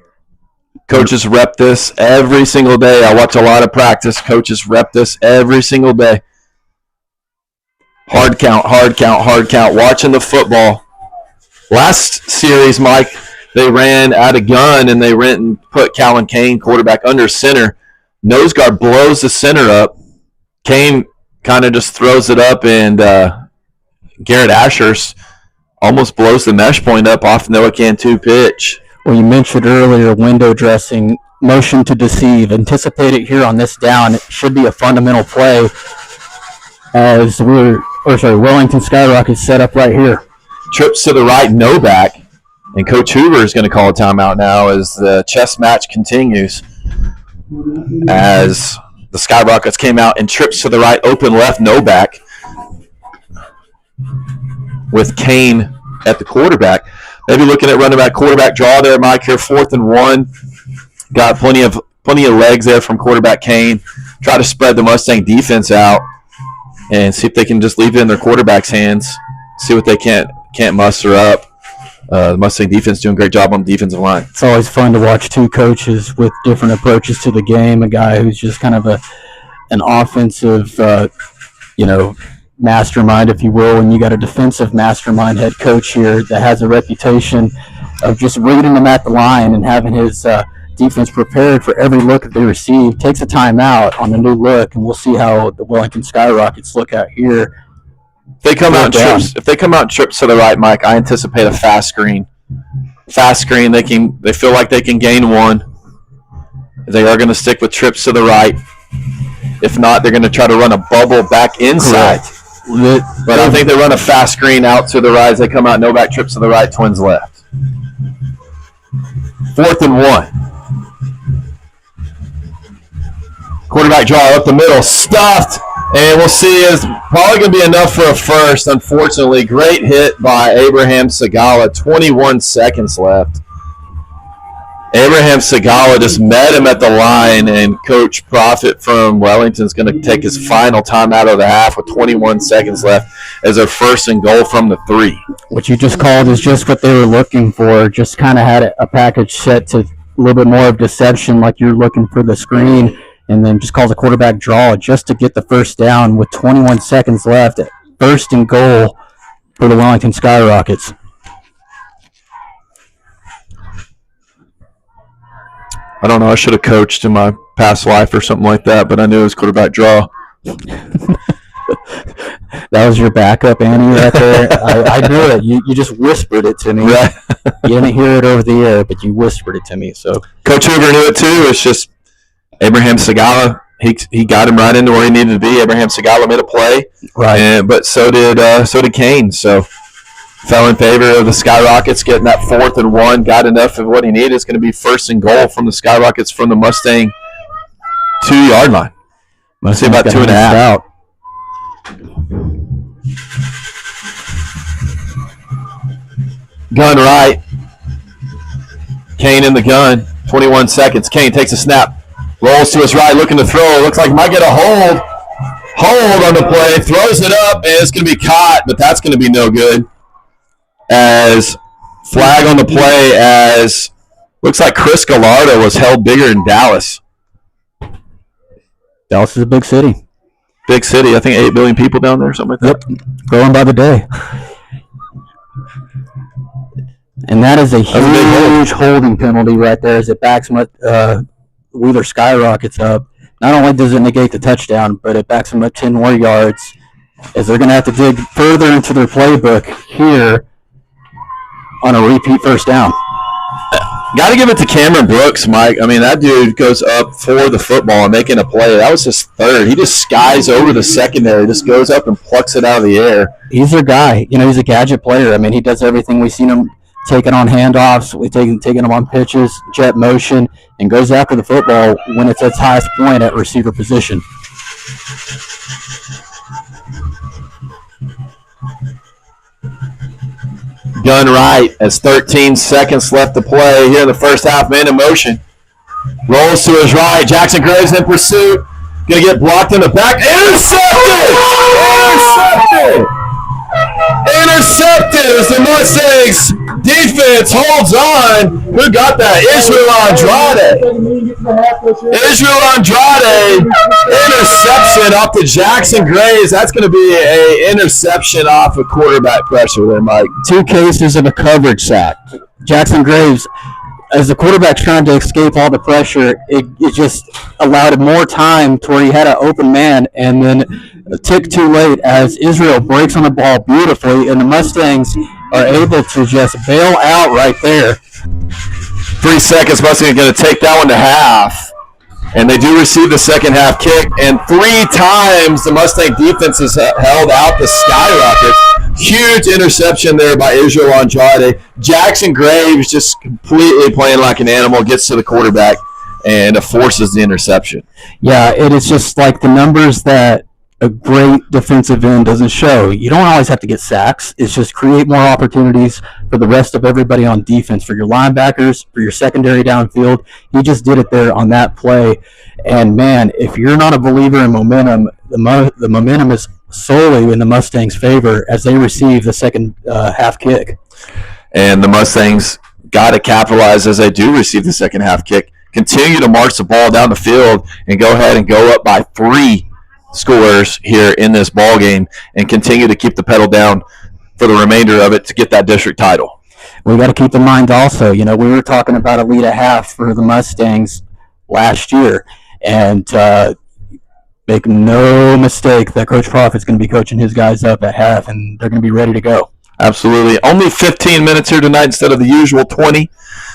Coaches rep this every single day. I watch a lot of practice. Coaches rep this every single day. Hard count, hard count, hard count. Watching the football. Last series, Mike, they ran out of gun and they went and put Calvin Kane, quarterback, under center. Nose guard blows the center up. Kane kind of just throws it up, and Garrett Ashurst almost blows the mesh point up off Noah Cantu pitch. Well, you mentioned earlier window dressing, motion to deceive. Anticipate it here on this down. It should be a fundamental play as Wellington Skyrockets set up right here. Trips to the right, no back. And Coach Hoover is going to call a timeout now as the chess match continues. As the Skyrockets came out and trips to the right, open left, no back. With Kane at the quarterback. Maybe looking at running back quarterback draw there, Mike, here 4th and 1. Got plenty of legs there from quarterback Kane. Try to spread the Mustang defense out and see if they can just leave it in their quarterback's hands. See what they can't muster up. The Mustang defense doing a great job on the defensive line. It's always fun to watch 2 coaches with different approaches to the game. A guy who's just kind of an offensive, mastermind, if you will, and you got a defensive mastermind head coach here that has a reputation of just reading them at the line and having his defense prepared for every look that they receive, takes a timeout on the new look, and we'll see how the Wellington Skyrockets look out here. If they come out trips to the right, Mike, I anticipate a fast screen. Fast screen, they feel like they can gain one. They are going to stick with trips to the right. If not, they're going to try to run a bubble back inside. But I think they run a fast screen out to the right as they come out, no back trips to the right, Twins left. 4th and 1. Quarterback draw up the middle, stuffed, and we'll see. It's probably going to be enough for a first, unfortunately. Great hit by Abraham Segala, 21 seconds left. Abraham Segala just met him at the line, and Coach Profit from Wellington is going to take his final time out of the half with 21 seconds left as their 1st and goal from the 3. What you just called is just what they were looking for. Just kind of had a package set to a little bit more of deception, like you're looking for the screen, and then just calls a quarterback draw just to get the first down with 21 seconds left. 1st and goal for the Wellington Skyrockets. I don't know. I should have coached in my past life or something like that, but I knew it was quarterback draw. That was your backup, Annie, right there. I knew it. You just whispered it to me. Right. You didn't hear it over the air, but you whispered it to me. So Coach Hoover knew it too. It's just Abraham Segala. He got him right into where he needed to be. Abraham Segala made a play, right? But so did Kane. So fell in favor of the Skyrockets getting that 4th and 1. Got enough of what he needed. It's going to be 1st and goal from the Skyrockets from the Mustang 2-yard line. Let's say about 2.5. Gun right. Kane in the gun. 21 seconds. Kane takes a snap. Rolls to his right, looking to throw. Looks like he might get a hold on the play. Throws it up, and it's going to be caught, but that's going to be no good. As flag on the play, as looks like Chris Gallardo was held bigger in Dallas. Dallas is a big city. Big city. I think 8 billion people down there, something like that. Yep, growing by the day. And that is a huge holding penalty right there as it backs Wheeler Skyrockets up. Not only does it negate the touchdown, but it backs them up 10 more yards as they're going to have to dig further into their playbook here on a repeat first down. Got to give it to Cameron Brooks, Mike. I mean, that dude goes up for the football and making a play. That was his 3rd. He just skies over the secondary, just goes up and plucks it out of the air. He's their guy. He's a gadget player. I mean, he does everything. We've seen him taking on handoffs, taking him on pitches, jet motion, and goes after the football when it's at its highest point at receiver position. Gun right as 13 seconds left to play here in the first half. Man in motion. Rolls to his right. Jackson Graves in pursuit. Going to get blocked in the back. Intercepted! Intercepted as the Mustangs defense holds on. Who got that? Israel Andrade. Interception off to Jackson Graves. That's going to be an interception off of quarterback pressure there, Mike. 2 cases of a coverage sack. Jackson Graves, as the quarterback's trying to escape all the pressure, it just allowed him more time to where he had an open man, and then a tick too late as Israel breaks on the ball beautifully, and the Mustangs are able to just bail out right there. 3 seconds. Mustangs going to take that one to half. And they do receive the second half kick. And 3 times the Mustang defense has held out the Skyrockets. Huge interception there by Israel Andrade. Jackson Graves just completely playing like an animal, gets to the quarterback and forces the interception. Yeah, it is just like the numbers that a great defensive end doesn't show. You don't always have to get sacks. It's just create more opportunities for the rest of everybody on defense, for your linebackers, for your secondary downfield. He just did it there on that play. And, man, if you're not a believer in momentum, the momentum is solely in the Mustangs' favor as they receive the second half kick. And the Mustangs got to capitalize as they do receive the second half kick. Continue to march the ball down the field and go ahead and go up by 3 scores here in this ball game and continue to keep the pedal down for the remainder of it to get that district title. We got to keep in mind also, we were talking about a lead a half for the Mustangs last year, and make no mistake that Coach Profit's going to be coaching his guys up at half, and they're going to be ready to go. Absolutely. Only 15 minutes here tonight instead of the usual 20.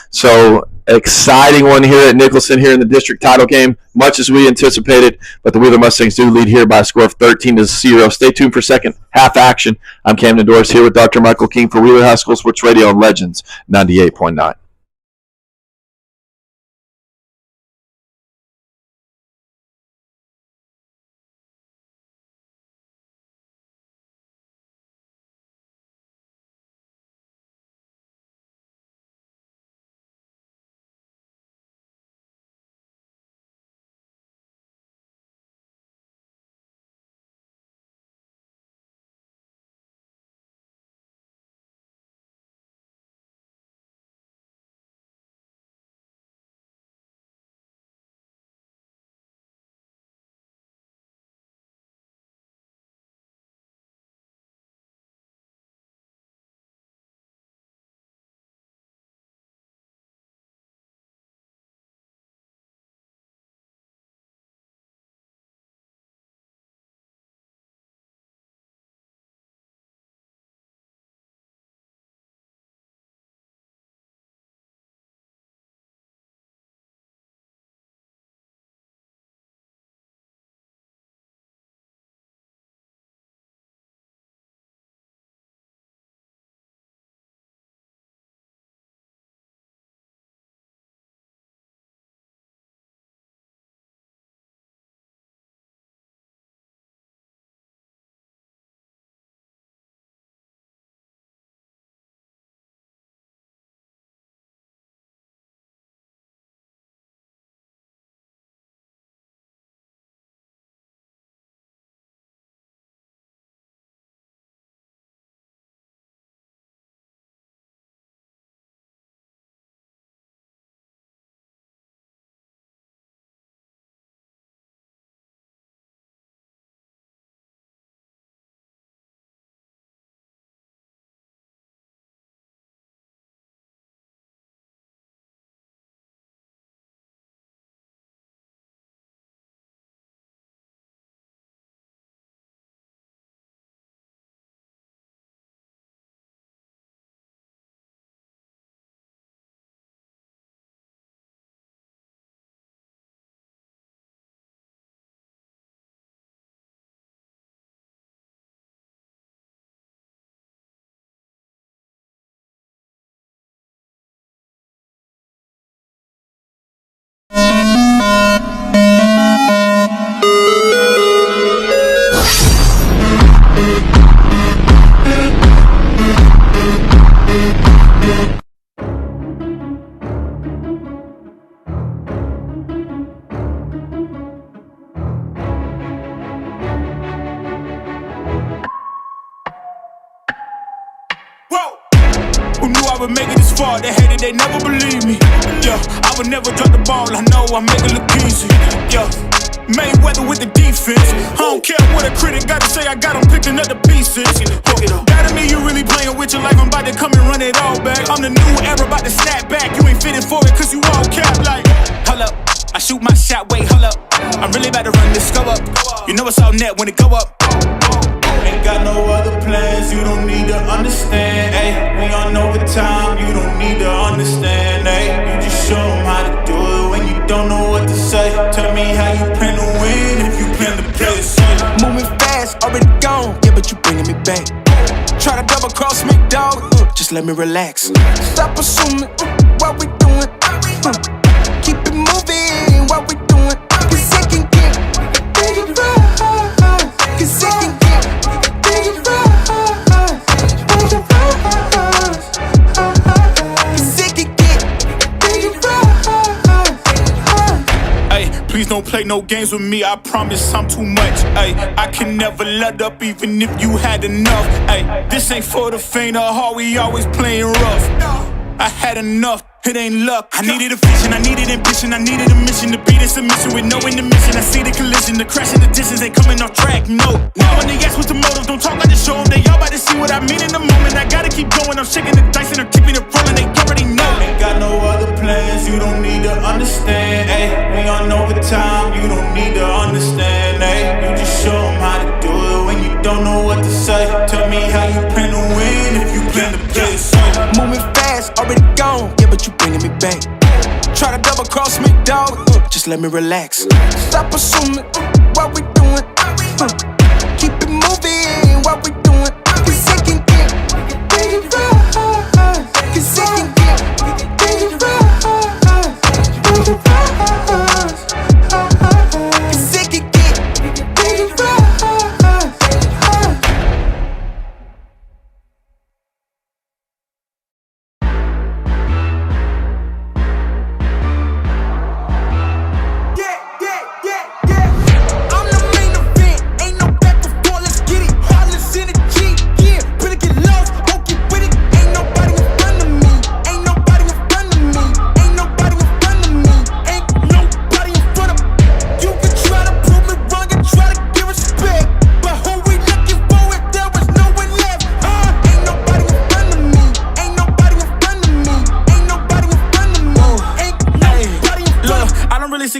So exciting one here at Nicholson here in the district title game, much as we anticipated. But the Wheeler Mustangs do lead here by a score of 13-0. Stay tuned for second half action. I'm Camden Doris here with Dr. Michael King for Wheeler High School Sports Radio and Legends 98.9. Who knew I would make it this far? They hated, they never believed me. Yeah, I would never drop the ball. I know I make it look easy. Yeah, Mayweather with the defense. I don't care what a critic gotta say. I got them picking up the pieces. That to me, you really playing with your life. I'm about to come and run it all back. I'm the new era, about to snap back. You ain't fitting for it, cause you all cap like. Hold up, I shoot my shot, wait, hold up. I'm really about to run this, go up. You know it's all net when it go up. Ain't got no other plans, you don't need to understand, ayy. We on overtime, you don't need to understand, ayy. You just show them how to do it when you don't know what to say. Tell me how you plan to win if you plan to play the same. Moving fast, already gone, yeah, but you bringing me back. Try to double cross me, dog, just let me relax. Stop assuming what we doing. Keep it moving, what we doing. Cause it can get big and right. Cause it can get big and right. Big and right. Cause it can get big and right. Ay, please don't play no games with me, I promise I'm too much. Ay, I can never let up even if you had enough. Ay, this ain't for the faint of heart, we always playing rough. I had enough. It ain't luck. I needed a vision, I needed ambition, I needed a mission to beat in submission with no intermission. I see the collision, the crash and the distance ain't coming off track. No. When they ask what's the motive, don't talk, I just show them. They all about to see what I mean in the moment. I gotta keep going, I'm shaking the dice and I'm keeping it rolling. They already know. Ain't got no other plans, you don't need to understand. Ay, we on overtime, you don't need to understand. Ay, you just show them how to do it when you don't know what to say. Tell me how you plan to win if you plan to play it safe. Moving fast, already gone, yeah, but you bringing me back. Try to double cross me, dog, just let me relax. Stop assuming what we doing. Keep it moving, what we doing. Cause it can get dangerous. Cause it can get dangerous. Cause it can get dangerous.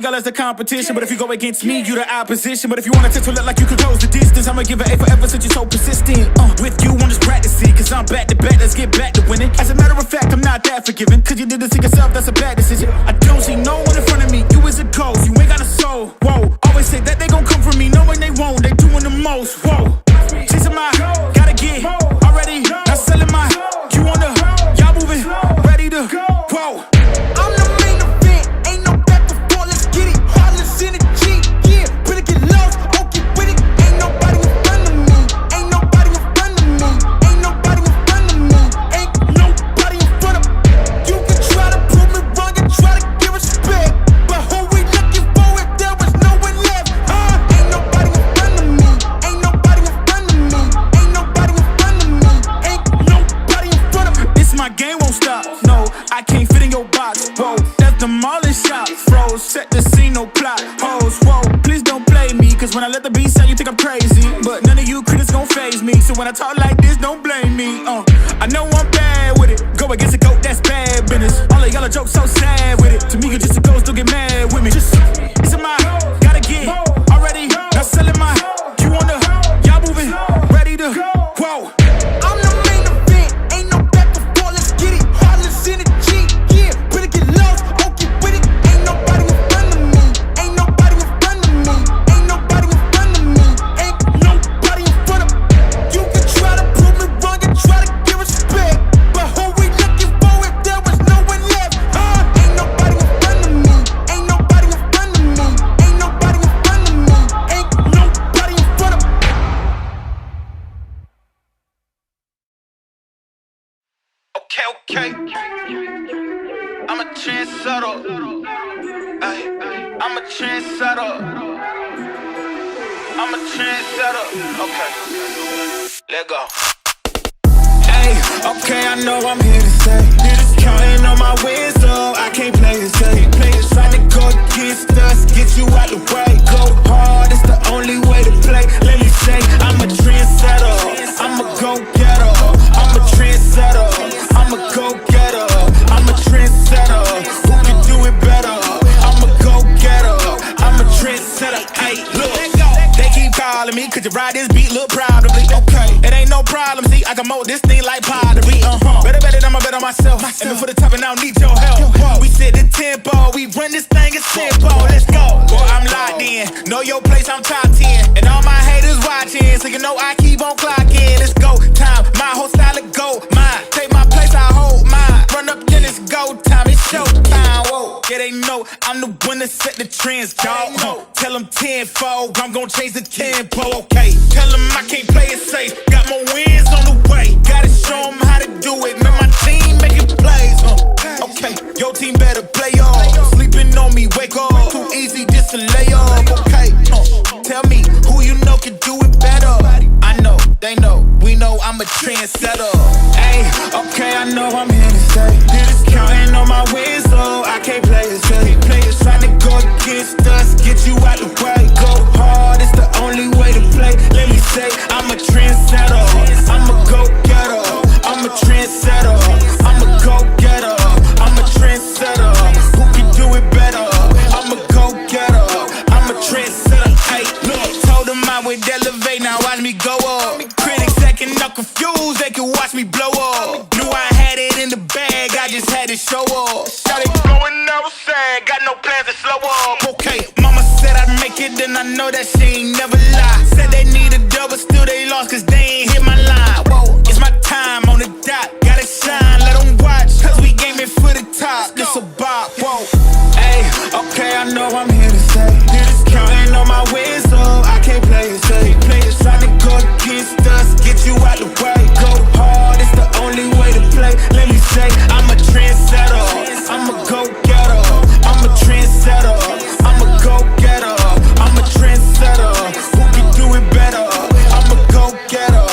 As the competition, but if you go against me, you the opposition. But if you wanna test to look like you could close the distance, I'ma give it A forever since you're so persistent. With you, I'm just practicing, cause I'm back to back, let's get back to winning. As a matter of fact, I'm not that forgiving, cause you did this to yourself, that's a bad decision. I don't see no one in front of me, you is a ghost, you ain't got a soul. Whoa, always say that they gon' come for me, knowing they won't, they doing the most. Whoa, chasing my, gotta get already, not selling my, you on the, y'all moving, ready to, whoa. Set the scene, no plot hoes. Whoa, please don't play me, cause when I let the beat sound, you think I'm crazy. But none of you critics gon' faze me, so when I talk like this, don't blame me. I know I'm bad with it. Go against a goat, that's bad business. All of y'all are jokes so sad with it. To me, you just a ghost, still get mad with me. Just, it's in my, gotta get already. Not selling my, you on the, y'all moving, ready to, whoa. I'm the main event, ain't no back and forth, let's get it. Heartless energy, yeah, better get lost, won't get with it. Ain't nobody in front of me, ain't nobody in front of me, ain't nobody in front of me, ain't nobody in front of me. You can try to prove me wrong and try to give respect, but who we looking for if there was no one left? Ain't nobody in front of me, ain't nobody in front of me, ain't nobody in front of me, ain't nobody in front of me. Okay. I'm a trendsetter. I'm a trendsetter. I'm a trendsetter. Okay. Let go. Hey, okay, I know I'm here to stay. Counting on my wins, so I can't play it safe. Try to go against us, get you out the way. Go hard, it's the only way to play. Let me say, I'm a trendsetter. I'm a go-getter. I'm a trendsetter. I'm a go-getter. I'm a trendsetter. Who can do it better? I'm a go-getter. I'm a trendsetter. Hey, look, they keep calling me, could you ride this beat, look proudly? Okay, it ain't no problem, see, I can mold this thing like pottery. Better, I'ma bet on myself. Aiming for the top and I don't need your help. We set the tempo, we run this thing as simple. Let's go. Boy, I'm locked in. Know your place, I'm top 10. And all my haters watching, so you know I keep on clocking. It's go time. My whole style of go. Mine. Take my place, I hold mine. Run up, then it's go time. It's show time. Whoa. Yeah, they know I'm the one that set the trends, dog. Tell them tenfold, I'm gon' change the tempo. Okay. Tell them I can't play it safe. Got more wins on the way. Gotta show them how to do it. Man, my team making plays. Okay, your team better play off. Sleeping on me, wake up. Too easy just to lay off. Okay, tell me who you know can do it better. I know, they know, we know I'm a trendsetter. Hey, okay, I know I'm here to stay. Counting on my wins. with Elevate, now watch me go up. Critics acting up confused, they can watch me blow up. Knew I had it in the bag, I just had to show up. Started going outside, got no plans to slow up. Okay, mama said I'd make it, and I know that she ain't never lie. Said they need a double, still they lost, cause they ain't hit my line. Whoa, it's my time on the dot, gotta shine, let them watch, cause we gaming for the top. This a bop, whoa. Hey, okay, I know I'm here to stay. Counting on my wins, so I can't play it safe. Trying to go against us, get you out the way. Go hard, it's the only way to play. Let me say, I'm a trendsetter, I'm a go-getter, I'm a trendsetter, I'm a go-getter, I'm a trendsetter. Who can do it better? I'm a go-getter,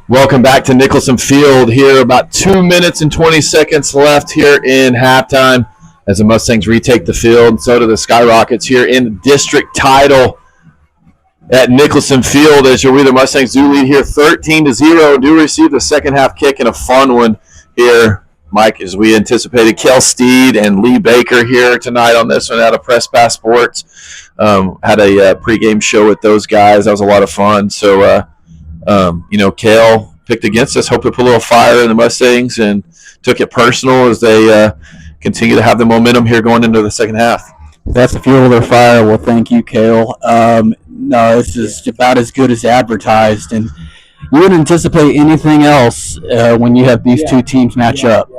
Welcome back to Nicholson Field here. About 2 minutes and 20 seconds left here in halftime as the Mustangs retake the field. So do the Skyrockets here in district title at Nicholson Field as your Wheeler Mustangs do lead here 13-0. Do receive the second half kick and a fun one here, Mike, as we anticipated. Kel Steed and Lee Baker here tonight on this one out of Press Pass Sports. Had a pregame show with those guys. That was a lot of fun. So, Kel picked against us, hoped to put a little fire in the Mustangs, and took it personal as they continue to have the momentum here going into the second half. That's the fuel of their fire. Well, thank you, Cale. No, this is about as good as advertised, and you wouldn't anticipate anything else when you have these two teams match up.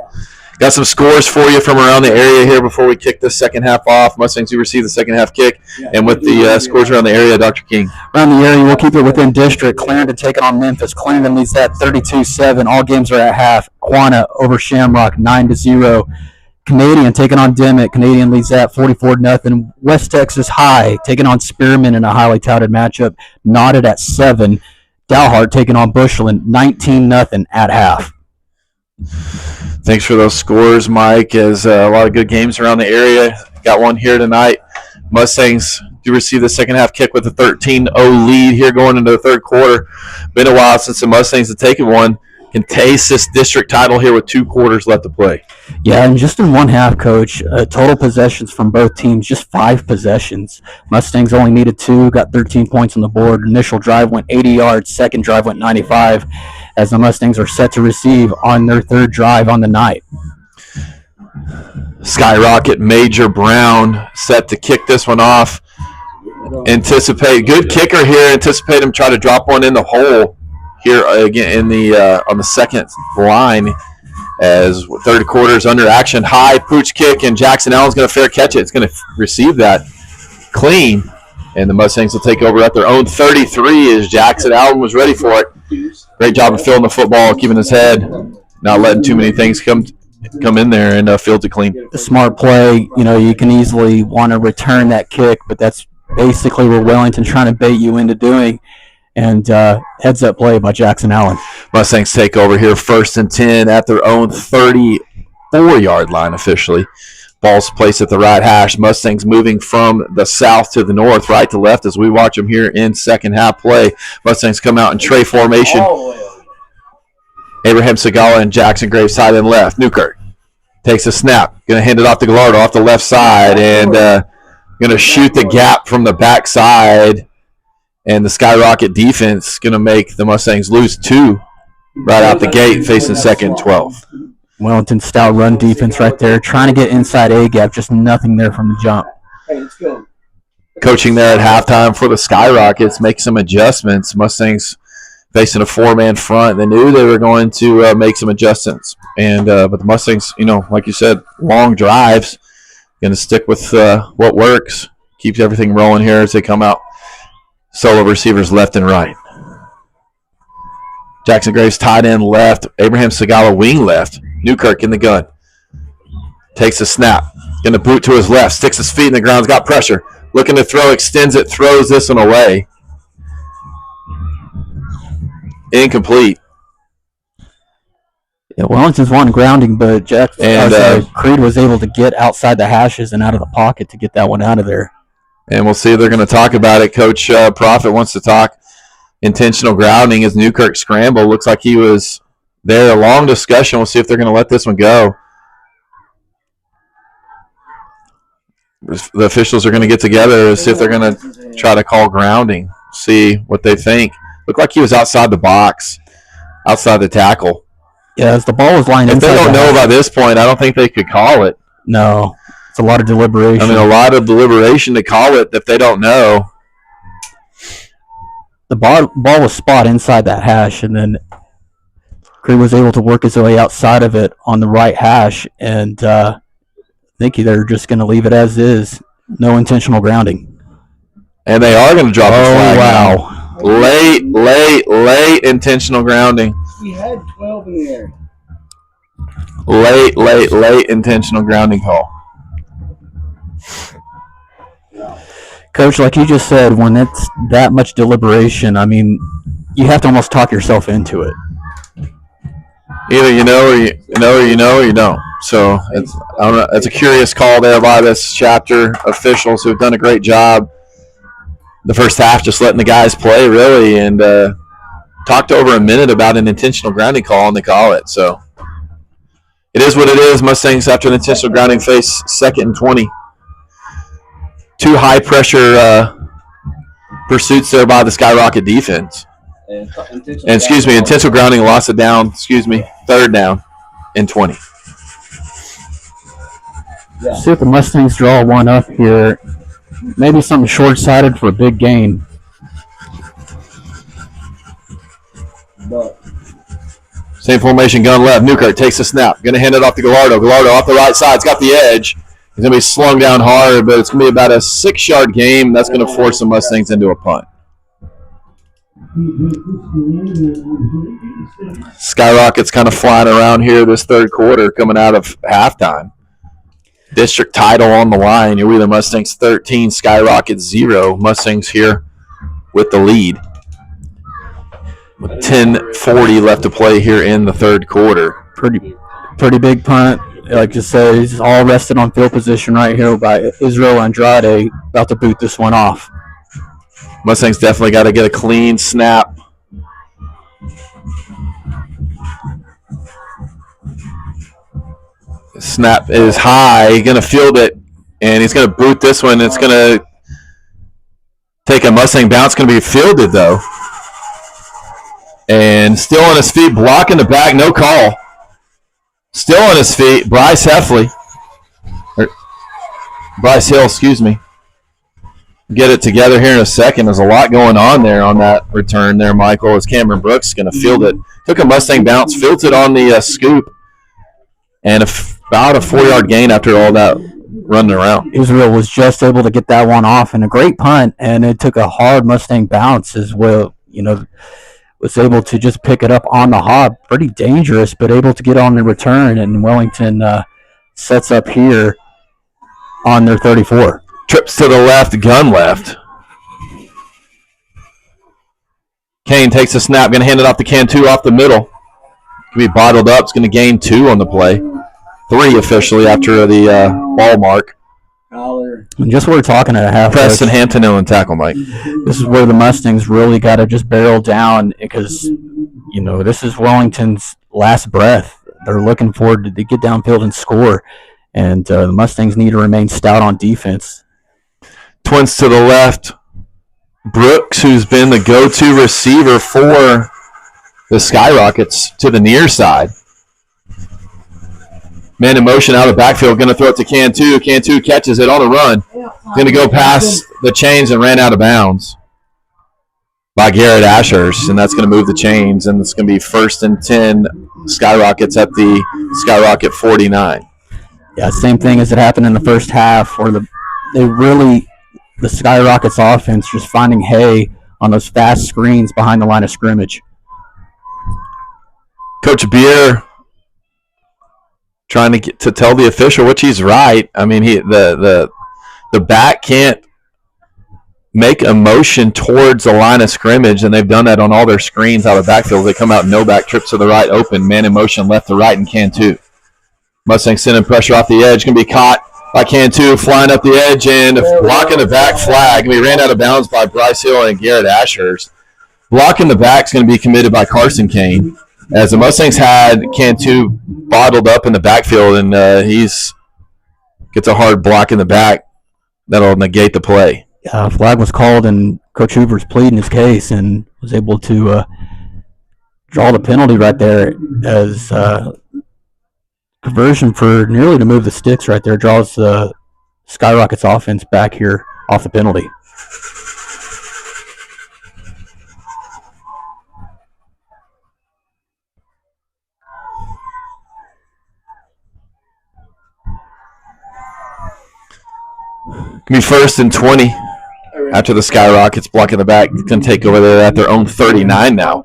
Got some scores for you from around the area here before we kick this second half off. Mustangs do receive the second half kick. And with the scores around the area, Dr. King. Around the area, we'll keep it within district. Clarendon taking on Memphis. Clarendon leads that 32-7. All games are at half. Quanah over Shamrock, 9-0. Canadian taking on Dimmitt. Canadian leads that 44-0. West Texas High taking on Spearman in a highly touted matchup, knotted at 7. Dalhart taking on Bushland, 19-0 at half. Thanks for those scores, Mike, as a lot of good games around the area. Got one here tonight. Mustangs do receive the second half kick with a 13-0 lead here going into the third quarter. Been a while since the Mustangs have taken one. Can taste this district title here with 2 quarters left to play. Yeah, and just in one half, Coach, total possessions from both teams, just 5 possessions. Mustangs only needed 2, got 13 points on the board. Initial drive went 80 yards, second drive went 95, as the Mustangs are set to receive on their third drive on the night. Skyrocket Major Brown set to kick this one off. Anticipate, good kicker here, anticipate him try to drop one in the hole here again in the on the second line as third quarter's under action. High pooch kick, and Jackson Allen's going to fair catch it. It's going to receive that clean, and the Mustangs will take over at their own 33 as Jackson Allen was ready for it. Great job of filling the football, keeping his head, not letting too many things come in there, and fields it clean. A smart play. You can easily want to return that kick, but that's basically what Wellington's trying to bait you into doing. And heads up play by Jackson Allen. Mustangs take over here 1st and 10 at their own 34-yard line officially. Ball's placed at the right hash. Mustangs moving from the south to the north, right to left as we watch them here in second half play. Mustangs come out in tray formation. Abraham Segala and Jackson Graves side and left. Newkirk takes a snap. Going to hand it off to Gallardo off the left side and going to shoot the gap from the backside. And the Skyrocket defense going to make the Mustangs lose 2 right out the gate, facing 2nd and 12. Wellington stout run defense right there, trying to get inside A-gap, just nothing there from the jump. Coaching there at halftime for the Skyrockets, make some adjustments. Mustangs facing a 4-man front. They knew they were going to make some adjustments. And but the Mustangs, like you said, long drives, going to stick with what works, keeps everything rolling here as they come out. Solo receivers left and right. Jackson Graves tight end left. Abraham Segala wing left. Newkirk in the gun. Takes a snap. Going to boot to his left. Sticks his feet in the ground. Got pressure. Looking to throw. Extends it. Throws this one away. Incomplete. Yeah, Wellington's wanting grounding, but Creed was able to get outside the hashes and out of the pocket to get that one out of there. And we'll see if they're going to talk about it. Coach Profit wants to talk intentional grounding as Newkirk scramble. Looks like he was there. A long discussion. We'll see if they're going to let this one go. The officials are going to get together to see if they're going to try to call grounding, see what they think. Looked like he was outside the box, outside the tackle. Yeah, as the ball was lying inside. If they don't know by this point, I don't think they could call it. No. It's a lot of deliberation. I mean, a lot of deliberation to call it if they don't know. The ball was spot inside that hash, and then Creed was able to work his way outside of it on the right hash, and I think they're just going to leave it as is. No intentional grounding. And they are going to drop the flag. Wow. Late intentional grounding. We had 12 in the air. Late intentional grounding call. Coach, like you just said, when it's that much deliberation, I mean, you have to almost talk yourself into it. Either you know or you don't. So I don't know, it's a curious call there by this chapter officials who have done a great job the first half, just letting the guys play really, and talked over a minute about an intentional grounding call, and they call it. So it is what it is. Mustangs, after an intentional grounding, face 2nd and 20. Two high pressure pursuits there by the Skyrocket defense. And intentional grounding, lost it down. 3rd down and 20. Yeah. See if the Mustangs draw one up here. Maybe something short-sighted for a big gain. Same formation, gun left. Newkirk takes the snap. Going to hand it off to Gallardo. Gallardo off the right side. It's got the edge. He's going to be slung down hard, but it's going to be about a 6-yard game. That's going to force the Mustangs into a punt. Skyrockets kind of flying around here this 3rd quarter coming out of halftime. District title on the line. You're Wheeler Mustangs 13, Skyrockets 0. Mustangs here with the lead. With 10:40 left to play here in the 3rd quarter. Pretty big punt. Like you said, he's all rested on field position right here by Israel Andrade. About to boot this one off. Mustangs definitely got to get a clean snap. Snap is high. He's going to field it, and he's going to boot this one. It's going to take a Mustang bounce. Going to be fielded, though. And still on his feet, blocking the back. No call. Still on his feet, Bryce Hill, excuse me. Get it together here in a second. There's a lot going on there on that return there, Michael, as Cameron Brooks going to field it. Took a Mustang bounce, fields it on the scoop, and about a 4-yard gain after all that running around. Israel was just able to get that one off, and a great punt, and it took a hard Mustang bounce as well. Was able to just pick it up on the hop. Pretty dangerous, but able to get on the return, and Wellington sets up here on their 34. Trips to the left, gun left. Kane takes a snap, going to hand it off to Cantu off the middle. Can be bottled up. It's going to gain 2 on the play. 3 officially after the ball mark. And just what we're talking at a half. Preston Hampton on tackle, Mike. This is where the Mustangs really got to just barrel down because, this is Wellington's last breath. They're looking forward to get downfield and score, and the Mustangs need to remain stout on defense. Twins to the left. Brooks, who's been the go-to receiver for the Skyrockets, to the near side. Man in motion out of the backfield, going to throw it to Cantu. Cantu catches it on a run. Going to go past the chains and ran out of bounds by Garrett Ashurst, and that's going to move the chains, and it's going to be 1st and 10 Skyrockets at the Skyrocket 49. Yeah, same thing as it happened in the first half, where the Skyrockets offense just finding hay on those fast screens behind the line of scrimmage. Coach Beer trying to tell the official, which he's right. I mean, the back can't make a motion towards the line of scrimmage, and they've done that on all their screens out of the backfield. They come out no back, trips to the right, open, man in motion left to right, and Cantu. Mustang sending pressure off the edge, going to be caught by Cantu, flying up the edge and blocking the back flag. We ran out of bounds by Bryce Hill and Garrett Ashurst. Blocking the back is going to be committed by Carson Kane, as the Mustangs had Cantu bottled up in the backfield, and he's gets a hard block in the back that'll negate the play. Flag was called, and Coach Hoover's pleading his case and was able to draw the penalty right there as conversion for nearly to move the sticks right there. Draws the Skyrockets offense back here off the penalty. Can be 1st and 20 after the Skyrockets blocking the back. Can take over there at their own 39 now.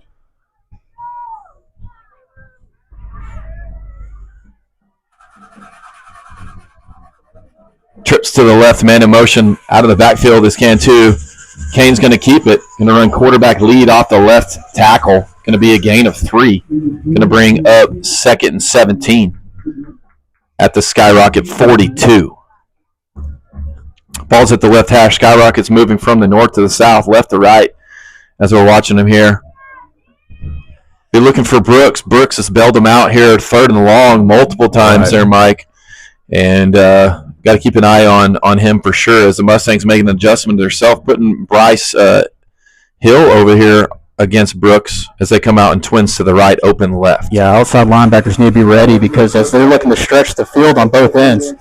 Trips to the left, man in motion out of the backfield is Cantu. Kane's going to keep it. Going to run quarterback lead off the left tackle. Going to be a gain of 3. Going to bring up 2nd and 17 at the Skyrocket 42. Ball's at the left hash. Skyrocket's moving from the north to the south, left to right, as we're watching them here. They're looking for Brooks. Brooks has bailed them out here 3rd and long multiple times there, Mike. And got to keep an eye on him for sure as the Mustangs making an adjustment to themselves, putting Bryce Hill over here against Brooks as they come out and twins to the right, open left. Yeah, outside linebackers need to be ready because as they're looking to stretch the field on both ends.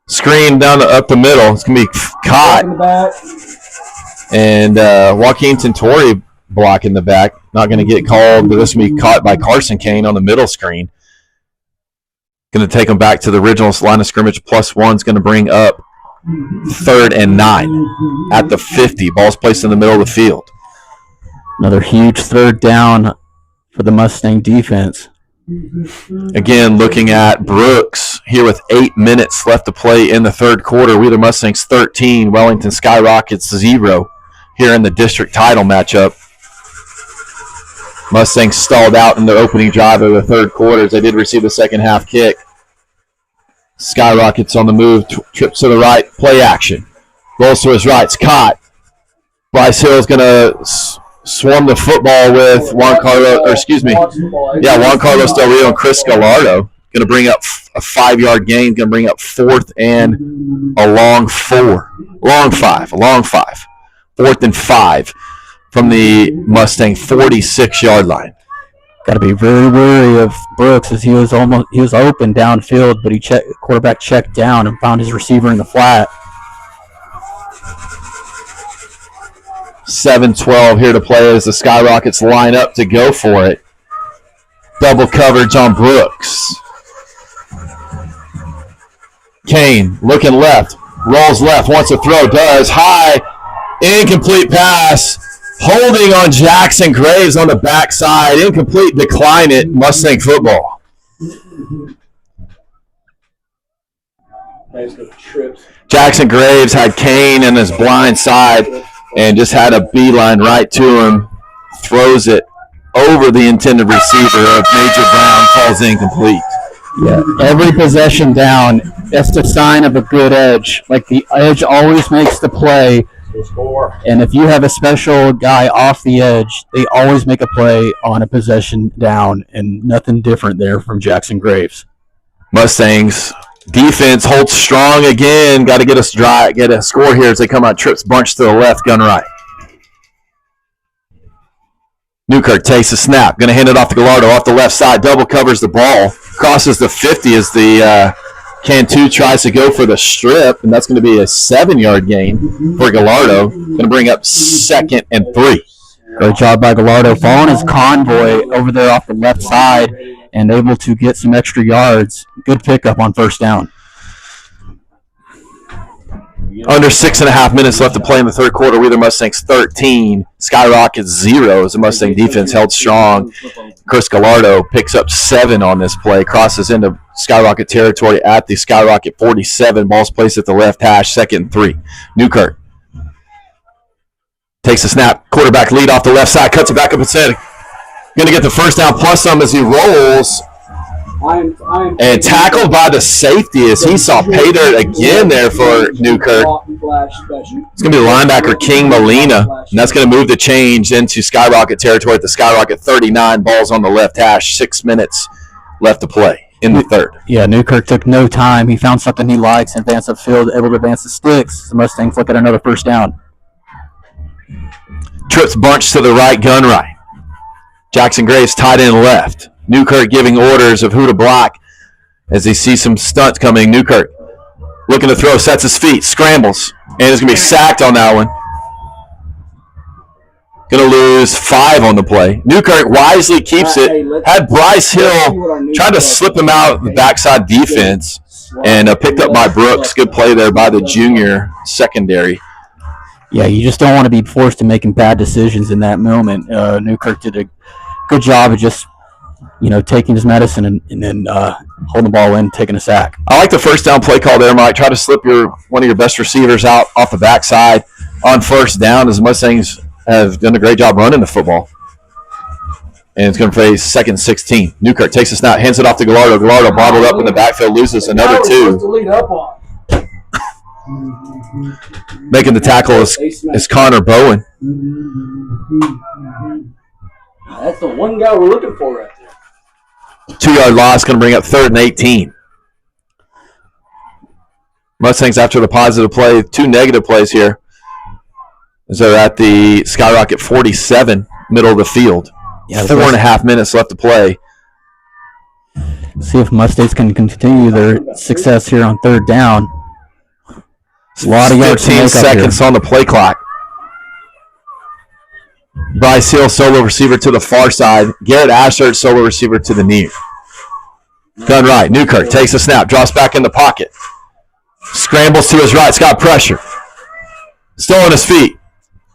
Screen down up the middle. It's going to be caught. And Joaquin Tintori blocking the back. Not going to get called, but this will be caught by Carson Kane on the middle screen. Going to take them back to the original line of scrimmage. +1 is going to bring up 3rd and 9 at the 50. Ball's placed in the middle of the field. Another huge 3rd down for the Mustang defense. Again, looking at Brooks here with 8 minutes left to play in the 3rd quarter. Wheeler Mustangs 13, Wellington Skyrockets 0 here in the district title matchup. Mustangs stalled out in the opening drive of the 3rd quarter as they did receive the second half kick. Skyrockets on the move, trips to the right, play action. Rolls to his right, it's caught. Bryce Hill is going to swarm the football with Juan Carlos Del Rio and Chris Gallardo. Going to bring up a 5-yard gain, going to bring up 4th and a long 5. 4th and 5 from the Mustang 46-yard line. Got to be very wary of Brooks as he was open downfield, but quarterback checked down and found his receiver in the flat. 7-12 here to play as the Skyrockets line up to go for it. Double coverage on Brooks. Kane looking left, rolls left, wants to throw, does, high, incomplete pass, holding on Jackson Graves on the backside, incomplete, decline it, Mustang football. Jackson Graves had Kane in his blind side and just had a beeline right to him, throws it over the intended receiver of Major Brown, falls incomplete. Yeah, every possession down, that's the sign of a good edge. Like the edge always makes the play, and if you have a special guy off the edge, they always make a play on a possession down, and nothing different there from Jackson Graves. Mustangs defense holds strong again. Got to get a score here as they come out. Trips bunch to the left, gun right. Newkirk takes the snap. Going to hand it off to Gallardo off the left side. Double covers the ball. Crosses the 50 as the Cantu tries to go for the strip, and that's going to be a 7-yard gain for Gallardo. Going to bring up 2nd and 3. Great job by Gallardo, following his convoy over there off the left side and able to get some extra yards. Good pickup on 1st down. Under 6.5 minutes left to play in the 3rd quarter. Wheeler Mustangs 13, Skyrockets 0 as the Mustang defense held strong. Chris Gallardo picks up 7 on this play, crosses into Skyrocket territory at the Skyrocket 47. Ball's placed at the left hash, 2nd and 3. Newkirk takes the snap, quarterback lead off the left side, cuts it back up instead. Going to get the 1st down plus some as he rolls. And tackled by the safety as he saw pay dirt again there for Newkirk. It's going to be the linebacker King Molina, and that's going to move the change into Skyrocket territory at the Skyrocket 39. Ball's on the left hash, 6 minutes left to play in the 3rd. Yeah, Newkirk took no time. He found something he likes and advanced upfield, able to advance the sticks. The Mustangs look at another 1st down. Trips bunch to the right, gun right. Jackson Graves tight end left. Newkirk giving orders of who to block as he sees some stunts coming. Newkirk looking to throw, sets his feet, scrambles, and is going to be sacked on that one. Going to lose 5 on the play. Newkirk wisely keeps it. Had Bryce Hill try to slip him out of the backside defense and picked up by Brooks. Good play there by the junior secondary. Yeah, you just don't want to be forced to making bad decisions in that moment. Newkirk did a good job of just taking his medicine and then holding the ball in, taking a sack. I like the 1st down play call there, Mike. Try to slip one of your best receivers out off the backside on 1st down as the Mustangs have done a great job running the football. And it's going to face 2nd and 16. Newkirk takes a snap, hands it off to Gallardo. Gallardo bottled up in the backfield, loses another 2. Making the tackle is Connor Bowen. That's the one guy we're looking for right there. 2-yard loss, going to bring up 3rd and 18. Mustangs, after the positive play, 2 negative plays here, as they're at the Skyrocket 47, middle of the field. Yeah, 4.5 minutes left to play. See if Mustangs can continue their success here on 3rd down. A lot of yards. 15 seconds on the play clock. Bryce Hill, solo receiver to the far side. Garrett Ashford, solo receiver to the near. Gun right. Newkirk takes a snap, drops back in the pocket. Scrambles to his right. It's got pressure. Still on his feet.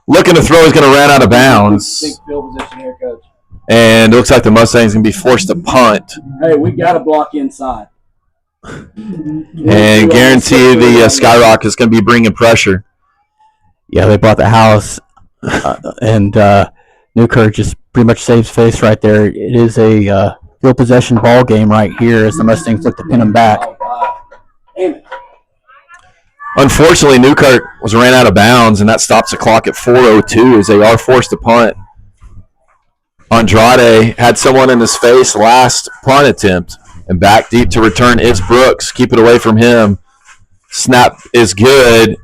Looking to throw. He's going to run out of bounds. Big field position here, Coach. And it looks like the Mustangs are going to be forced to punt. Hey, we got to block inside. And guarantee the Skyrock is going to be bringing pressure. Yeah, they bought the house. And Newkirk just pretty much saves face right there. It is a field possession ball game right here as the Mustangs look to pin them back. Unfortunately, Newkirk ran out of bounds, and that stops the clock at 4:02 as they are forced to punt. Andrade had someone in his face last punt attempt, and back deep to return is Brooks. Keep it away from him. Snap is good.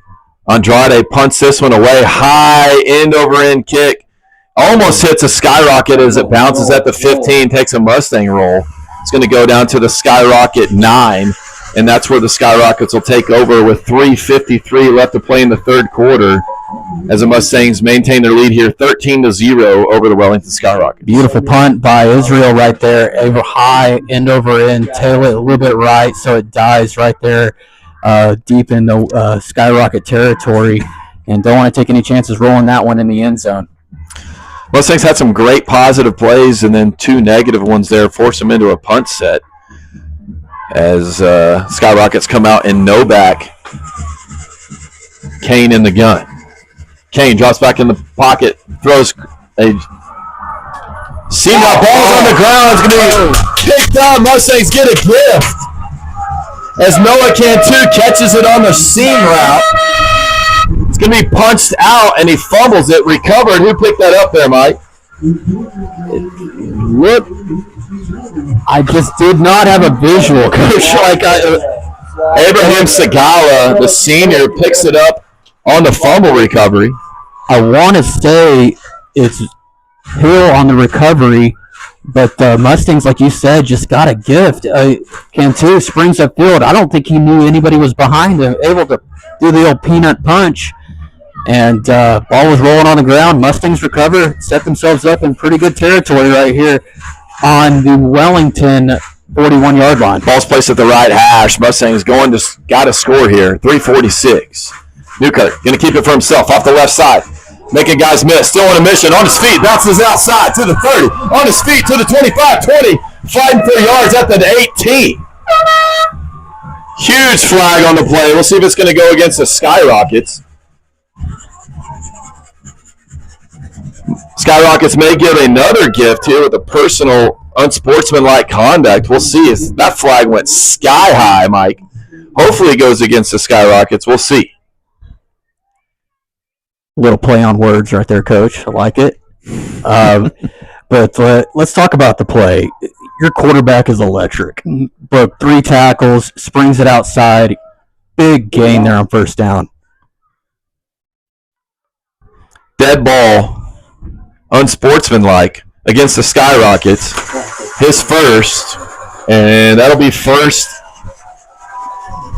Andrade punts this one away. High end-over-end kick. Almost hits a Skyrocket as it bounces at the 15, takes a Mustang roll. It's going to go down to the Skyrocket 9, and that's where the Skyrockets will take over with 3:53 left to play in the 3rd quarter as the Mustangs maintain their lead here 13-0 over the Wellington Skyrockets. Beautiful punt by Israel right there. Over high, end over end, tail it a little bit right so it dies right there deep in the Skyrocket territory, and don't want to take any chances rolling that one in the end zone. Mustangs had some great positive plays and then 2 negative ones there, forced them into a punt set as Skyrockets come out in no back. Kane in the gun. Kane drops back in the pocket, throws a seam route. Ball's on the ground. It's going to be picked up. Mustangs get a gift as Noah Cantu catches it on the seam route. It's going to be punched out, and he fumbles it. Recovered. Who picked that up there, Mike? Look, I just did not have a visual, Coach. Abraham Segala, the senior, picks it up on the fumble recovery. I want to say it's Hill on the recovery, but the Mustangs, like you said, just got a gift. Cantu springs upfield. I don't think he knew anybody was behind him, able to do the old peanut punch. And ball was rolling on the ground. Mustangs recover, set themselves up in pretty good territory right here on the Wellington 41-yard line. Ball's placed at the right hash. Mustangs got to score here. 3:46. Newkirk going to keep it for himself off the left side. Making guys miss. Still on a mission. On his feet. Bounces outside to the 30. On his feet to the 25, 20. Fighting for yards at the 18. Huge flag on the play. We'll see if it's going to go against the Skyrockets. Skyrockets may get another gift here with a personal unsportsmanlike conduct. We'll see if that flag went sky high, Mike. Hopefully it goes against the Skyrockets. We'll see. Little play on words right there, Coach. I like it. But let's talk about the play. Your quarterback is electric. Broke 3 tackles, springs it outside. Big gain there on 1st down. Dead ball, unsportsmanlike, against the Skyrockets. His first, and that'll be 1st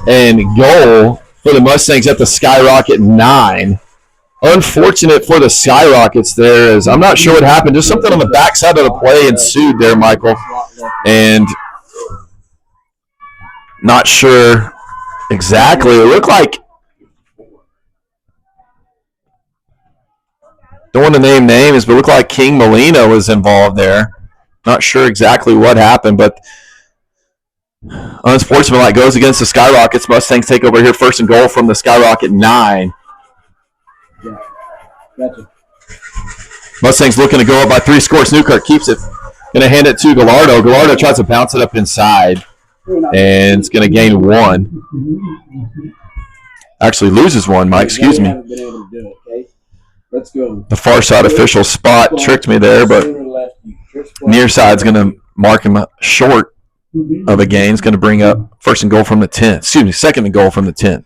and goal for the Mustangs at the Skyrocket 9. Unfortunate for the Skyrockets there, as I'm not sure what happened. Just something on the backside of the play ensued there, Michael. And not sure exactly. It looked like, don't want to name names, but it looked like King Molina was involved there. Not sure exactly what happened, but unsportsmanlike goes against the Skyrockets. Mustangs take over here 1st and goal from the Skyrocket 9. Yeah, gotcha. Mustangs looking to go up by 3 scores. Newkirk keeps it. Going to hand it to Gallardo. Gallardo tries to bounce it up inside, and it's going to gain 1. Actually loses 1, Mike. Excuse me. Let's go. The far side official spot tricked me there, but near side's going to mark him short of a gain. It's going to bring up first and goal from the 10. Excuse me, second and goal from the 10.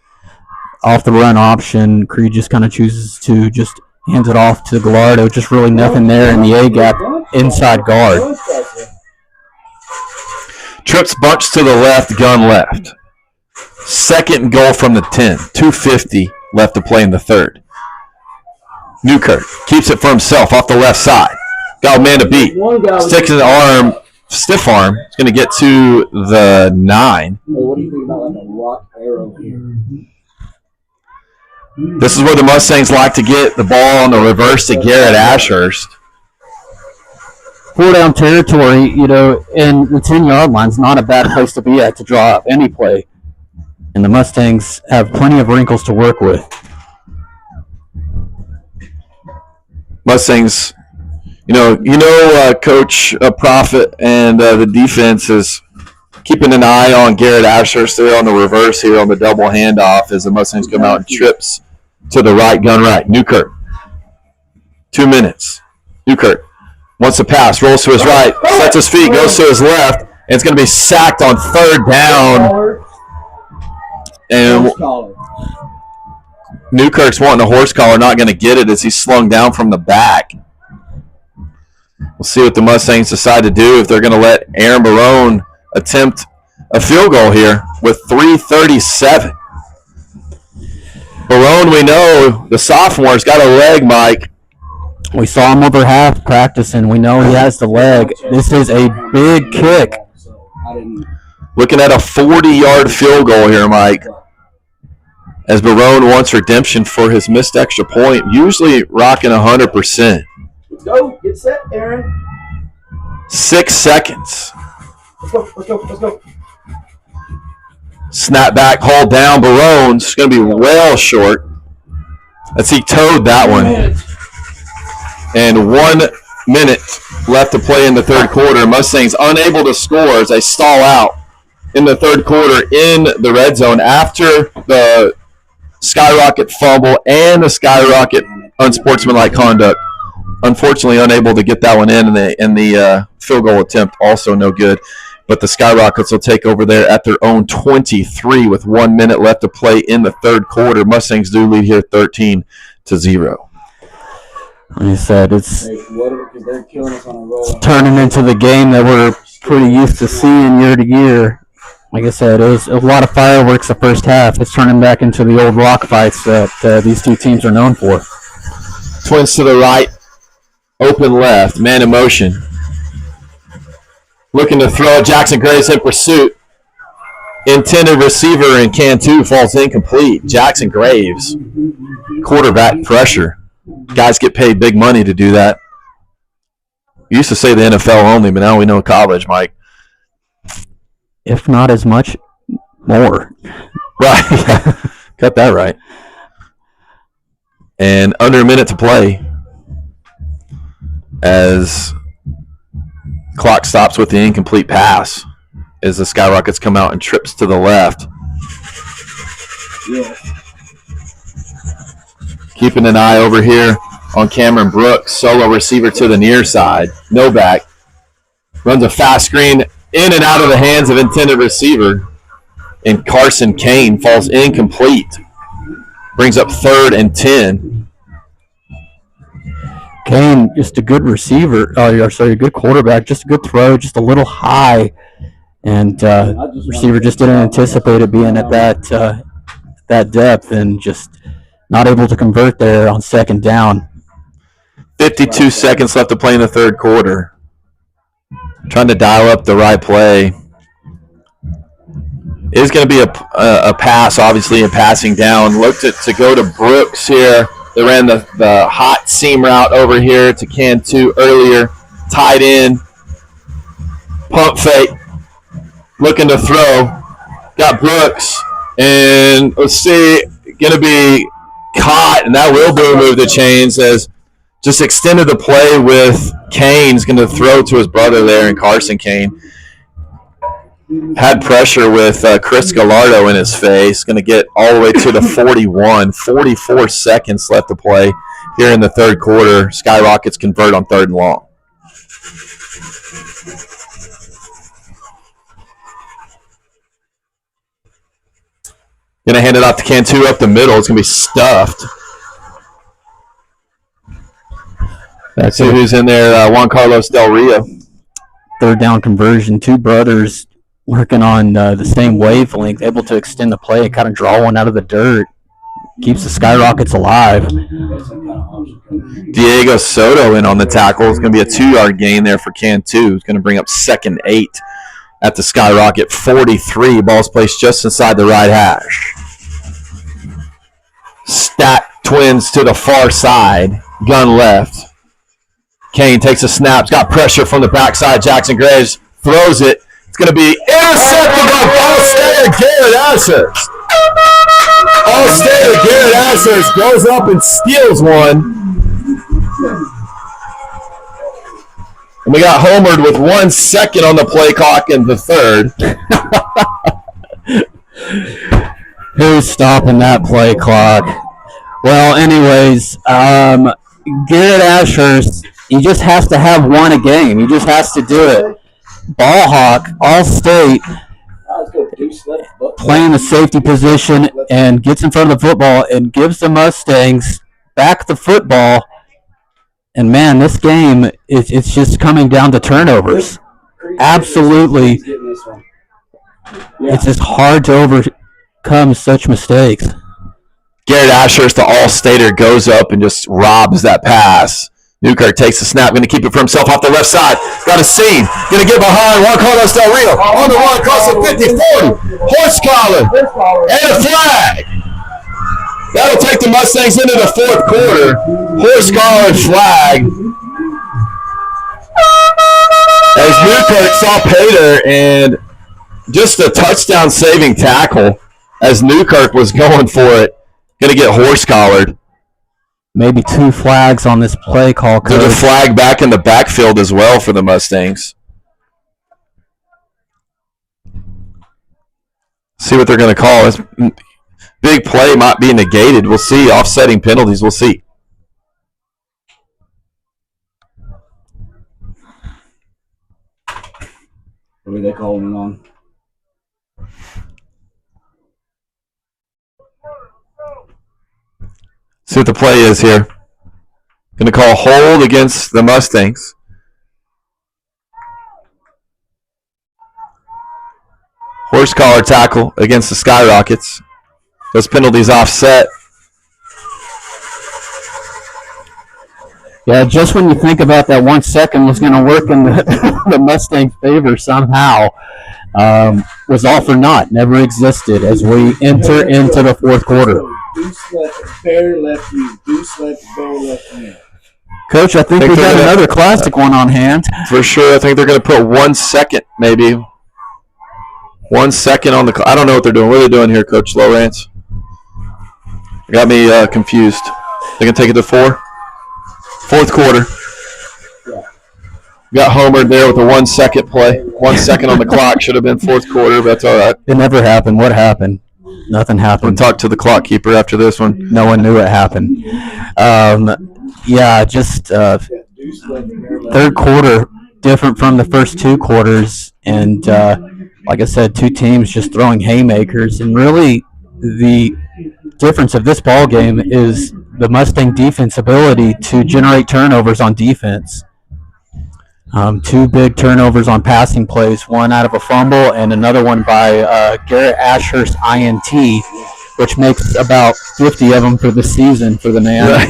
Off the run option, Creed just kind of chooses to just hands it off to Gallardo. Just really nothing there in the A gap inside guard. Trips bunch to the left, gun left. Second and goal from the 10. 2:50 left to play in the third. Newkirk keeps it for himself off the left side. Got a man to beat. Sticks in the arm, stiff arm. It's going to get to the 9. What do you think about like a rock arrow here? This is where the Mustangs like to get the ball on the reverse to Garrett Ashurst. 4 down territory, and the 10-yard line's not a bad place to be at to draw up any play. And the Mustangs have plenty of wrinkles to work with. Mustangs, Coach Prophet and the defense is keeping an eye on Garrett Ashurst there on the reverse here on the double handoff as the Mustangs come out and trips to the right, gun right. Newkirk, 2 minutes. Newkirk wants to pass, rolls to his right, sets his feet, goes to his left, and it's going to be sacked on third down. And Newkirk's wanting a horse collar, not going to get it as he's slung down from the back. We'll see what the Mustangs decide to do if they're going to let Aaron Barone attempt a field goal here with 3:37. Barone, we know, the sophomore's got a leg, Mike. We saw him over half practicing. We know he has the leg. This is a big kick. Looking at a 40-yard field goal here, Mike. As Barone wants redemption for his missed extra point, usually rocking 100%. Let's go. Get set, Aaron. 6 seconds. Let's go. Snap back, hold down. Barone's going to be well short. Let's see, towed that one. And 1 minute left to play in the third quarter. Mustangs unable to score as they stall out in the third quarter in the red zone after the skyrocket fumble and the skyrocket unsportsmanlike conduct. Unfortunately, unable to get that one in, and the field goal attempt also no good. But the Skyrockets will take over there at their own 23 with 1 minute left to play in the third quarter. Mustangs do lead here 13-0. Like I said, it's turning into the game that we're pretty used to seeing year to year. Like I said, it was a lot of fireworks the first half. It's turning back into the old rock fights that these two teams are known for. Twins to the right, open left, man in motion. Looking to throw. Jackson Graves in pursuit. Intended receiver in Cantu falls incomplete. Jackson Graves, quarterback pressure. Guys get paid big money to do that. We used to say the NFL only, but now we know college, Mike. If not as much, more. Right. Got that right. And under a minute to play as clock stops with the incomplete pass as the Skyrockets come out and trips to the left. Yeah. Keeping an eye over here on Cameron Brooks, solo receiver to the near side. Novak runs a fast screen in and out of the hands of intended receiver. And Carson Kane falls incomplete. Brings up 3rd and 10. Kane, just a good receiver. A good quarterback. Just a good throw, just a little high. And receiver just didn't anticipate it being at that depth and just not able to convert there on second down. 52 seconds left to play in the third quarter. Trying to dial up the right play. It is going to be a pass, obviously, a passing down. Looked to go to Brooks here. They ran the hot seam route over here to Cantu earlier. Tied in. Pump fake. Looking to throw. Got Brooks. And let's see. Going to be caught. And that will move the chains as just extended the play with Kane's going to throw to his brother there, and Carson Kane had pressure with Chris Gallardo in his face. Going to get all the way to the 41. 44 seconds left to play here in the third quarter. Skyrockets convert on 3rd and long. Going to hand it off to Cantu up the middle. It's going to be stuffed. Let's see who's in there. Juan Carlos Del Rio. 3rd down conversion. Two brothers working on the same wavelength, able to extend the play and kind of draw one out of the dirt. Keeps the Skyrockets alive. Diego Soto in on the tackle. It's going to be a 2-yard gain there for Cantu. It's going to bring up 2nd 8 at the Skyrocket 43. Ball's placed just inside the right hash. Stack Twins to the far side. Gun left. Kane takes a snap. He's got pressure from the backside. Jackson Graves throws it. It's going to be intercepted by All-State Garrett Ashurst. All-State Garrett Ashurst goes up and steals one. And we got homered with 1 second on the play clock in the third. Who's stopping that play clock? Well, anyways, Garrett Ashurst, he just has to have one a game. He just has to do it. Ball hawk, All-State, playing the safety position and gets in front of the football and gives the Mustangs back the football. And, man, this game, it's just coming down to turnovers. Absolutely. It's just hard to overcome such mistakes. Garrett Ashurst, the All-Stater, goes up and just robs that pass. Newkirk takes the snap, going to keep it for himself off the left side. Got a seam. Going to get behind Juan Carlos Del Rio. On the run across the 50-40. Horse collar. And a flag. That'll take the Mustangs into the 4th quarter. Horse collar flag. As Newkirk saw Pater and just a touchdown saving tackle as Newkirk was going for it. Going to get horse collared. Maybe 2 flags on this play call. There's a flag back in the backfield as well for the Mustangs. See what they're going to call. This big play might be negated. We'll see. Offsetting penalties. We'll see. What are they calling it on? See what the play is here. Going to call hold against the Mustangs. Horse collar tackle against the Skyrockets. Those penalties offset. Yeah, just when you think about that 1 second was going to work in the Mustangs' favor somehow, was all for naught. Never existed as we enter into the 4th quarter. Deuce left, bear left knee. Deuce left, bear left knee. Coach, I think we got another classic one on hand. For sure. I think they're going to put 1 second, maybe. 1 second on the clock. I don't know what they're doing. What are they doing here, Coach Lawrence? Got me confused. They're going to take it to 4? 4th quarter. Got homered there with a 1 second play. 1 second on the clock. Should have been 4th quarter, but that's all right. It never happened. What happened? Nothing happened. We'll talk to the clock keeper after this one. No one knew it happened. Just 3rd quarter different from the first 2 quarters. And like I said, 2 teams just throwing haymakers. And really the difference of this ball game is the Mustang defense ability to generate turnovers on defense. 2 big turnovers on passing plays, one out of a fumble and another one by Garrett Ashurst INT, which makes about 50 of them for the season for the man. Right.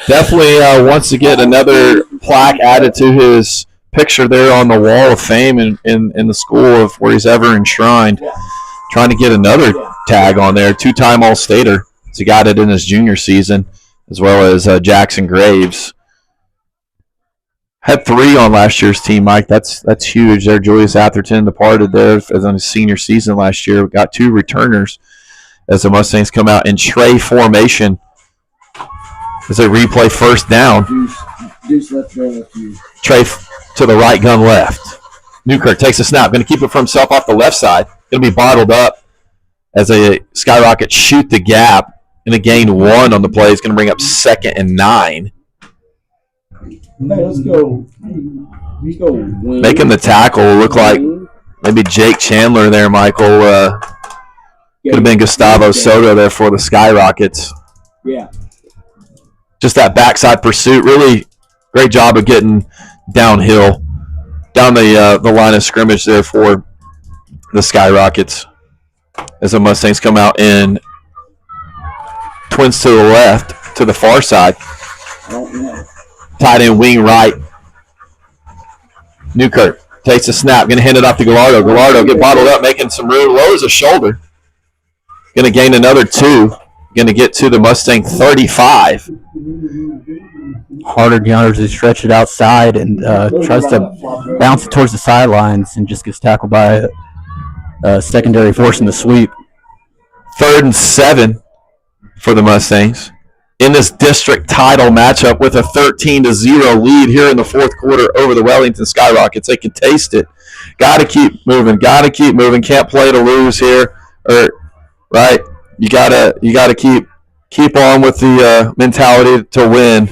Definitely wants to get another plaque added to his picture there on the wall of fame in the school of where he's ever enshrined. Trying to get another tag on there, 2-time All-Stater. He got it in his junior season, as well as Jackson Graves. Had 3 on last year's team, Mike. That's huge there. Julius Atherton departed there as on his senior season last year. We got 2 returners as the Mustangs come out in tray formation As they replay first down. Deuce left go. Trey to the right, gun left. Newkirk takes a snap. Going to keep it for himself off the left side. Going to be bottled up as a Skyrockets shoot the gap. Going to gain 1 on the play. It's going to bring up 2nd and 9. Hey, let's go. Wing. Making the tackle look like maybe Jake Chandler there, Michael. Could have been Gustavo Soto there for the Skyrockets. Yeah. Just that backside pursuit. Really great job of getting downhill, down the line of scrimmage there for the Skyrockets. As the Mustangs come out in twins to the left, to the far side. Tight end wing right. Newkirk takes a snap. Going to hand it off to Gallardo. Gallardo get bottled up, making some room. Lowers a shoulder. Going to gain another 2. Going to get to the Mustang 35. Harder Youngers to stretch it outside and tries to bounce it towards the sidelines and just gets tackled by a secondary force in the sweep. 3rd and 7 for the Mustangs in this district title matchup with a 13-0 lead here in the 4th quarter over the Wellington Skyrockets. They can taste it. Got to keep moving. Got to keep moving. Can't play to lose here. Right? You gotta keep on with the mentality to win.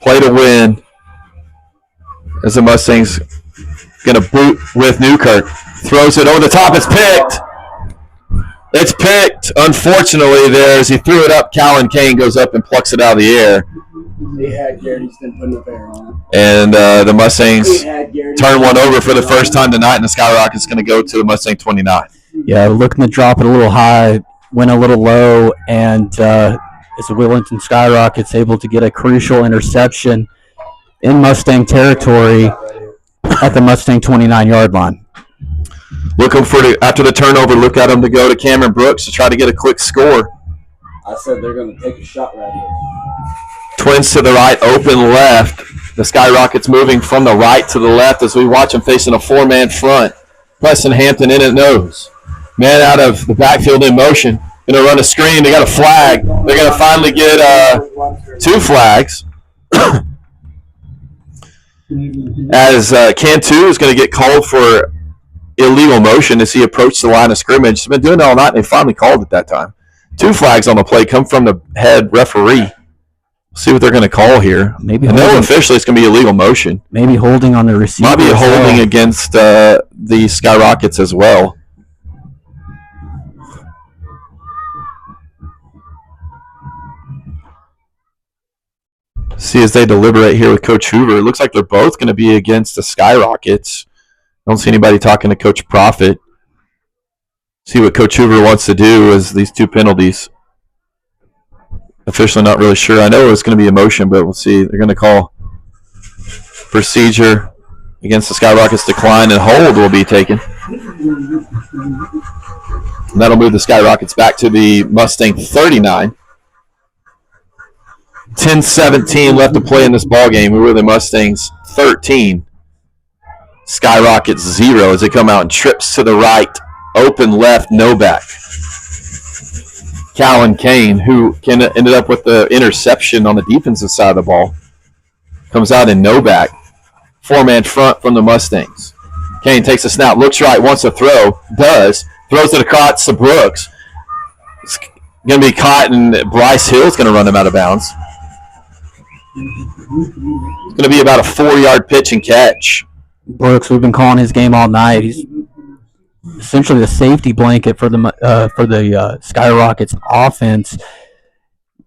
Play to win. As the Mustangs gonna boot with Newkirk. Throws it over the top. It's picked. It's picked. Unfortunately, there as he threw it up, Callan Kane goes up and plucks it out of the air. They had Garrett Easton putting a bear on it. And the Mustangs turn one over for the first time tonight, and the Skyrockets going to go to the Mustang 29. Yeah, looking to drop it a little high, went a little low, and as the Wellington Skyrockets able to get a crucial interception in Mustang territory at the Mustang 29-yard line. Looking for after the turnover, look at them to go to Cameron Brooks to try to get a quick score. I said they're going to take a shot right here. Twins to the right, open left. The Skyrockets moving from the right to the left as we watch them facing a 4-man front. Preston Hampton in at nose. Man out of the backfield in motion. Going to run a screen. They got a flag. They're going to finally get 2 flags. As Cantu is going to get called for illegal motion as he approached the line of scrimmage. He's been doing it all night, and they finally called it that time. 2 flags on the play come from the head referee. See what they're going to call here. Maybe and then officially it's going to be illegal motion. Maybe holding on the receiver. Might be holding against the Skyrockets as well. See as they deliberate here with Coach Hoover. It looks like they're both going to be against the Skyrockets. Don't see anybody talking to Coach Profit. See what Coach Hoover wants to do as these 2 penalties. Officially not really sure. I know it's going to be a motion, but we'll see. They're going to call procedure against the Skyrockets decline, and hold will be taken. And that'll move the Skyrockets back to the Mustang 39. 10-17 left to play in this ballgame. We were the Mustangs 13. Skyrockets 0 as they come out and trips to the right. Open left, no back. Callan Kane, who ended up with the interception on the defensive side of the ball, comes out in no back. 4-man front from the Mustangs. Kane takes a snap, looks right, wants to throw, does, throws it across to Brooks. It's going to be caught, and Bryce Hill's going to run him out of bounds. It's going to be about a 4-yard pitch and catch. Brooks, we've been calling his game all night. He's essentially the safety blanket for the Skyrockets offense.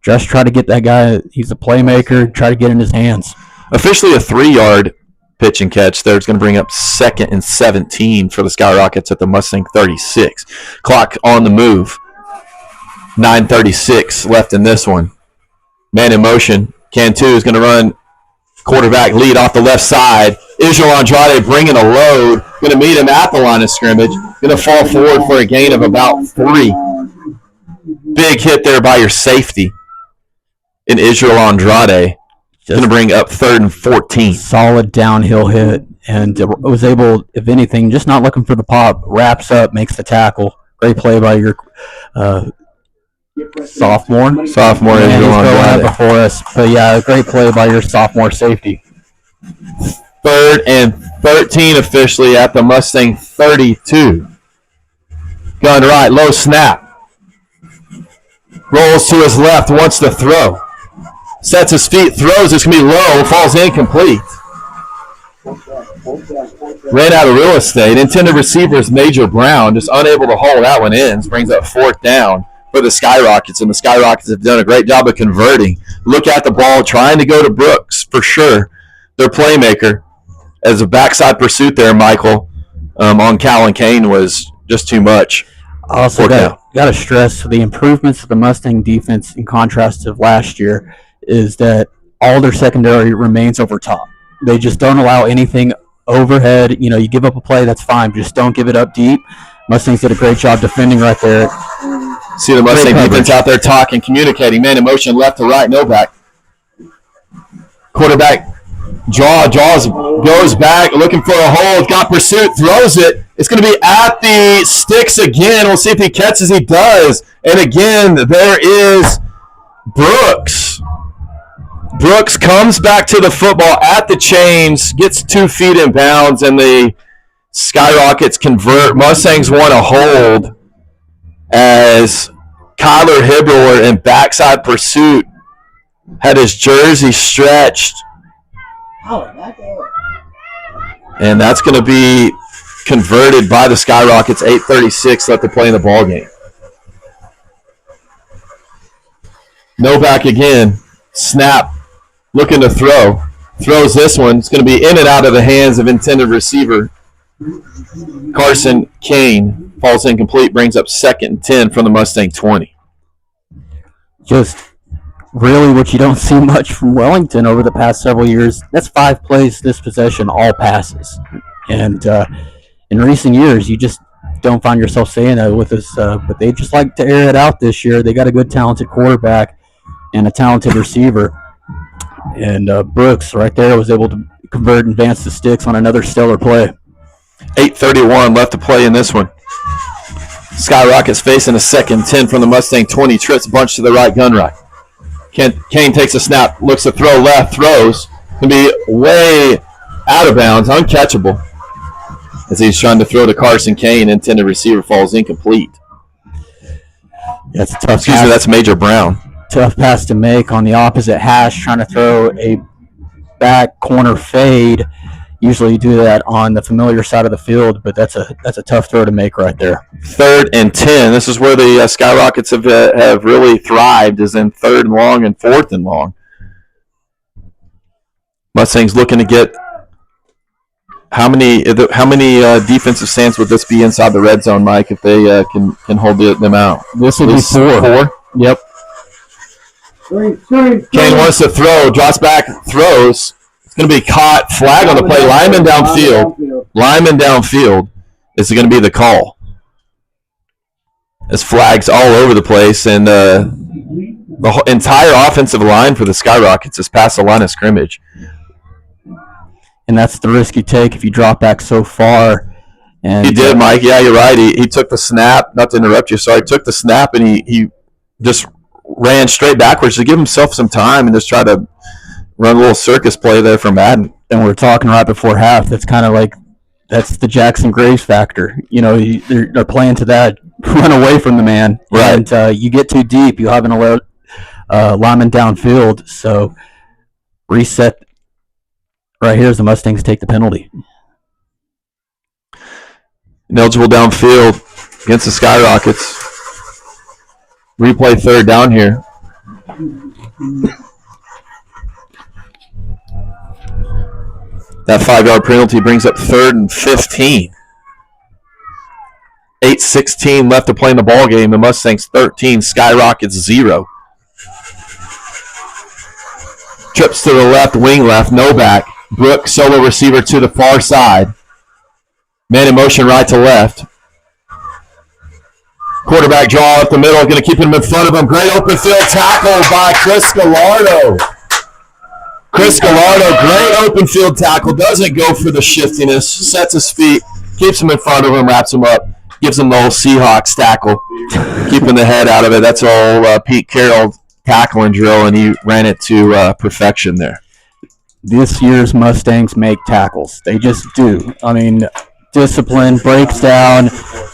Just try to get that guy. He's a playmaker. Try to get in his hands. Officially a 3-yard pitch and catch there. It's going to bring up 2nd and 17 for the Skyrockets at the Mustang 36. Clock on the move. 9:36 left in this one. Man in motion. Cantu is going to run quarterback lead off the left side. Israel Andrade bringing a load. Going to meet him at the line of scrimmage. Going to fall forward for a gain of about 3. Big hit there by your safety in Israel Andrade. Going to bring up 3rd and 14. Solid downhill hit. And was able, if anything, just not looking for the pop. Wraps up, makes the tackle. Great play by your Sophomore. Israel He's going Andrade. before us. But yeah, a great play by your sophomore safety. 3rd and 13 officially at the Mustang 32. Gun right, low snap. Rolls to his left, wants to throw. Sets his feet, throws, it's going to be low, falls incomplete. Ran out of real estate. Intended receiver is Major Brown, just unable to haul that one in. Brings up 4th down for the Skyrockets, and the Skyrockets have done a great job of converting. Look at the ball, trying to go to Brooks for sure. Their playmaker, as a backside pursuit there, Michael, on Callan Kane was just too much. Also got to stress the improvements of the Mustang defense in contrast to last year is that all their secondary remains over top. They just don't allow anything overhead. You know, you give up a play, that's fine. Just don't give it up deep. Mustangs did a great job defending right there. See the Mustang defense out there talking, communicating. Man in motion, left to right, no back. Quarterback Jaws goes back, looking for a hold, got pursuit, throws it. It's going to be at the sticks again. We'll see if he catches. He does. And again, there is Brooks. Brooks comes back to the football at the chains, gets 2 feet in bounds, and the Skyrockets convert. Mustangs want to hold as Kyler Hibbeler in backside pursuit had his jersey stretched. And that's going to be converted by the Skyrockets. 8:36 left to play in the ball game. No back again. Snap. Looking to throw. Throws this one. It's going to be in and out of the hands of intended receiver Carson Kane. Falls incomplete. Brings up 2nd and 10 from the Mustang 20. Just really what you don't see much from Wellington over the past several years. That's 5 plays this possession, all passes. And in recent years, you just don't find yourself saying that with us. But they just like to air it out this year. They got a good, talented quarterback and a talented receiver. And Brooks right there was able to convert and advance the sticks on another stellar play. 8:31 left to play in this one. Skyrockets facing a 2nd and 10 from the Mustang 20. Trips bunch to the right, gun right. Kane takes a snap, looks to throw left, throws. Can be way out of bounds, uncatchable. As he's trying to throw to Carson Kane, intended receiver falls incomplete. That's a tough Excuse me, that's Major Brown. Tough pass to make on the opposite hash, trying to throw a back corner fade. Usually you do that on the familiar side of the field, but that's a tough throw to make right there. 3rd and 10. This is where the Skyrockets have really thrived, is in 3rd and long and 4th and long. Mustangs looking to get how many defensive stands would this be inside the red zone, Mike, if they can hold them out? This would be 4. Yep. Kane wants to throw, drops back, throws. It's going to be caught. Flag on the play. Lyman downfield. Lyman downfield is going to be the call. There's flags all over the place, and the entire offensive line for the Skyrockets is past the line of scrimmage. And that's the risk you take if you drop back so far. And he did, Mike. Yeah, you're right. He took the snap. Not to interrupt you. Sorry. Took the snap, and he just ran straight backwards to give himself some time and just try to run a little circus play there for Madden. And we're talking right before half. That's kind of like that's the Jackson Graves factor. You know, they're playing to that. Run away from the man. Right. And you get too deep. You haven't allowed lineman downfield. So reset right here as the Mustangs take the penalty. Eligible downfield against the Skyrockets. Replay 3rd down here. That 5-yard penalty brings up 3rd and 15. 8:16 left to play in the ball game. The Mustangs 13, Skyrockets 0. Trips to the left, wing left, no back. Brooks, solo receiver to the far side. Man in motion right to left. Quarterback draw up the middle, going to keep him in front of him. Great open field tackle by Chris Gallardo. Chris Gallardo, great open field tackle. Doesn't go for the shiftiness. Sets his feet, keeps him in front of him, wraps him up. gives them the old Seahawks tackle, keeping the head out of it. That's all Pete Carroll tackling drill, and he ran it to perfection there. This year's Mustangs make tackles. They just do. I mean, discipline, breaks down,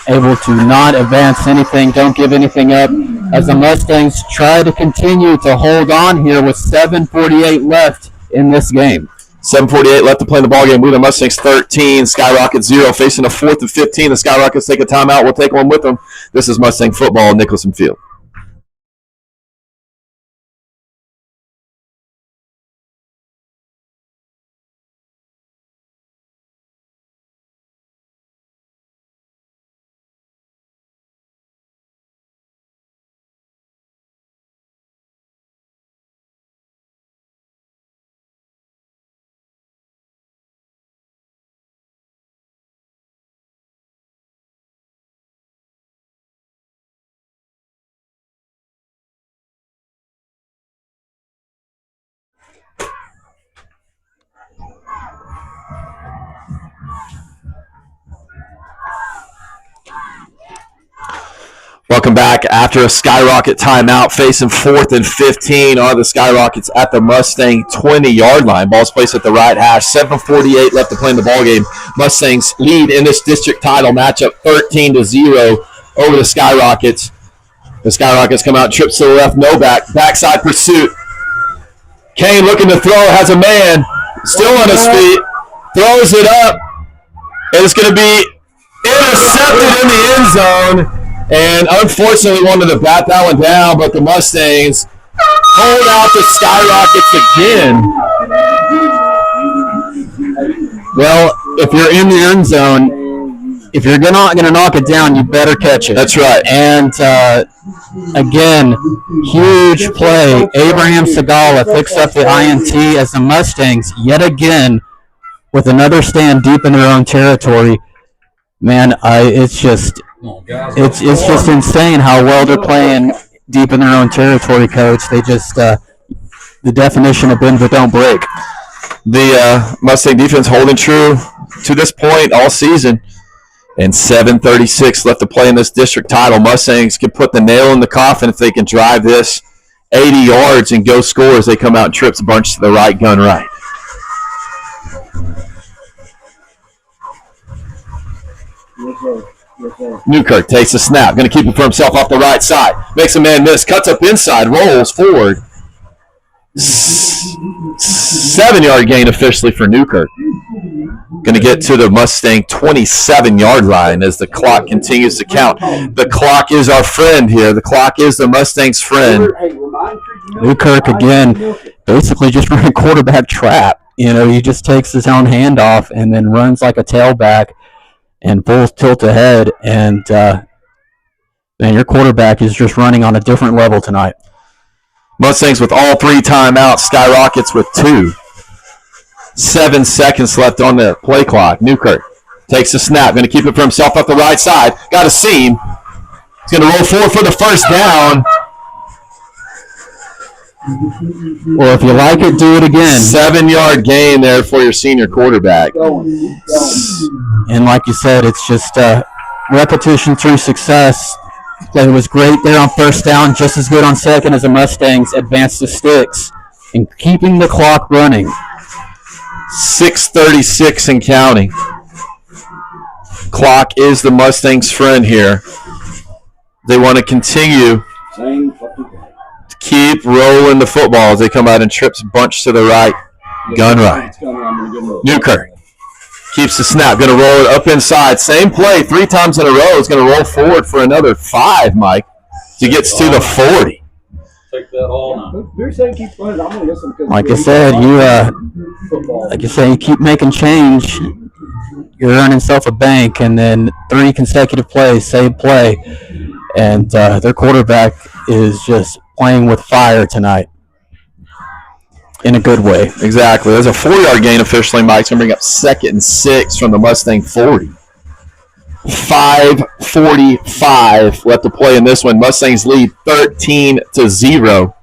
able to not advance anything, don't give anything up, as the Mustangs try to continue to hold on here with 7:48 left in this game. 7:48 left to play in the ballgame. We're the Mustangs 13, Skyrockets 0, facing a 4th and 15. The Skyrockets take a timeout. We'll take one with them. This is Mustang football, Nicholson Field. Welcome back after a Skyrocket timeout, facing 4th and 15 are the Skyrockets at the Mustang 20-yard line. Ball's placed at the right hash. 7:48 left to play in the ballgame. Mustangs lead in this district title matchup 13-0 over the Skyrockets. The Skyrockets come out, trips to the left, no backside pursuit. Kane looking to throw, has a man, still on his feet, throws it up, and it's going to be intercepted in the end zone. And unfortunately wanted to bat that one down, but the Mustangs hold out the Skyrockets again. Well, if you're in the end zone, if you're not going to knock it down, you better catch it. That's right. And again, huge play. Abraham Segala picks up the INT as the Mustangs, yet again, with another stand deep in their own territory. Man, it's just insane how well they're playing deep in their own territory, Coach. They just the definition of bend but don't break. The Mustang defense holding true to this point all season. And 7:36 left to play in this district title. Mustangs can put the nail in the coffin if they can drive this 80 yards and go score as they come out and trips a bunch to the right, gun right. Newkirk takes a snap. Going to keep it for himself off the right side. Makes a man miss. Cuts up inside. Rolls forward. 7-yard gain officially for Newkirk. Going to get to the Mustang 27-yard line as the clock continues to count. The clock is our friend here. The clock is the Mustang's friend. Newkirk again, basically just running quarterback trap. You know, he just takes his own handoff and then runs like a tailback and full tilt ahead, and man, your quarterback is just running on a different level tonight. Mustangs with all 3 timeouts. Skyrockets with 2. 7 seconds left on the play clock. Newkirk takes a snap. Going to keep it for himself up the right side. Got a seam. He's going to roll forward for the first down. Well, if you like it, do it again. 7-yard gain there for your senior quarterback. And like you said, it's just repetition through success. It was great there on first down, just as good on second as the Mustangs advanced the sticks and keeping the clock running. 6:36 and counting. Clock is the Mustangs' friend here. They want to continue to keep rolling the football as they come out and trips bunch to the right, gun right. Newkirk keeps the snap, going to roll it up inside. Same play 3 times in a row. It's going to roll forward for another 5, Mike, to get to the 40. Take that all now. Like I said, you keep making change. You're earning yourself a bank, and then 3 consecutive plays, same play, and their quarterback is just playing with fire tonight. In a good way. Exactly. There's a 4-yard gain officially. Mike's going to bring up 2nd and 6 from the Mustang 40. 5:45 left to play in this one. Mustangs lead 13-0.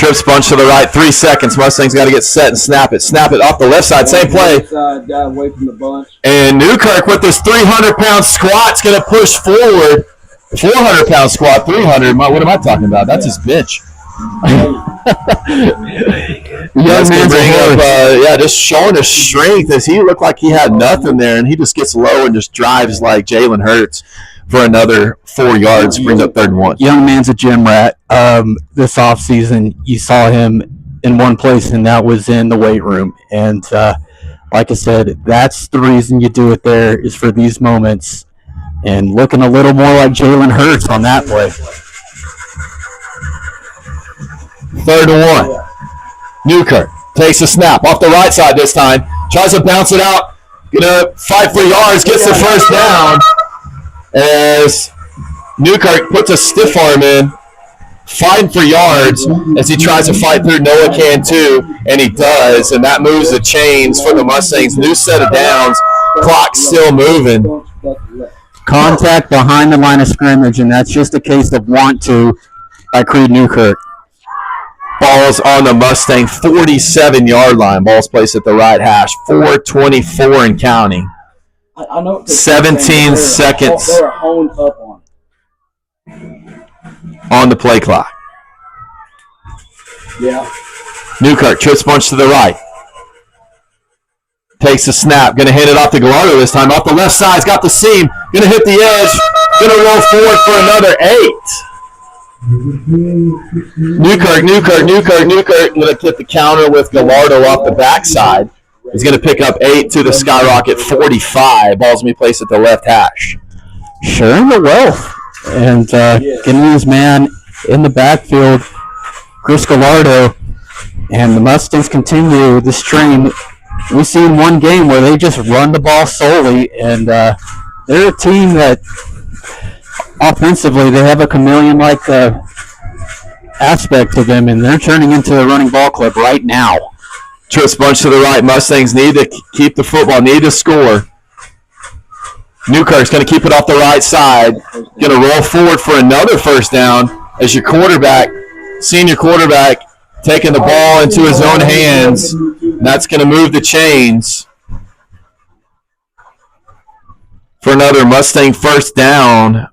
Trips bunch to the right, 3 seconds. Mustangs got to get set and snap it. Snap it off the left side, same play. Away from the bunch. And Newkirk with this 300-pound squat's going to push forward. 400-pound squat, 300. What am I talking about? That's his bench. Young man's just showing his strength as he looked like he had nothing there, and he just gets low and just drives like Jalen Hurts for another 4 yards, brings up 3rd and 1. Young man's a gym rat. This offseason, you saw him in one place, and that was in the weight room. And like I said, that's the reason you do it there, is for these moments. And looking a little more like Jalen Hurts on that play. 3rd and 1. Newkirk takes a snap off the right side this time. Tries to bounce it out. Gonna fight for yards. Gets the first down. As Newkirk puts a stiff arm in. Fighting for yards as he tries to fight through. Noah can too. And he does. And that moves the chains for the Mustangs. New set of downs. Clock still moving. Contact behind the line of scrimmage, and that's just a case of want to by Creed Newkirk. Ball's on the Mustang 47-yard line. Ball's placed at the right hash. 4:24 and counting. I know 17 seconds they were honed up on the play clock. Yeah. Newkirk trips bunch to the right. Takes a snap. Going to hand it off to Gallardo this time. Off the left side. He's got the seam. Going to hit the edge. Going to roll forward for another 8. Newkirk. Going to hit the counter with Gallardo off the backside. He's going to pick up 8 to the skyrocket 45. Ball's going to be placed at the left hash. Sharing the wealth. And getting his man in the backfield, Chris Gallardo. And the Mustangs continue this train. We've seen one game where they just run the ball solely, and they're a team that offensively they have a chameleon-like aspect to them, and they're turning into a running ball club right now. Trips bunch to the right. Mustangs need to keep the football, need to score. Newkirk's going to keep it off the right side. Going to roll forward for another first down as your quarterback, senior quarterback, taking the ball into his own hands. That's going to move the chains for another Mustang first down.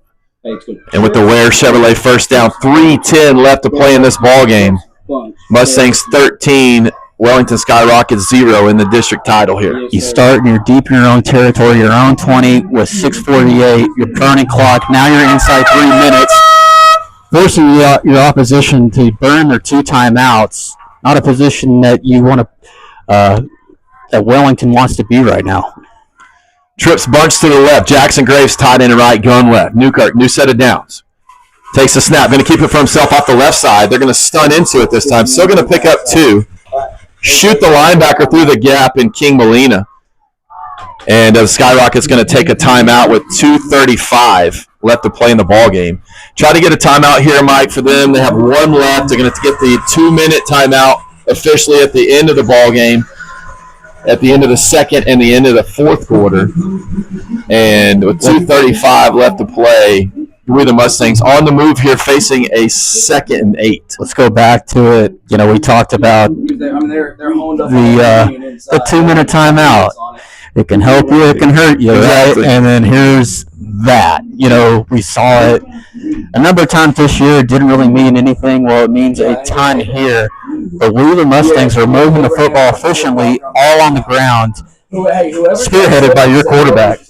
And with the Ware Chevrolet first down, 3:10 left to play in this ball game. Mustangs 13, Wellington Skyrockets 0 in the district title here. You start and you're deep in your own territory, your own 20 with 6:48. You're burning clock. Now you're inside 3 minutes. Forcing your opposition to burn their 2 timeouts. Not a position that you want to, that Wellington wants to be right now. Trips bunch to the left. Jackson Graves tight end right, going left. Newkirk, new set of downs. Takes a snap. Going to keep it for himself off the left side. They're going to stun into it this time. Still going to pick up 2. Shoot the linebacker through the gap in King Molina. And the Skyrocket's going to take a timeout with 2:35 left to play in the ball game. Try to get a timeout here, Mike, for them. They have 1 left. They're going to get the 2-minute timeout officially at the end of the ball game, at the end of the second and the end of the fourth quarter. And with 2:35 left to play, we the Mustangs on the move here, facing a 2nd and 8. Let's go back to it. You know, we talked about They're honed up the 2-minute timeout. It can help you, it can hurt you, Exactly. right? And then here's that. You know, we saw it a number of times this year. It didn't really mean anything. Well, it means a ton here. But we, the Mustangs, are moving the football efficiently, all on the ground, spearheaded by your quarterback.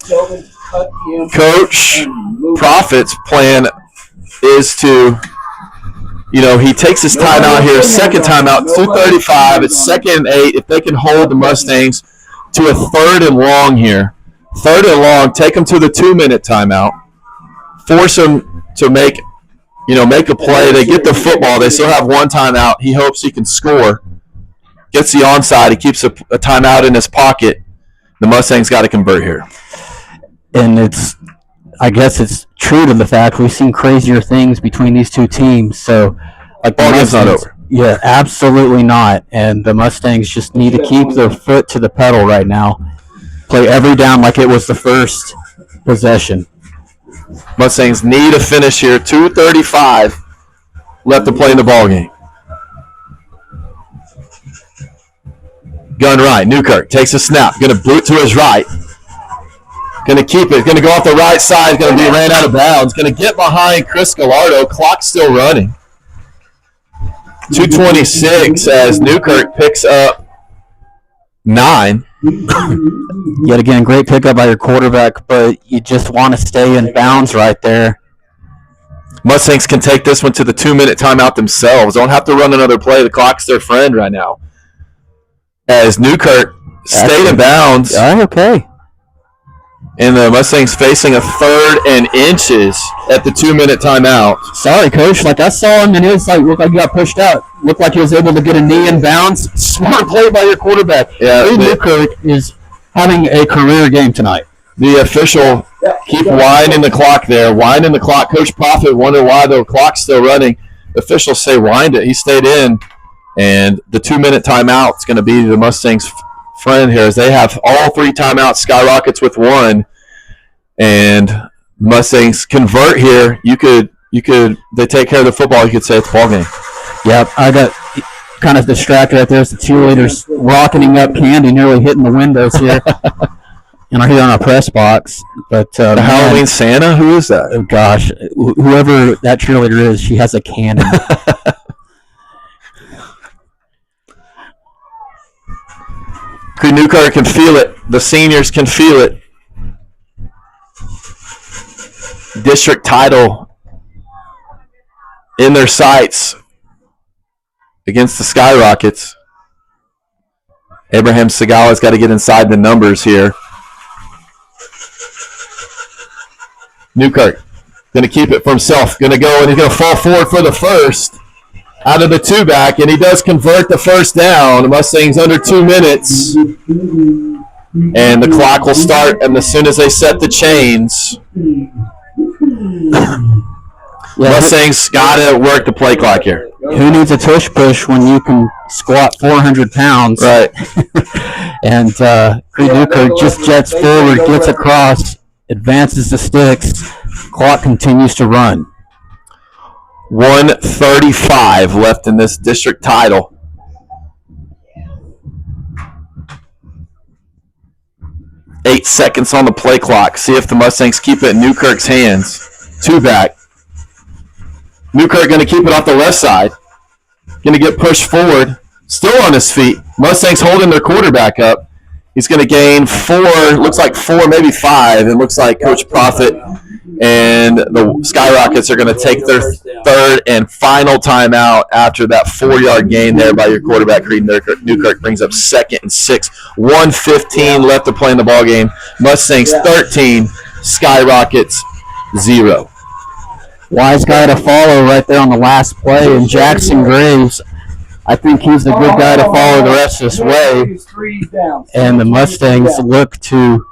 Coach Profit's plan is to, he takes his timeout here, second timeout, 2:35. It's 2nd and 8. If they can hold the Mustangs to a 3rd and long here, 3rd and long, take them to the 2-minute timeout, force them to make a play. They get the football. They still have 1 timeout. He hopes he can score. Gets the onside. He keeps a timeout in his pocket. The Mustangs got to convert here. And I guess it's true to the fact we've seen crazier things between these 2 teams. So, like, ball game's not over. Yeah, absolutely not. And the Mustangs just need to keep their foot to the pedal right now. Play every down like it was the first possession. Mustangs need a finish here. 2:35 left to play in the ball game. Gun right. Newkirk takes a snap. Going to boot to his right. Going to keep it. Going to go off the right side. Going to be ran out of bounds. Going to get behind Chris Gallardo. Clock still running. 2:26 as Newkirk picks up 9. Yet again, great pickup by your quarterback, but you just want to stay in bounds right there. Mustangs can take this one to the 2-minute timeout themselves. Don't have to run another play. The clock's their friend right now. As Newkirk stayed in bounds. Okay. And the Mustangs facing a 3rd and inches at the 2-minute timeout. Sorry, Coach. Like, I saw him, and it was like, looked like he got pushed out. Looked like he was able to get a knee in bounds. Smart play by your quarterback. Yeah, Newkirk is having a career game tonight. The official keep winding the clock there. Winding the clock. Coach Profit wondered why the clock's still running. The officials say wind it. He stayed in. And the 2-minute timeout is going to be the Mustangs' friend here as they have all 3 timeouts. Skyrockets with 1. And Mustangs convert here. They take care of the football. You could say it's a ball game. Yep, I got kind of distracted right there as the cheerleaders rocketing up candy, nearly hitting the windows here. And are here on our press box. But the Halloween Santa? Who is that? Oh, gosh. Whoever that cheerleader is, she has a cannon. Newkirk can feel it. The seniors can feel it. District title in their sights against the Skyrockets. Abraham Segala's got to get inside the numbers here. Newkirk going to keep it for himself. Going to go and he's going to fall forward for the first out of the 2-back, and he does convert the first down. The Mustangs under 2 minutes. And the clock will start, and as soon as they set the chains, Mustangs got to work the play clock here. Who needs a tush push when you can squat 400 pounds? Right. And Creed Newkirk just jets forward, gets across, advances the sticks. Clock continues to run. 1:35 left in this district title. Eight seconds on the play clock. See if the Mustangs keep it in Newkirk's hands. 2-back. Newkirk going to keep it off the left side. Going to get pushed forward. Still on his feet. Mustangs holding their quarterback up. He's going to gain 4, looks like 4, maybe 5. It looks like Coach Profit and the Skyrockets are going to take their 3rd and final timeout after that 4-yard gain there by your quarterback. Creed Newkirk brings up 2nd and 6. 1:15 left to play in the ball game. Mustangs 13, Skyrockets 0. Wise guy to follow right there on the last play, and Jackson Graves, I think he's the good guy to follow the rest of this way. And the Mustangs look to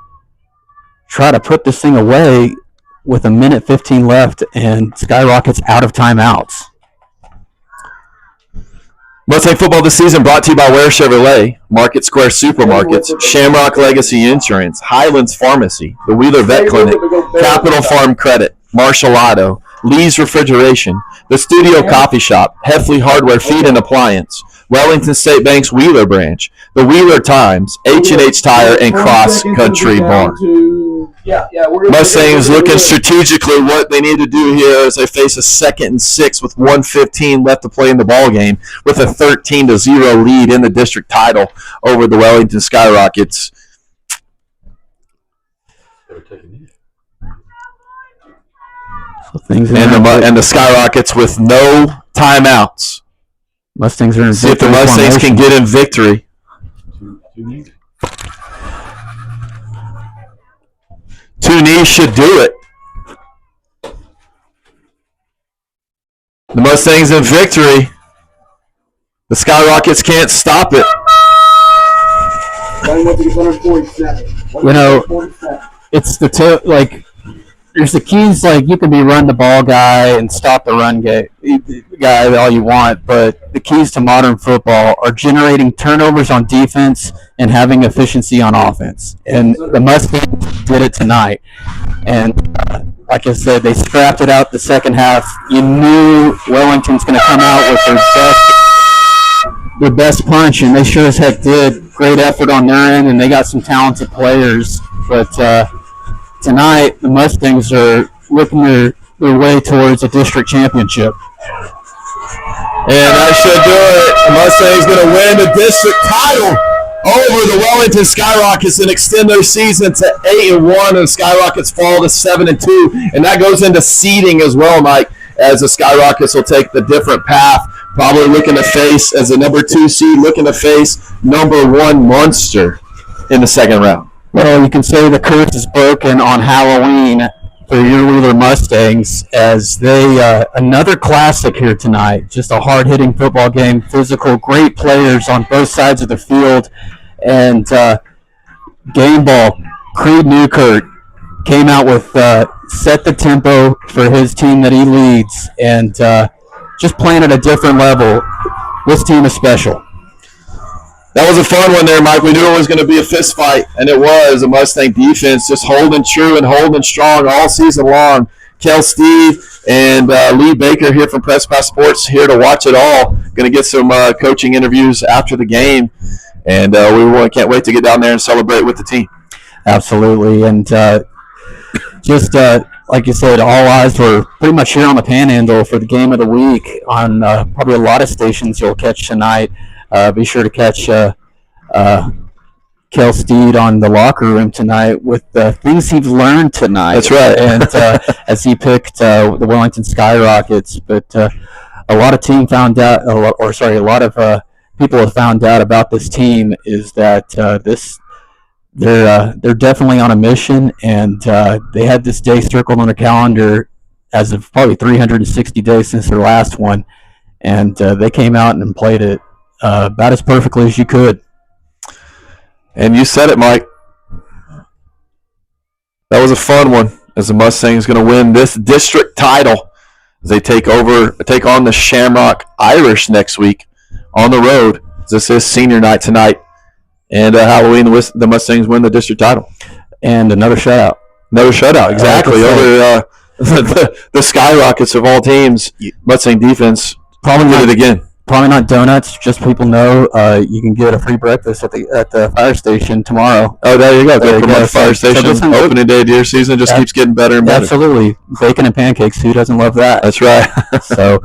try to put this thing away with 1:15 left, and Skyrockets out of timeouts. Mustang football this season brought to you by Ware Chevrolet, Market Square Supermarkets, Shamrock Legacy Insurance, Highlands Pharmacy, the Wheeler Vet Clinic, Capital Farm Credit, Marshall Auto, Lee's Refrigeration, the Studio Coffee Shop, Heffley Hardware Feed and Appliance, Wellington State Bank's Wheeler Branch, the Wheeler Times, H&H Tire, and Cross Country Barn. Mustangs looking strategically what they need to do here as they face a 2nd and 6 with 1:15 left to play in the ball game with a 13-0 lead in the district title over the Wellington Skyrockets. And the Skyrockets with no timeouts. Mustangs are in see if the Mustangs can get in victory. Two knees should do it. The Mustangs in victory. The Skyrockets can't stop it. You know, it's the there's the keys, like you can be run the ball guy and stop the run guy all you want, but the keys to modern football are generating turnovers on defense and having efficiency on offense. And the Mustangs did it tonight. And like I said, they scrapped it out the second half. You knew Wellington's going to come out with their best punch, and they sure as heck did. great effort on their end, and they got some talented players. But tonight, the Mustangs are looking their way towards a district championship. And that should do it. The Mustangs going to win the district title over the Wellington Skyrockets and extend their season to 8-1, and the Skyrockets fall to 7-2. And that goes into seeding as well, Mike, as the Skyrockets will take the different path, probably looking to face, as a number 2 seed, looking to face number 1 Munster in the second round. Well, you can say the curse is broken on Halloween for your Wheeler Mustangs, as they another classic here tonight. Just a hard-hitting football game, physical, great players on both sides of the field, and game ball. Creed Newkirk came out with set the tempo for his team that he leads, and just playing at a different level. This team is special. That was a fun one there, Mike. We knew it was going to be a fist fight, and it was. The Mustang defense just holding true and holding strong all season long. Kel Steve and Lee Baker here from Press Pass Sports here to watch it all. Going to get some coaching interviews after the game, and we can't wait to get down there and celebrate with the team. Absolutely, and just like you said, all eyes were pretty much here on the Panhandle for the game of the week on probably a lot of stations you'll catch tonight. Be sure to catch Kel Steed on the Locker Room tonight with the things he's learned tonight. That's right. And as he picked the Wellington Skyrockets, but a lot of people have found out about this team is that they're definitely on a mission, and they had this day circled on their calendar as of probably 360 days since their last one, and they came out and played it about as perfectly as you could. And you said it, Mike. That was a fun one, as the Mustangs going to win this district title as they take on the Shamrock Irish next week on the road. This is senior night tonight, and Halloween the Mustangs win the district title. And another shutout. Exactly. Over the Skyrockets of all teams. Mustang defense probably did it again. Probably not donuts. Just people know you can get a free breakfast at the fire station tomorrow. Oh, there you go. Go promote the fire station. Opening day deer season just keeps getting better and better. Absolutely. Bacon and pancakes. Who doesn't love that? That's right. So,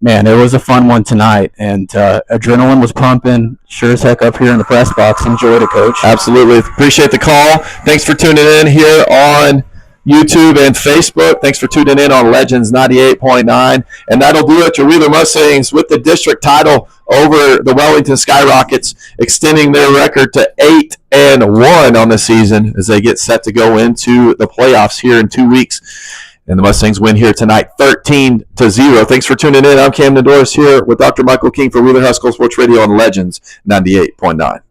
man, it was a fun one tonight, and adrenaline was pumping. Sure as heck up here in the press box. Enjoyed it, Coach. Absolutely. Appreciate the call. Thanks for tuning in here on YouTube and Facebook. Thanks for tuning in on Legends 98.9. And that'll do it. Your Wheeler Mustangs with the district title over the Wellington Skyrockets, extending their record to 8-1 on the season as they get set to go into the playoffs here in 2 weeks. And the Mustangs win here tonight 13-0. Thanks for tuning in. I'm Cam Nadoris here with Dr. Michael King for Wheeler High School Sports Radio on Legends 98.9.